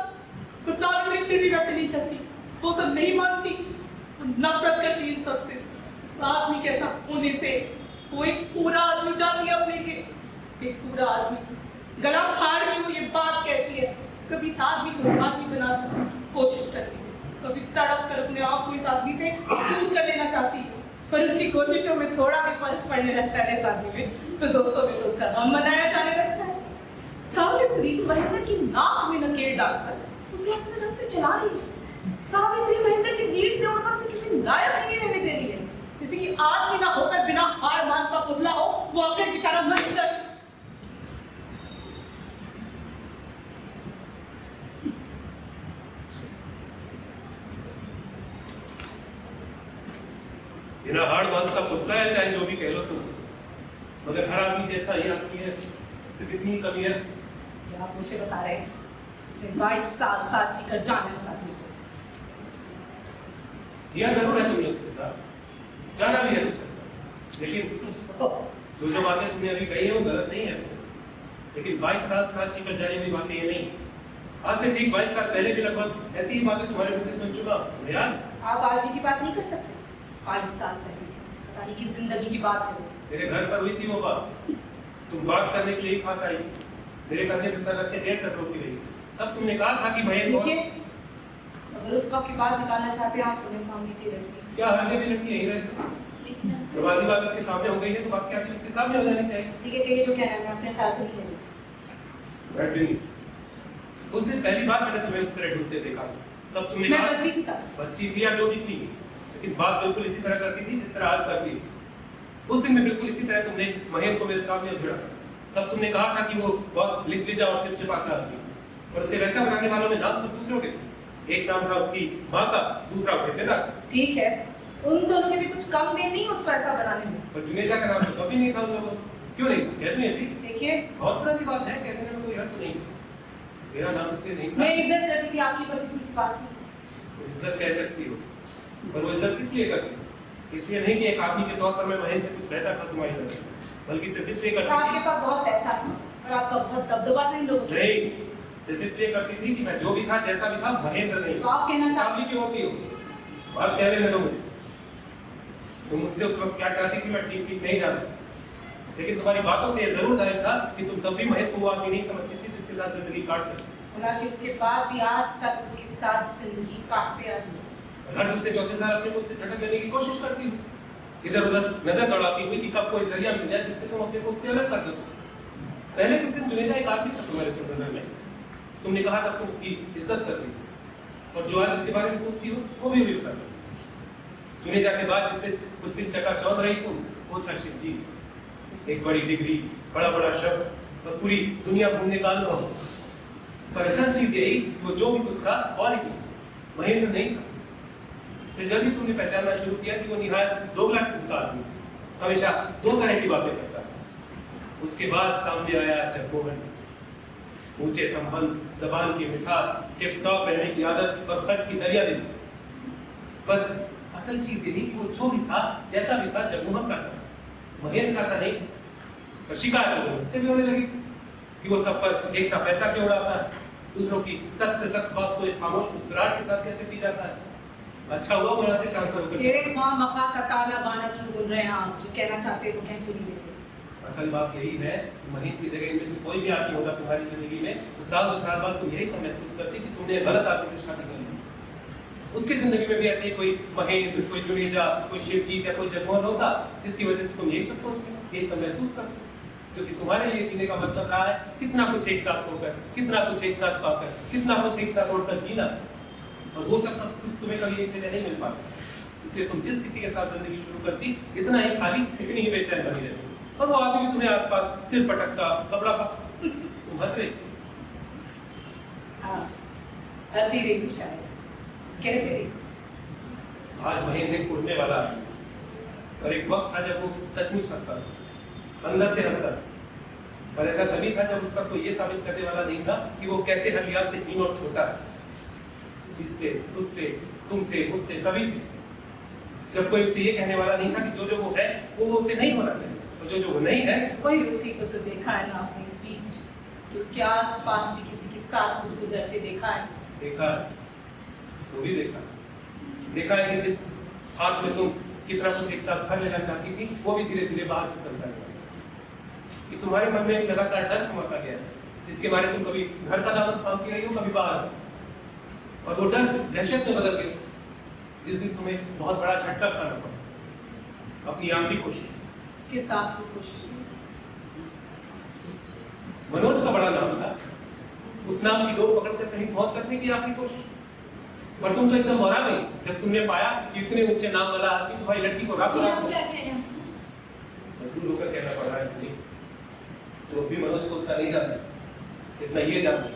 पर सावित्री फिर भी वैसे नहीं चलती, वो सब नहीं मानती, नफरत करती इन सबसे। आदमी कैसा होने से वो एक पूरा आदमी चाहती है अपने लिए, एक पूरा आदमी गला फाड़ के वो ये बात कहती है। कभी इस आदमी को आदमी बना सकने की कोशिश करती है, कभी तड़प कर अपने आप को इस आदमी से दूर कर लेना चाहती है। पर उसकी कोशिशों में थोड़ा भी फर्क पड़ने लगता है इस आदमी में, तो दोस्तों में तो उसका नाम बनाया जाने लगता है। सावित्री महेंद्र की नाक में नकेल डालकर उसे अपने ढंग से चला रही है। सावित्री महेंद्र की रीढ़ तोड़कर उसे किसी लायक नहीं रहने दे रही है, जैसे कि आदमी ना होकर बिना हाड़ मांस का पुतला हो वो अपने बेचारा महेंद्र। बिना हाड़ मांस का पुतला है, चाहे जो भी कह लो तुम, मगर हर आदमी जैसा ही आदमी है, सिर्फ इतनी कमी है। क्या आप मुझे बता रहे हैं जिसने 22 साल साथ जीकर जाना है उस आदमी को? जिया जरूर है तुमने उसके साथ, जाना भी है कुछ, लेकिन जो बातें तुमने अभी कही है वो गलत नहीं है। लेकिन 22 साल साथ जीकर जाने वाली बातें ये नहीं। आज से ठीक 22 साल पहले भी लगभग ऐसी ही बातें तुम्हारे मुंह से सुन चुका हूं यार। आप आज ही की बात नहीं कर सकते। 22 साल पहले पता नहीं किस जिंदगी की बात है। मेरे घर पर हुई थी वो बात, तुम बात करने के लिए खास आई, मेरे कंधे पे सर रख के देर तक रोती रही। तब तुमने कहा था कि महेंद्र, देखिए अगर उस वक्त की बात निकालना चाहते हैं आप तो मैं सामने की रहती। क्या हर से भी लड़की यही रहती? जब आधी बात इसके सामने हो गई है तो बात क्या थी इसके सामने हो जानी चाहिए। ठीक है कहिए जो कहना है, मैं अपने ख्याल से नहीं कह रही। उस दिन पहली बार मैंने तुम्हें उस तरह ढूंढते देखा, तब तुमने मैं कहा बच्ची थी तब। बच्ची थी या जो भी थी, लेकिन बात बिल्कुल इसी तरह करती थी जिस तरह आज करती थी। उस दिन में बिल्कुल इसी तरह तुमने महेंद्र को मेरे सामने उछाला। तब तुमने कहा था कि वो बहुत लिचलिचा और चिपचिपा सा आदमी, और उसे वैसा बनाने वालों में नाम तो दूसरों के थे। एक नाम था उसकी माँ का, दूसरा उसके पिता का। ठीक है, उन दोनों में भी कुछ कम देर नहीं उसको ऐसा बनाने में। पर जुनेजा का नाम तो कभी नहीं था उन लोगों को। क्यों नहीं? कहती है थी। देखिए बहुत पुरानी बात है, कहने में कोई अर्थ नहीं। मेरा नाम इसलिए नहीं था। मैं इज्जत करती थी आपकी, बस इतनी सी बात थी। इज्जत कह सकती हो, पर वो इज्जत किस लिए करती? इसलिए नहीं कि एक आदमी के तौर पर मैं महेंद्र से कुछ बेहतर था तुम्हारी नजर में, बल्कि सिर्फ इसलिए करती आपके थी। पास बहुत पैसा था और आपका बहुत दबदबा था इन लोगों नहीं, के। सिर्फ इसलिए करती थी कि मैं जो भी था, जैसा भी था, महेंद्र नहीं। तो आप कहना चाहते चाबली क्यों होती हो? बात कहने में दो मुझे। तुम मुझसे उस वक्त क्या चाहती थी मैं ठीक ठीक नहीं जानता, लेकिन तुम्हारी बातों से ये जरूर जाहिर था कि तुम तब भी महेंद्र को वो आदमी नहीं समझती थी जिसके साथ जिंदगी काट सकती। हालांकि उसके बाद भी आज तक उसके साथ जिंदगी काटते आ रही है। हर दूसरे चौथे साल अपने को उससे झटक लेने की कोशिश करती हूँ, इधर उधर नजर दौड़ाती हुई कि कब कोई जरिया मिल जाए जिससे तुम अपने को उससे अलग कर सको। पहले कुछ दिन जुनेजा एक आदमी था तुम्हारे नजर में, तुमने कहा था तुम उसकी इज्जत करती थी, और जो आज उसके बारे में सोचती हो वो भी उल्टा है। जुनेजा के बाद जिससे कुछ दिन चकाचौंध रही तुम, वो था शिवजी। एक बड़ी डिग्री, बड़ा बड़ा शब्द और पूरी दुनिया घूमने का अनुभव। पर असल चीज यही कि वो जो भी कुछ था और ही कुछ था, महेंद्र नहीं था। फिर जल्दी तुमने पहचानना शुरू किया कि वो निहायत दोगला किस्म का आदमी, हमेशा दो तरह की बातें करता है। उसके बाद सामने आया जगमोहन, ऊंचे संबंध, जबान की मिठास, टिप टॉप पहनने की आदत और खर्च की दरिया दी। पर असल चीज यही कि वो जो भी था, जैसा भी था, जगमोहन का सा, महेंद्र का सा नहीं। पर शिकायत उससे भी होने लगी कि वो सब पर एक सा पैसा क्यों उड़ाता है, दूसरों की सख्त से सख्त बात को एक खामोश मुस्कुराहट के साथ कैसे पी जाता है। अच्छा हुआ वो यहाँ से ट्रांसफर हो गया। ये मां मखा का ताला बाना क्यों बोल रहे हैं आप? जो कहना चाहते हैं वो कह क्यों नहीं देते? असल बात यही है कि महेंद्र की जगह इनमें से कोई भी आदमी होता तुम्हारी जिंदगी में, तो साल दो साल बाद तुम यही सब महसूस करती कि तुमने गलत आदमी से शादी कर ली। उसकी जिंदगी में भी ऐसे ही कोई महेंद्र, कोई जुनेजा, कोई शिवजीत या कोई जगमोहन होता, जिसकी वजह से तुम यही सब सोचते, यही सब महसूस करते। क्योंकि तुम्हारे लिए जीने का मतलब रहा है कितना कुछ एक साथ होकर, कितना कुछ एक साथ पाकर, कितना कुछ एक साथ उड़कर जीना, और वो सब कुछ तुम्हें कभी एक जगह नहीं मिल पाता। इसलिए तुम जिस किसी के साथ जिंदगी शुरू करती, इतना ही खाली, इतनी ही बेचैन बनी रहती, और वो आदमी भी तुम्हें आसपास सिर पटकता, कपड़ा तुम हंस रहे। हाँ, हंसी रही भी शायद, कहते रही। आज महीने उड़ने वाला है, और एक वक्त था जब वो सचमुच हंसता था, अंदर से हंसता था, और ऐसा कभी था जब उसका कोई ये साबित करने वाला नहीं था कि वो कैसे हर लिहाज से हीन और छोटा है, इससे, उससे, तुमसे, मुझसे, सभी से। जब कोई उसे ये कहने वाला नहीं था कि जो वो है वो उसे नहीं होना चाहिए, और जो वो नहीं है वही उसी को तो देखा है ना अपनी स्पीच, कि उसके आसपास भी किसी के साथ खुद गुजरते देखा है। देखा है, वो भी देखा है कि जिस हाथ में तुम कितना कुछ एक साथ भर लेना चाहती थी, वो भी धीरे धीरे बाहर फिसलता गया, कि तुम्हारे मन में एक लगातार डर समाता गया, जिसके बारे तुम कभी घर का दामन थामती रही हो, कभी बाहर, और वो डर दहशत में बदल गया जिस दिन तुम्हें बहुत बड़ा झटका खाना पड़ा, अपनी आखिरी कोशिश के साथ वो कोशिश की। मनोज का बड़ा नाम था, उस नाम की डोर पकड़कर कहीं पहुंच सकने की आखिरी कोशिश, पर तुम तो एकदम मरा गई जब तुमने पाया कि इतने ऊंचे नाम वाला आदमी तुम्हारी लड़की को रातों रात क्या कह रहे हैं? मजबूर होकर कहना पड़ रहा है मुझे, तो भी मनोज को उतना नहीं जानता जितना ये जानता।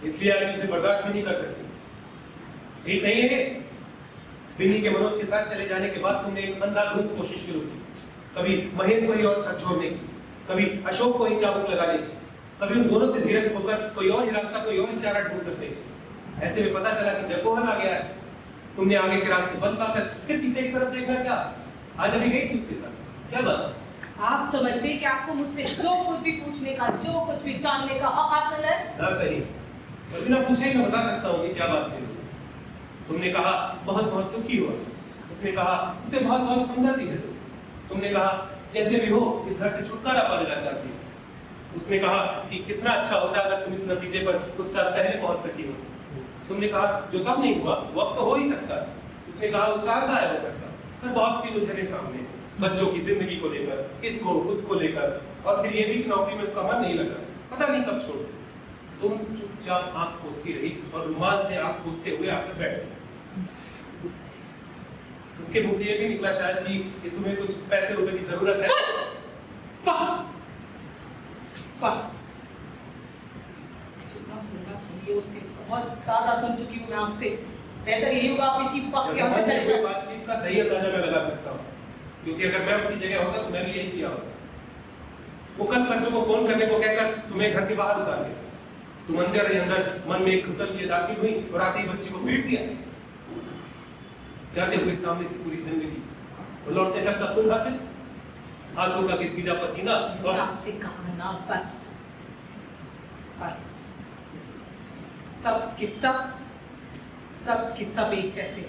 इसलिए आज उसे बर्दाश्त भी नहीं कर सकती। ठीक नहीं है? बिन्नी के मनोज के साथ चले जाने के बाद तुमने एक अंधाधुंध कोशिश शुरू की, कभी महेंद्र को ही और छोड़ने की, कभी अशोक को ही चाबुक लगाने की, कभी उन दोनों से धीरज खोकर कोई और ही रास्ता, कोई और ही चारा ढूंढ सकते थे। ऐसे में पता चला कि जगमोहन आ गया है, तुमने आगे के रास्ते बंद पाकर फिर पीछे की तरफ देखना चाहा। आज अभी गई थी उसके साथ, क्या बात? आप समझते हैं कि आपको मुझसे जो कुछ भी पूछने का, जो कुछ भी जानने का हक हासिल है? ना सही, और बिना पूछे ही मैं बता सकता हूँ कि क्या बात थी। तुमने कहा बहुत बहुत दुखी हो, उसने कहा उसे बहुत बहुत हमदर्दी है, तुमने कहा जैसे भी हो इस घर से छुटकारा पा लेना चाहती हो, उसने कहा कि कितना अच्छा होता अगर तुम इस नतीजे पर कुछ साल पहले पहुंच सकी हो, तुमने कहा जो तब नहीं हुआ वो अब तो हो ही सकता, उसने कहा वो चाहता है हो सकता, पर बहुत सी उलझने सामने, बच्चों की जिंदगी को लेकर, इसको उसको लेकर, और फिर ये भी कि नौकरी में उसका मन नहीं लगा, पता नहीं कब छोड़। तुम चुपचाप आंख पोंछती रही और रुमाल से आंख पोंछते हुए आकर बैठ गई। उसके मुंह से ये भी निकला शायद कि तुम्हें कुछ पैसे रुपए की जरूरत है। बस बस जितना सुनना चाहिए उससे बहुत ज्यादा सुन चुकी हूँ मैं आपसे। बेहतर यही होगा आप इसी वक्त यहाँ से चले जाओ। बातचीत का सही अंदाजा मैं लगा सकता हूँ, क्योंकि अगर मैं उसकी जगह होता तो मैं भी यही किया होता। वो कल परसों को फोन करने को कहकर तुम्हें घर के बाहर उतार दिया, तुम अंदर ही अंदर मन में एक घुटन लिए दाखिल हुई और आते ही बच्ची को पीट दिया। जाते हुए सामने थी पूरी जिंदगी, वो लौटने तक का कुल हासिल, हाथों का गिजगिजा पसीना और आपसे कहा ना बस बस। सब के सब एक जैसे,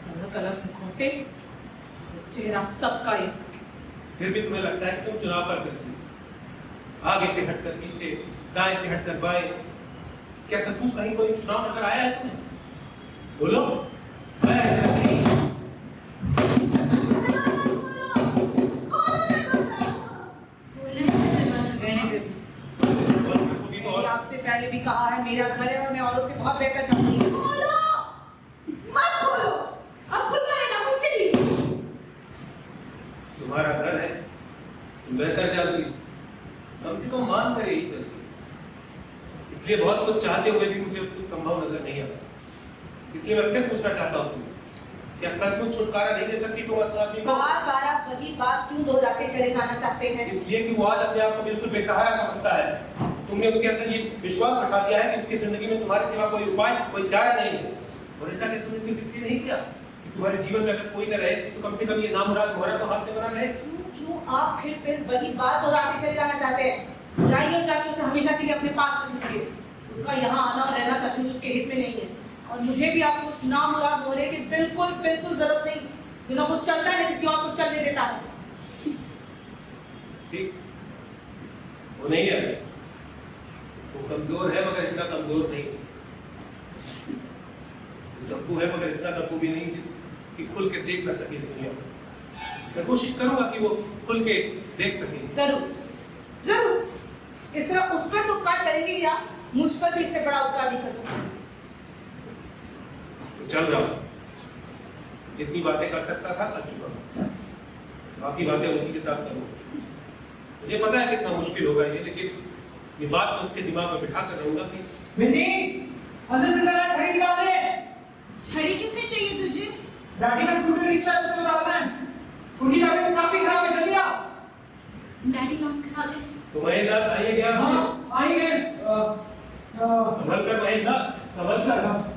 अलग अलग मुखौटे, चेहरा सबका एक। फिर भी तुम्हें लगता है कि तुम चुनाव कर सकती हो, आगे से हटकर पीछे, दाएं से हटकर बाएं। क्या सचमुच कहीं कोई चुनाव नजर आया है तुम्हें? बोलो। आया है या नहीं? मैंने आपसे पहले भी कहा है मेरा घर है और मैं औरों से बहुत बेहतर जानती हूँ। मत खोलो, अब खुद में ना मुझसे भी। तुम्हारा घर है चाहते हुए भी मुझे कुछ संभव नजर नहीं आता, इसलिए मैं फिर पूछना चाहता हूँ तुमसे, क्या सचमुच छुटकारा नहीं दे सकती तुम असला आदमी को? बार-बार आप वही बात क्यों दोहराते चले जाना चाहते हैं? इसलिए कि वो आज अपने आप को बिल्कुल बेसहारा समझता है। तुमने उसके अंदर ये विश्वास बैठा दिया है कि उसकी जिंदगी में तुम्हारे सिवा कोई उपाय, कोई चारा नहीं है। और ऐसा कि तुमने सिर्फ इसलिए नहीं किया कि तुम्हारे जीवन में अगर कोई न रहे तो कम से कम ये नामुराद मोहरा तो हाथ में बना रहे। क्यों आप फिर वही बात दोहराते चले जाना चाहते हैं? जाइए और जाके उसे हमेशा के लिए अपने पास रख लीजिए। उसका यहाँ आना और रहना सचमुच उसके हित में नहीं है, और मुझे भी आपको उस नामुराद मोहरे की बिल्कुल जरूरत नहीं, जो ना खुद चलता है ना किसी और को चलने देता है। ठीक, वो नहीं है, वो कमजोर है मगर इतना कमजोर नहीं, दब्बू है मगर इतना दब्बू भी नहीं कि खुल के देख ना सके दुनिया को। मैं कोशिश करूंगा कि वो खुल के देख सके। जरूर इस तरह उस पर तो उपकार करेंगे या मुझ पर भी इससे बड़ा उपकार नहीं कर सकते। तो चल रहा हूं, जितनी बातें कर सकता था कर चुका हूं, बाकी बातें उसी के साथ करूंगा। मुझे पता है कितना मुश्किल होगा ये, लेकिन ये बात मैं उसके दिमाग में बिठा कर रहूंगा कि विन्नी, अंदर से जरा छड़ी निकाल दे। छड़ी किसने चाहिए तुझे? डैडी का स्कूटर रिक्शा से उतारना है, उनकी तबीयत काफी खराब है, जल्दी आ। डैडी लॉक करा दे। तो महेंद्र आइए क्या? हाँ आएंगे। संभल कर महेंद्र, संभल कर।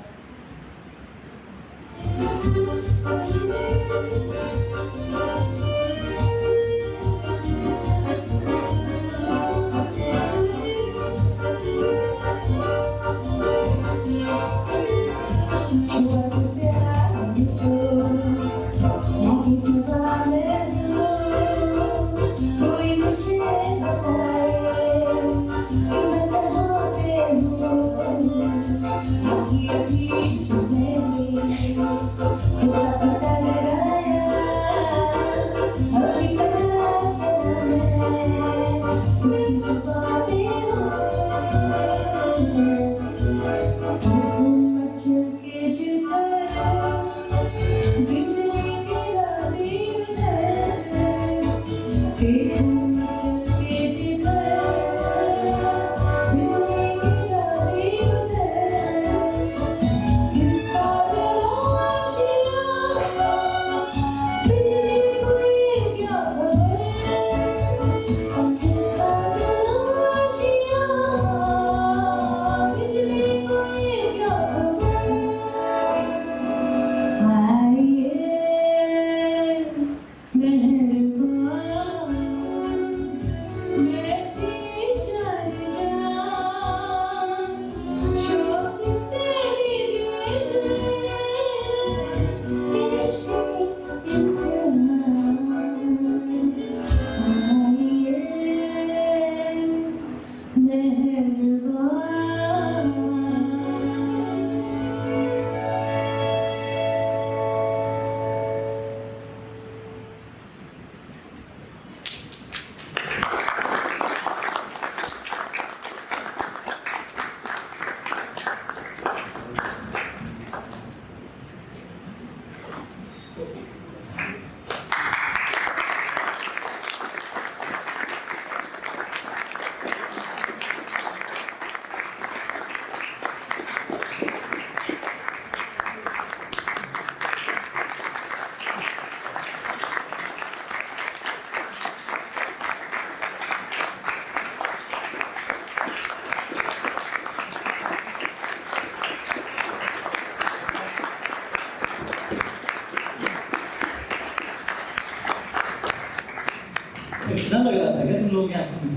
इतना लग रहा था क्या तुम लोग की आंखों में?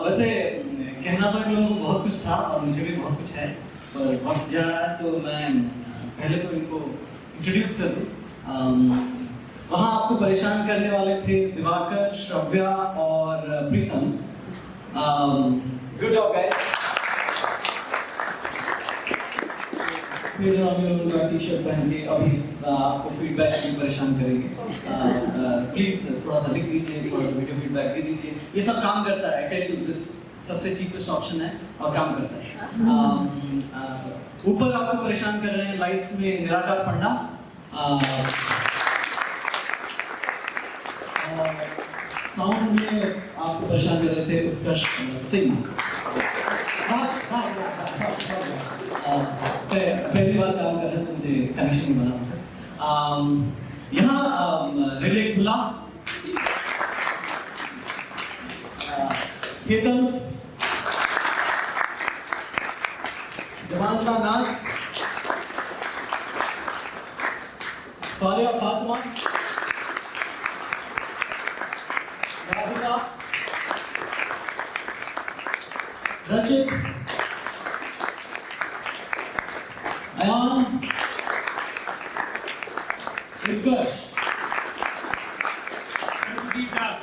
वैसे कहना तो इन लोगों को बहुत कुछ था और मुझे भी बहुत कुछ है, पर वक्त जा रहा है तो मैं पहले तो इनको इंट्रोड्यूस कर दूं। वहाँ आपको परेशान करने वाले थे दिवाकर, श्रव्या और प्रीतम। Good job guys. फिर जो हम लोग टी-शर्ट पहन के अभी आपको फीडबैक भी परेशान करेंगे। प्लीज थोड़ा सा लिख दीजिए, थोड़ा सा वीडियो फीडबैक दे दीजिए। ये सब काम करता है, टेल यू दिस सबसे चीपेस्ट ऑप्शन है और काम करता है। ऊपर आपको परेशान कर रहे हैं लाइट्स में निराकार पंडा, साउंड में आपको परेशान कर रहे थे उत्कर्ष सिंह। पहली बार काम कर रहे हैं तो मुझे कनेक्शन नहीं बना उनसे। यहाँ रिले खुला, कीर्तन, जवान का नाच, फातिमा, राधिका, रचित, अयान, उत्कर्ष, दीपदास